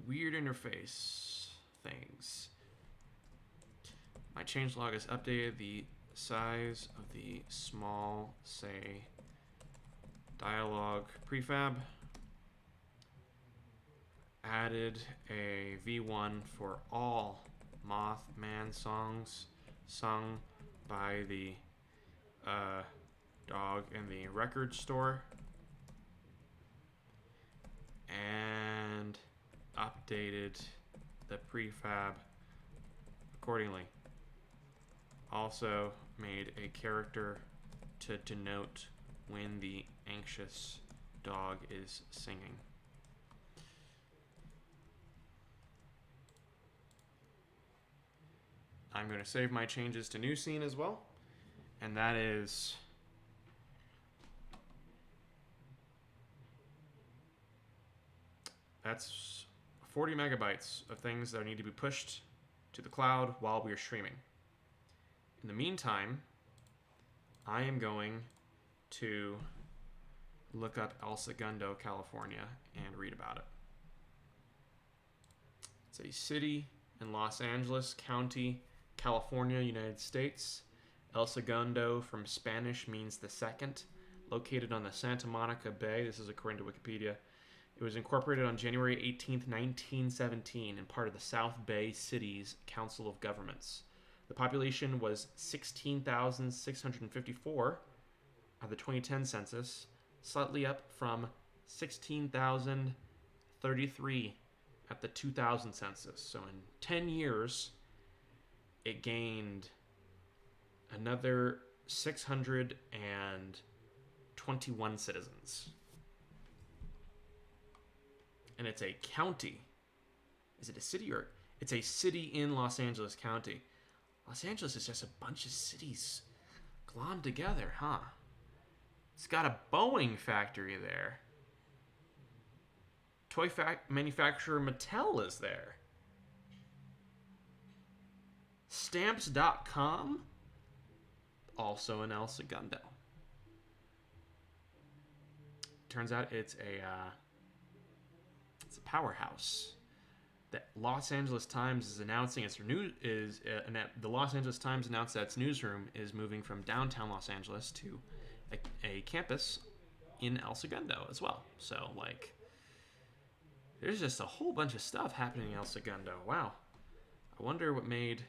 weird interface things. My changelog has updated the size of the small, say, dialogue prefab. Added a V1 for all Moth Man songs sung by the dog in the record store. And updated the prefab accordingly. Also made a character to denote when the anxious dog is singing. I'm going to save my changes to new scene as well, and that's 40 megabytes of things that need to be pushed to the cloud while we are streaming. In the meantime, I am going to look up El Segundo, California, and read about it. It's a city in Los Angeles County, California, United States. El Segundo from Spanish means the second. Located on the Santa Monica Bay, this is according to Wikipedia. It was incorporated on January 18th, 1917, and part of the South Bay Cities Council of Governments. The population was 16,654 at the 2010 census, slightly up from 16,033 at the 2000 census. So in 10 years, it gained another 621 citizens. And it's a county. Is it a city or... It's a city in Los Angeles County. Los Angeles is just a bunch of cities glommed together, huh? It's got a Boeing factory there. Toy manufacturer Mattel is there. Stamps.com, also in El Segundo. Turns out it's a powerhouse. The Los Angeles Times is announcing the Los Angeles Times announced that its newsroom is moving from downtown Los Angeles to a campus in El Segundo as well. So, like, there's just a whole bunch of stuff happening in El Segundo. Wow. I wonder what made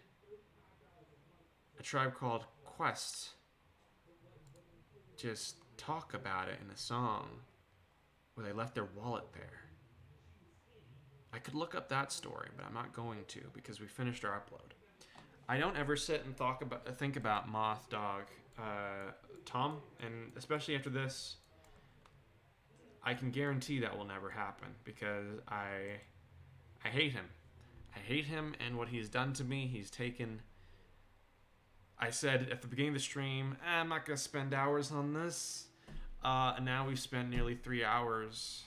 A Tribe Called Quest just talk about it in a song where they left their wallet there. I could look up that story, but I'm not going to because we finished our upload. I don't ever sit and think about Moth Dog, Tom, and especially after this, I can guarantee that will never happen because I hate him. I hate him and what he's done to me. He's taken... I said at the beginning of the stream, I'm not going to spend hours on this. And now we've spent nearly 3 hours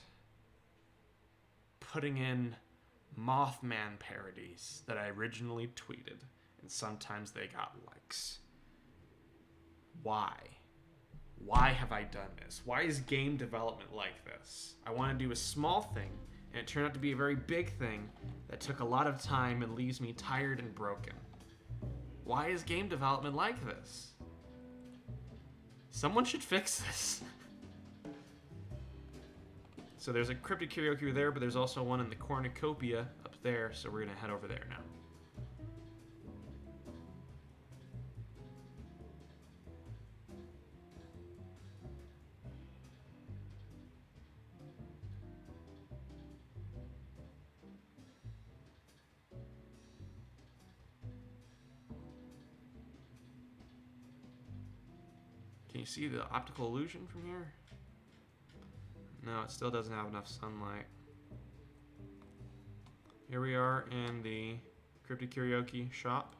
putting in Moth Man parodies that I originally tweeted. And sometimes they got likes. Why? Why have I done this? Why is game development like this? I want to do a small thing, and it turned out to be a very big thing that took a lot of time and leaves me tired and broken. Why is game development like this? Someone should fix this. So there's a Cryptid Karaoke there, but there's also one in the cornucopia up there, so we're going to head over there now. Can you see the optical illusion from here? No, it still doesn't have enough sunlight. Here we are in the Cryptid Karaoke shop.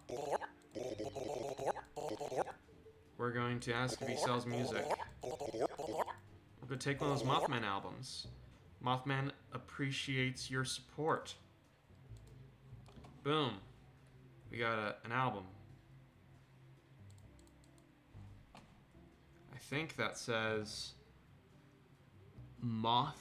We're going to ask if he sells music. We're going to take one of those Mothman albums. Mothman appreciates your support. Boom. We got an album. I think that says Moths?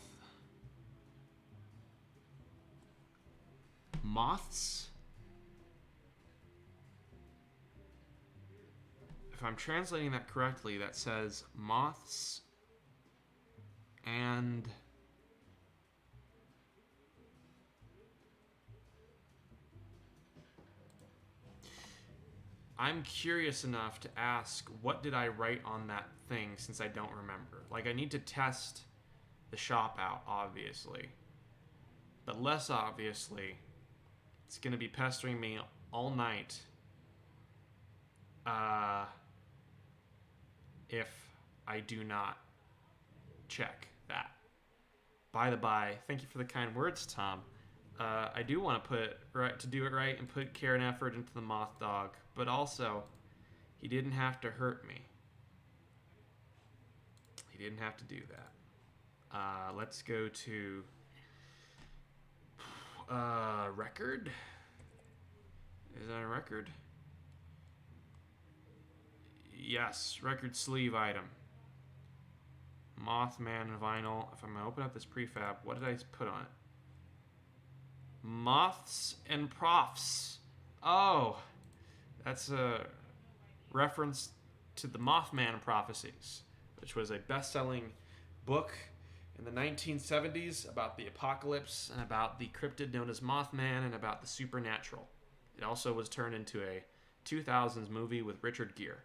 If I'm translating that correctly, that says moths and I'm curious enough to ask, what did I write on that thing, since I don't remember? Like, I need to test the shop out, obviously. But less obviously, it's going to be pestering me all night if I do not check that. By the by, thank you for the kind words, Tom. I do want to do it right and put care and effort into the moth dog, but also, he didn't have to hurt me. He didn't have to do that. Let's go to record. Is that a record? Yes, record sleeve item. Mothman vinyl. If I'm gonna open up this prefab, what did I put on it? Moths and Profs. Oh, that's a reference to the Mothman prophecies, which was a best-selling book in the 1970s about the apocalypse and about the cryptid known as Mothman and about the supernatural. It also was turned into a 2000s movie with Richard Gere.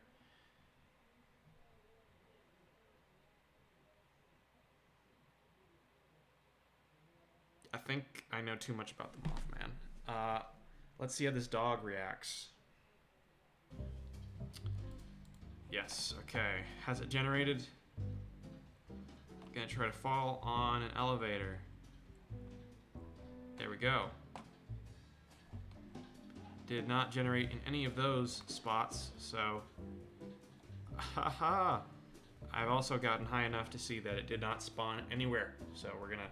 I think I know too much about the Mothman. Let's see how this dog reacts. Yes, okay. Has it generated? Gonna try to fall on an elevator. There we go. Did not generate in any of those spots, so... Haha! I've also gotten high enough to see that it did not spawn anywhere, so we're gonna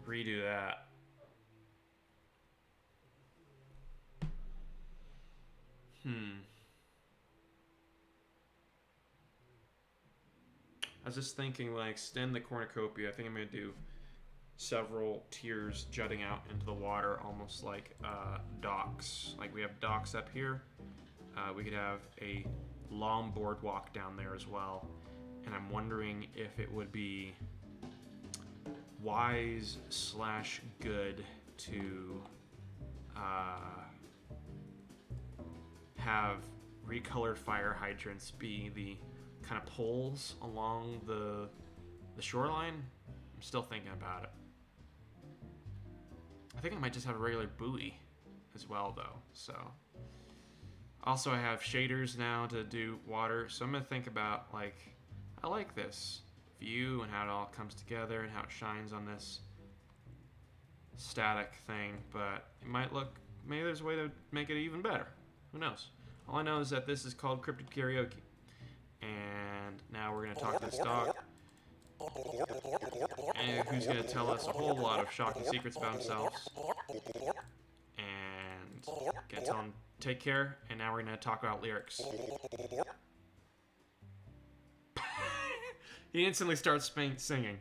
redo that. I was just thinking, like, extend the cornucopia. I think I'm going to do several tiers jutting out into the water, almost like docks. Like, we have docks up here. We could have a long boardwalk down there as well. And I'm wondering if it would be wise / good to have recolored fire hydrants be the kind of poles along the shoreline. I'm still thinking about it. I think I might just have a regular buoy as well, though. So also I have shaders now to do water, so I'm gonna think about, like, I like this view and how it all comes together and how it shines on this static thing, but it might look, maybe there's a way to make it even better. Who knows? All I know is that this is called Cryptid Karaoke. And now we're going to talk to this dog. And who's going to tell us a whole lot of shocking secrets about themselves. And going to tell him, take care. And now we're going to talk about lyrics. He instantly starts singing.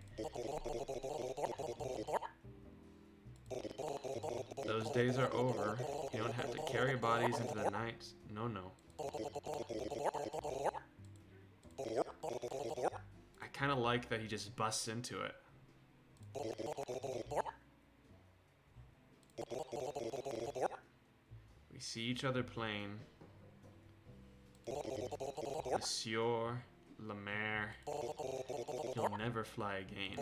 Those days are over. You don't have to carry bodies into the night. No, no. I kind of like that he just busts into it. We see each other playing. Monsieur Lemaire, you'll never fly again.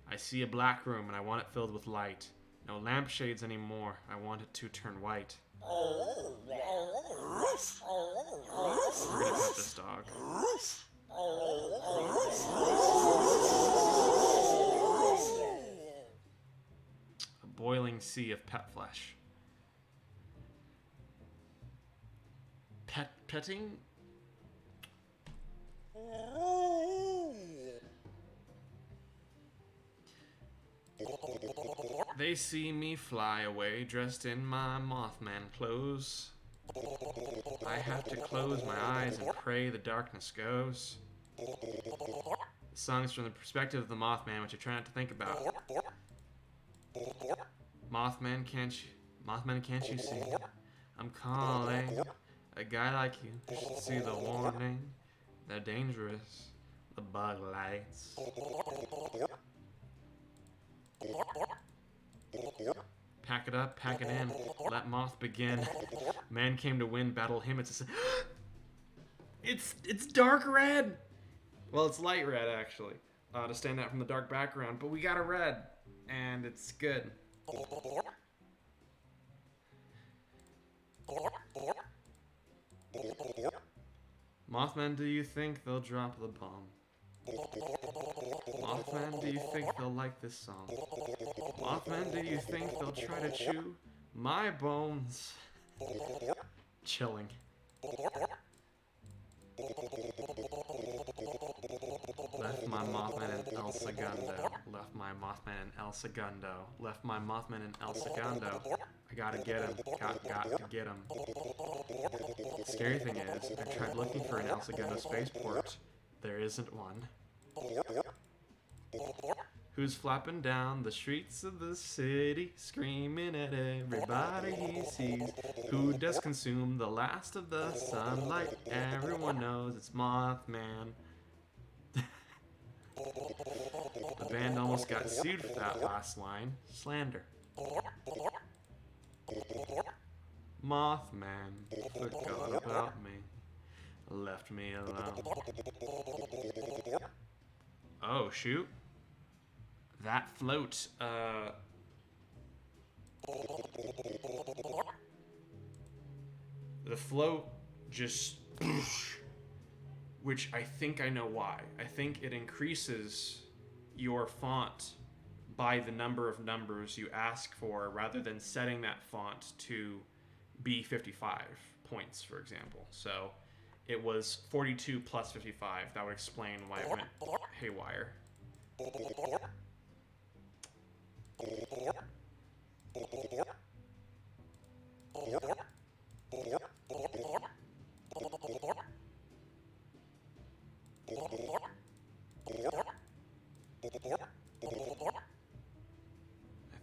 I see a black room and I want it filled with light. No lampshades anymore. I want it to turn white. We're gonna pet this dog. A boiling sea of pet flesh. Petting? They see me fly away dressed in my Mothman clothes. I have to close my eyes and pray the darkness goes. The song's from the perspective of the Mothman, which I try not to think about. Mothman, can't you see? I'm calling. A guy like you should see the warning. They're dangerous. The bug lights. Pack it up, pack it in. Let moth begin. Man came to win, battle him. It's dark red. Well, it's light red actually, to stand out from the dark background. But we got a red, and it's good. Mothman, do you think they'll drop the bomb? Mothman, do you think they'll like this song? Mothman, do you think they'll try to chew my bones? Chilling. Left my Mothman in El Segundo. Left my Mothman in El Segundo. Left my Mothman in El Segundo. I gotta get him. Got to get him. The scary thing is, I tried looking for an El Segundo spaceport. There isn't one. Who's flapping down the streets of the city, screaming at everybody he sees? Who does consume the last of the sunlight? Everyone knows it's Mothman. The band almost got sued for that last line. Slander. Mothman forgot about me. Left me alone. Oh, shoot. That float, the float just, which I think I know why. I think it increases your font by the number of numbers you ask for, rather than setting that font to be 55 points, for example. So it was 42 plus 55. That would explain why it went haywire. I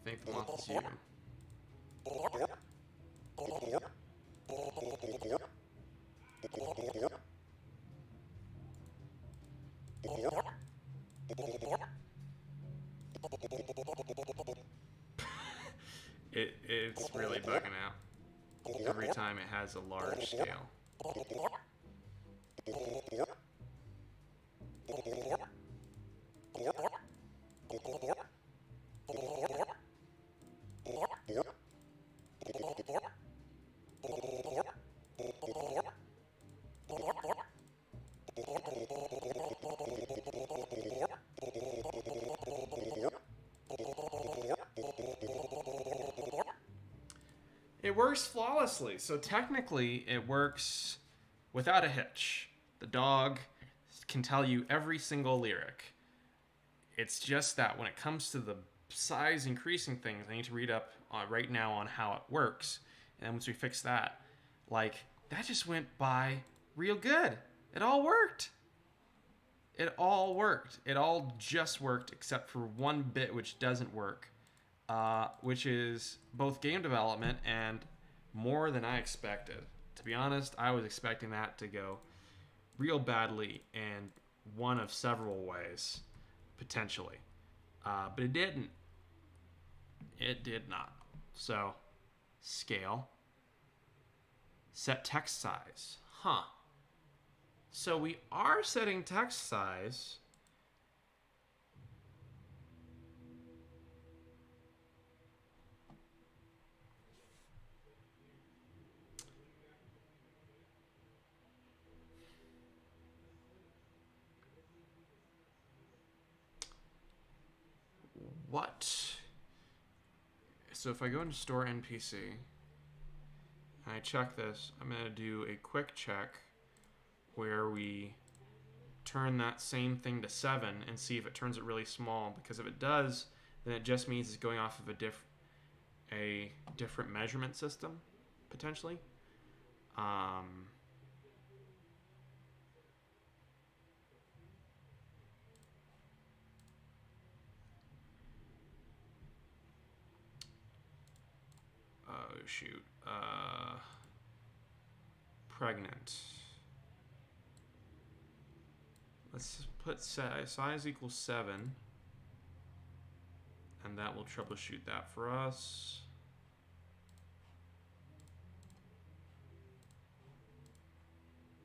think the moth is you. It's really bugging out. Every time it has a large scale. It works flawlessly. So technically, it works without a hitch. The dog can tell you every single lyric. It's just that when it comes to the size increasing things, I need to read up right now on how it works. And once we fix that, that just went by real good. It all worked. It all worked. It all just worked except for one bit which doesn't work. Which is both game development and more than I expected. To be honest, I was expecting that to go real badly in one of several ways, potentially. But it didn't. It did not. So, scale. Set text size. Huh. So we are setting text size. what? So if I go into store NPC and I check this, I'm going to do a quick check where we turn that same thing to 7 and see if it turns it really small, because if it does, then it just means it's going off of a different measurement system, potentially. Oh shoot. Pregnant. Let's put size equals 7, and that will troubleshoot that for us.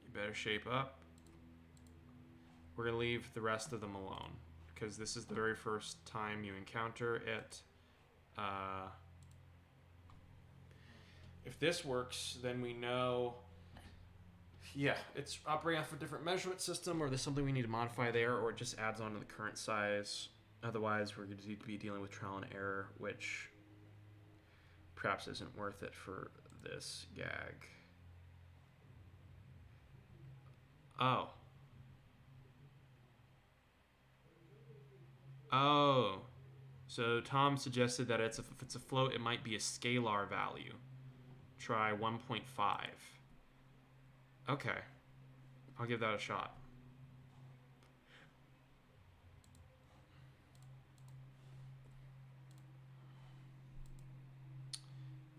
You better shape up. We're going to leave the rest of them alone, because this is the very first time you encounter it. If this works, then we know, yeah, it's operating off a different measurement system, or there's something we need to modify there, or it just adds on to the current size. Otherwise, we're going to be dealing with trial and error, which perhaps isn't worth it for this gag. Oh. Oh. So Tom suggested that if it's a float, it might be a scalar value. Try 1.5. Okay. I'll give that a shot.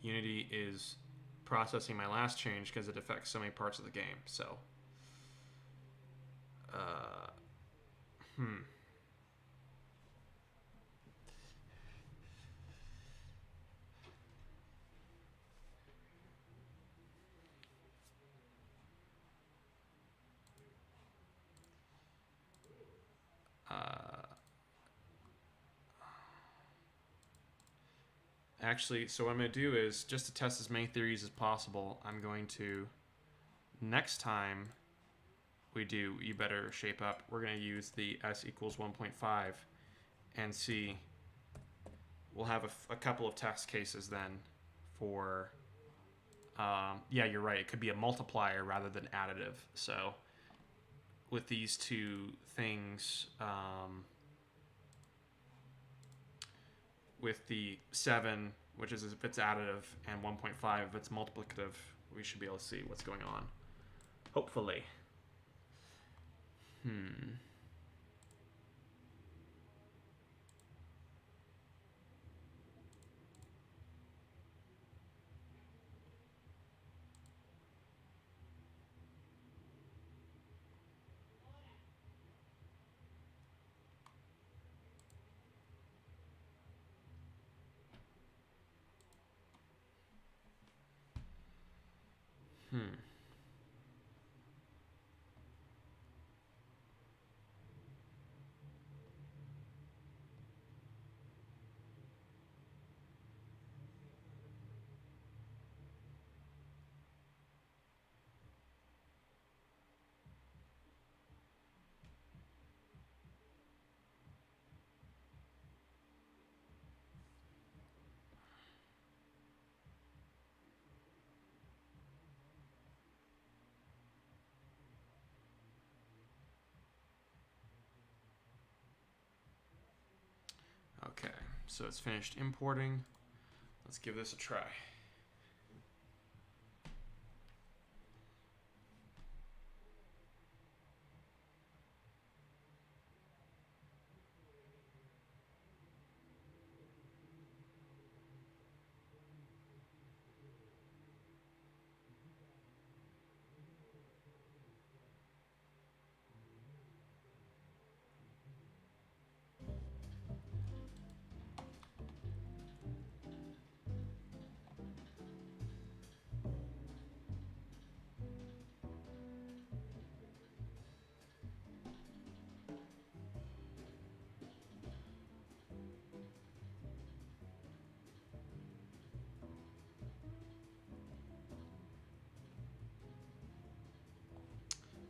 Unity is processing my last change because it affects so many parts of the game. So, actually, so what I'm going to do is, just to test as many theories as possible, I'm going to, next time we do You Better Shape Up, we're going to use the S equals 1.5 and see. We'll have a couple of test cases then for, yeah, you're right. It could be a multiplier rather than additive. So with these two things, with the 7, which is if it's additive, and 1.5 if it's multiplicative, we should be able to see what's going on. Hopefully. Okay, so it's finished importing. Let's give this a try.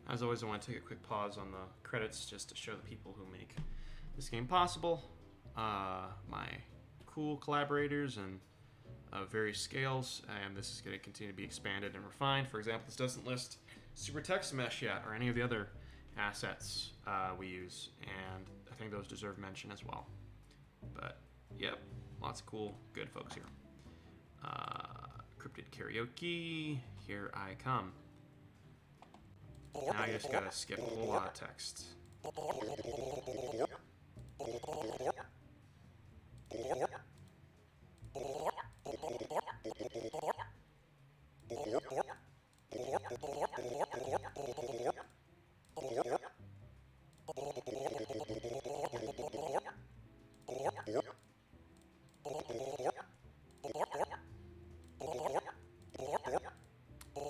As always, I want to take a quick pause on the credits just to show the people who make this game possible. my cool collaborators and various scales, and this is going to continue to be expanded and refined. For example, this doesn't list super text mesh yet or any of the other assets we use, and I think those deserve mention as well. But yep, lots of cool, good folks here. Cryptid Karaoke, here I come. Now you just gotta skip a whole lot of text.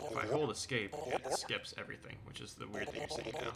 If I hold escape, it skips everything, which is the weird thing you're seeing now.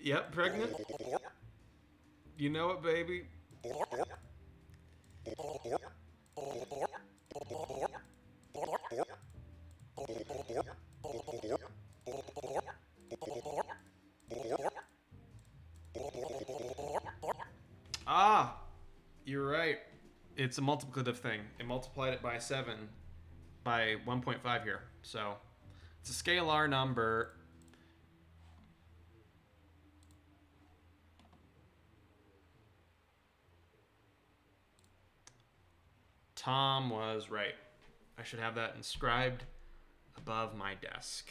Yep, pregnant. You know it, baby. Ah, you're right. It's a multiplicative thing. It multiplied it by 7 by 1.5 here. So it's a scalar number. Tom was right. I should have that inscribed above my desk.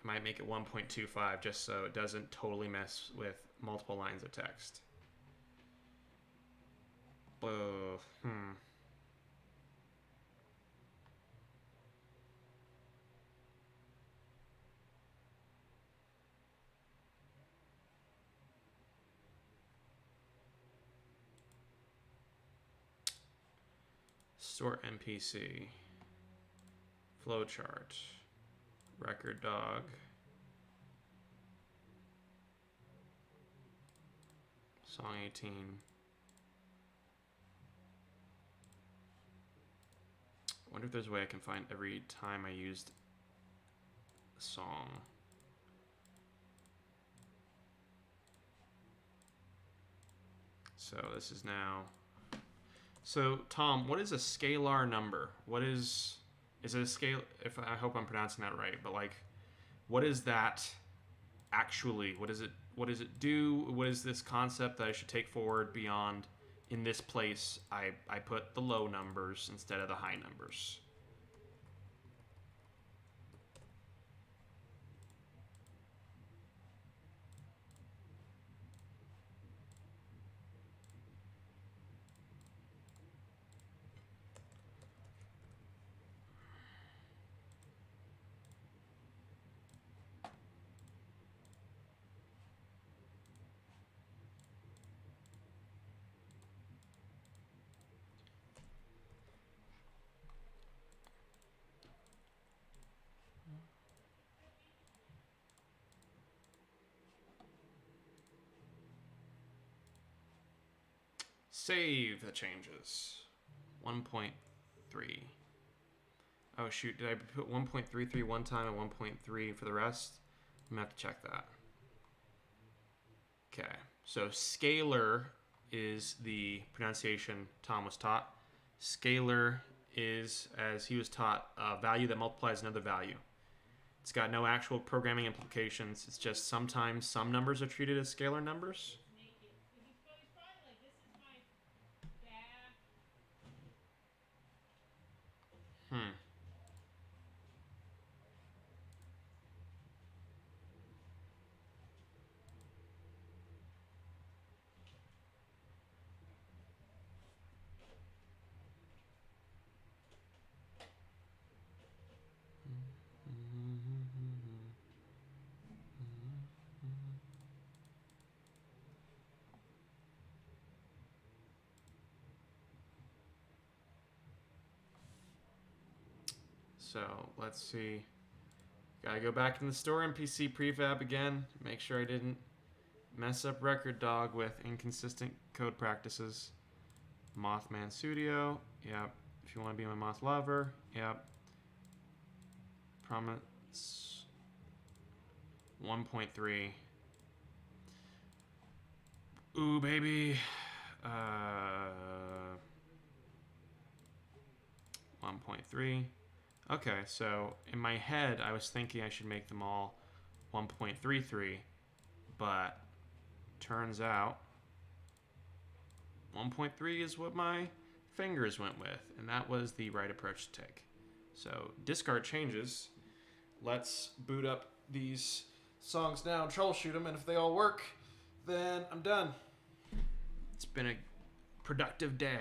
I might make it 1.25 just so it doesn't totally mess with multiple lines of text. Sort NPC. Flowchart. Record dog. Song 18. I wonder if there's a way I can find every time I used a song. So this is now... So, Tom, what is a scalar number? What is it a scale? If I hope I'm pronouncing that right, but like, what is that actually? What does it do? What is this concept that I should take forward beyond? In this place, I put the low numbers instead of the high numbers. Save the changes. 1.3. Oh shoot, did I put 1.33 one time and 1.3 for the rest? I'm gonna have to check that. Okay, so scalar is the pronunciation Tom was taught. Scalar is, as he was taught, a value that multiplies another value. It's got no actual programming implications. It's just sometimes some numbers are treated as scalar numbers. So let's see. Gotta go back in the store NPC prefab again. Make sure I didn't mess up Record Dog with inconsistent code practices. Moth Man Studio. Yep. If you want to be my moth lover. Yep. Promise. 1.3. Ooh, baby. 1.3. Okay, so in my head, I was thinking I should make them all 1.33, but turns out 1.3 is what my fingers went with, and that was the right approach to take. So discard changes. Let's boot up these songs now and troubleshoot them, and if they all work, then I'm done. It's been a productive day.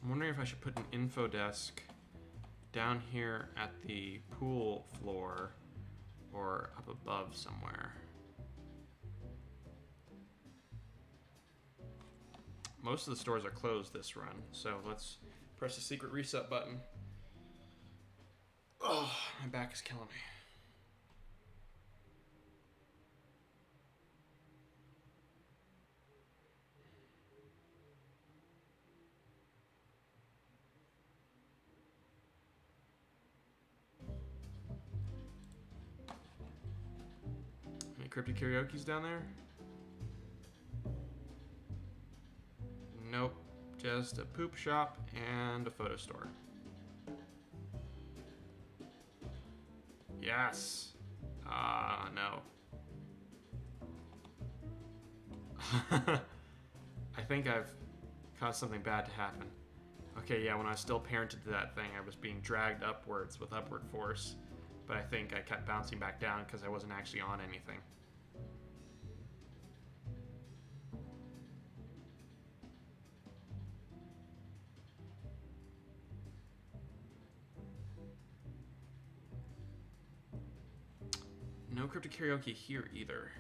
I'm wondering if I should put an info desk down here at the pool floor or up above somewhere. Most of the stores are closed this run, so let's press the secret reset button. Oh, my back is killing me. Any Cryptid Karaoke's down there? Nope, just a poop shop and a photo store. Yes. No. I think I've caused something bad to happen. Okay, yeah, when I was still parented to that thing, I was being dragged upwards with upward force. But I think I kept bouncing back down because I wasn't actually on anything. No Cryptid Karaoke here either.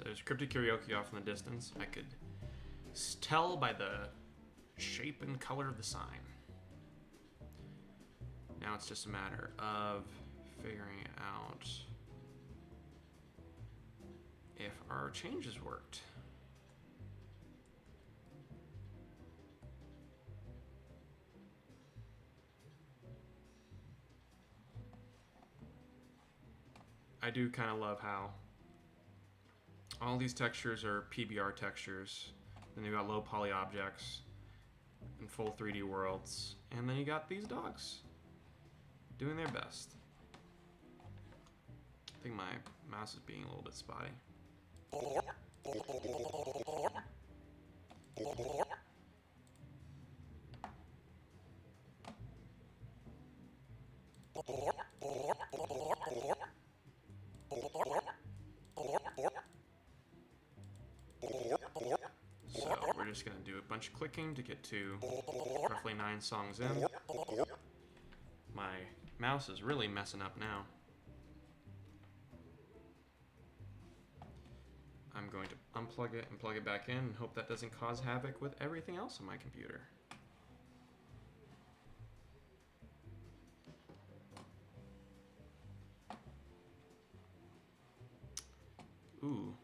There's Cryptid Karaoke off in the distance. I could tell by the shape and color of the sign. Now it's just a matter of figuring out if our changes worked. I do kind of love how all these textures are PBR textures. Then you got low poly objects and full 3D worlds. And then you got these dogs doing their best. I think my mouse is being a little bit spotty. So we're just going to do a bunch of clicking to get to roughly 9 songs in. My mouse is really messing up now. I'm going to unplug it and plug it back in and hope that doesn't cause havoc with everything else on my computer. Ooh.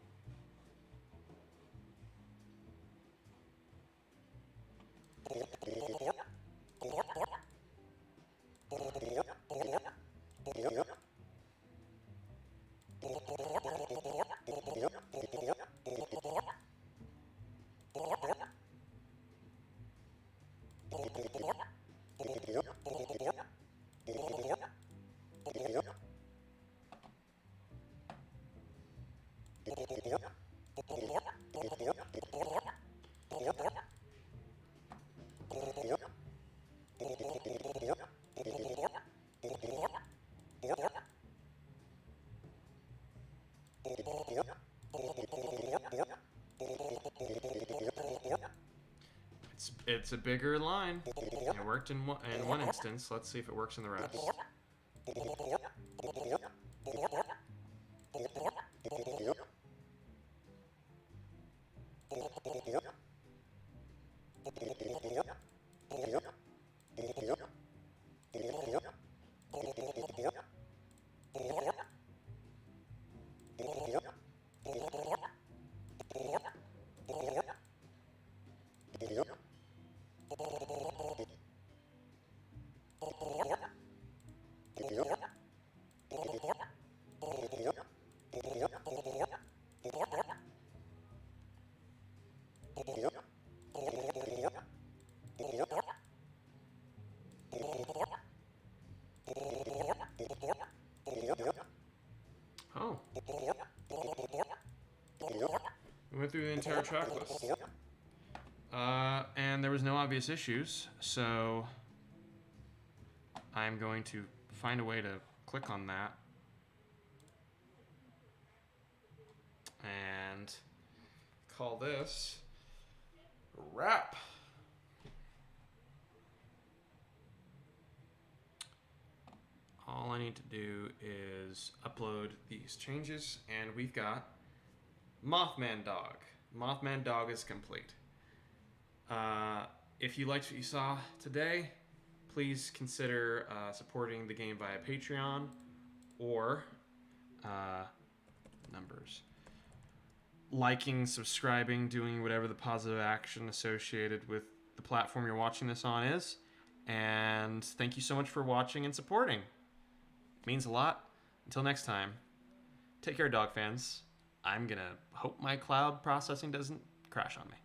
It's a bigger line. It worked in one instance. Let's see if it works in the rest. Oh. We went through the entire track list. And there was no obvious issues, so I'm going to find a way to click on that and call this wrap. All I need to do is upload these changes, and we've got Moth Man-Dog. Moth Man-Dog is complete. If you liked what you saw today, please consider supporting the game via Patreon or numbers. Liking, subscribing, doing whatever the positive action associated with the platform you're watching this on is. And thank you so much for watching and supporting. It means a lot. Until next time, take care, dog fans. I'm gonna hope my cloud processing doesn't crash on me.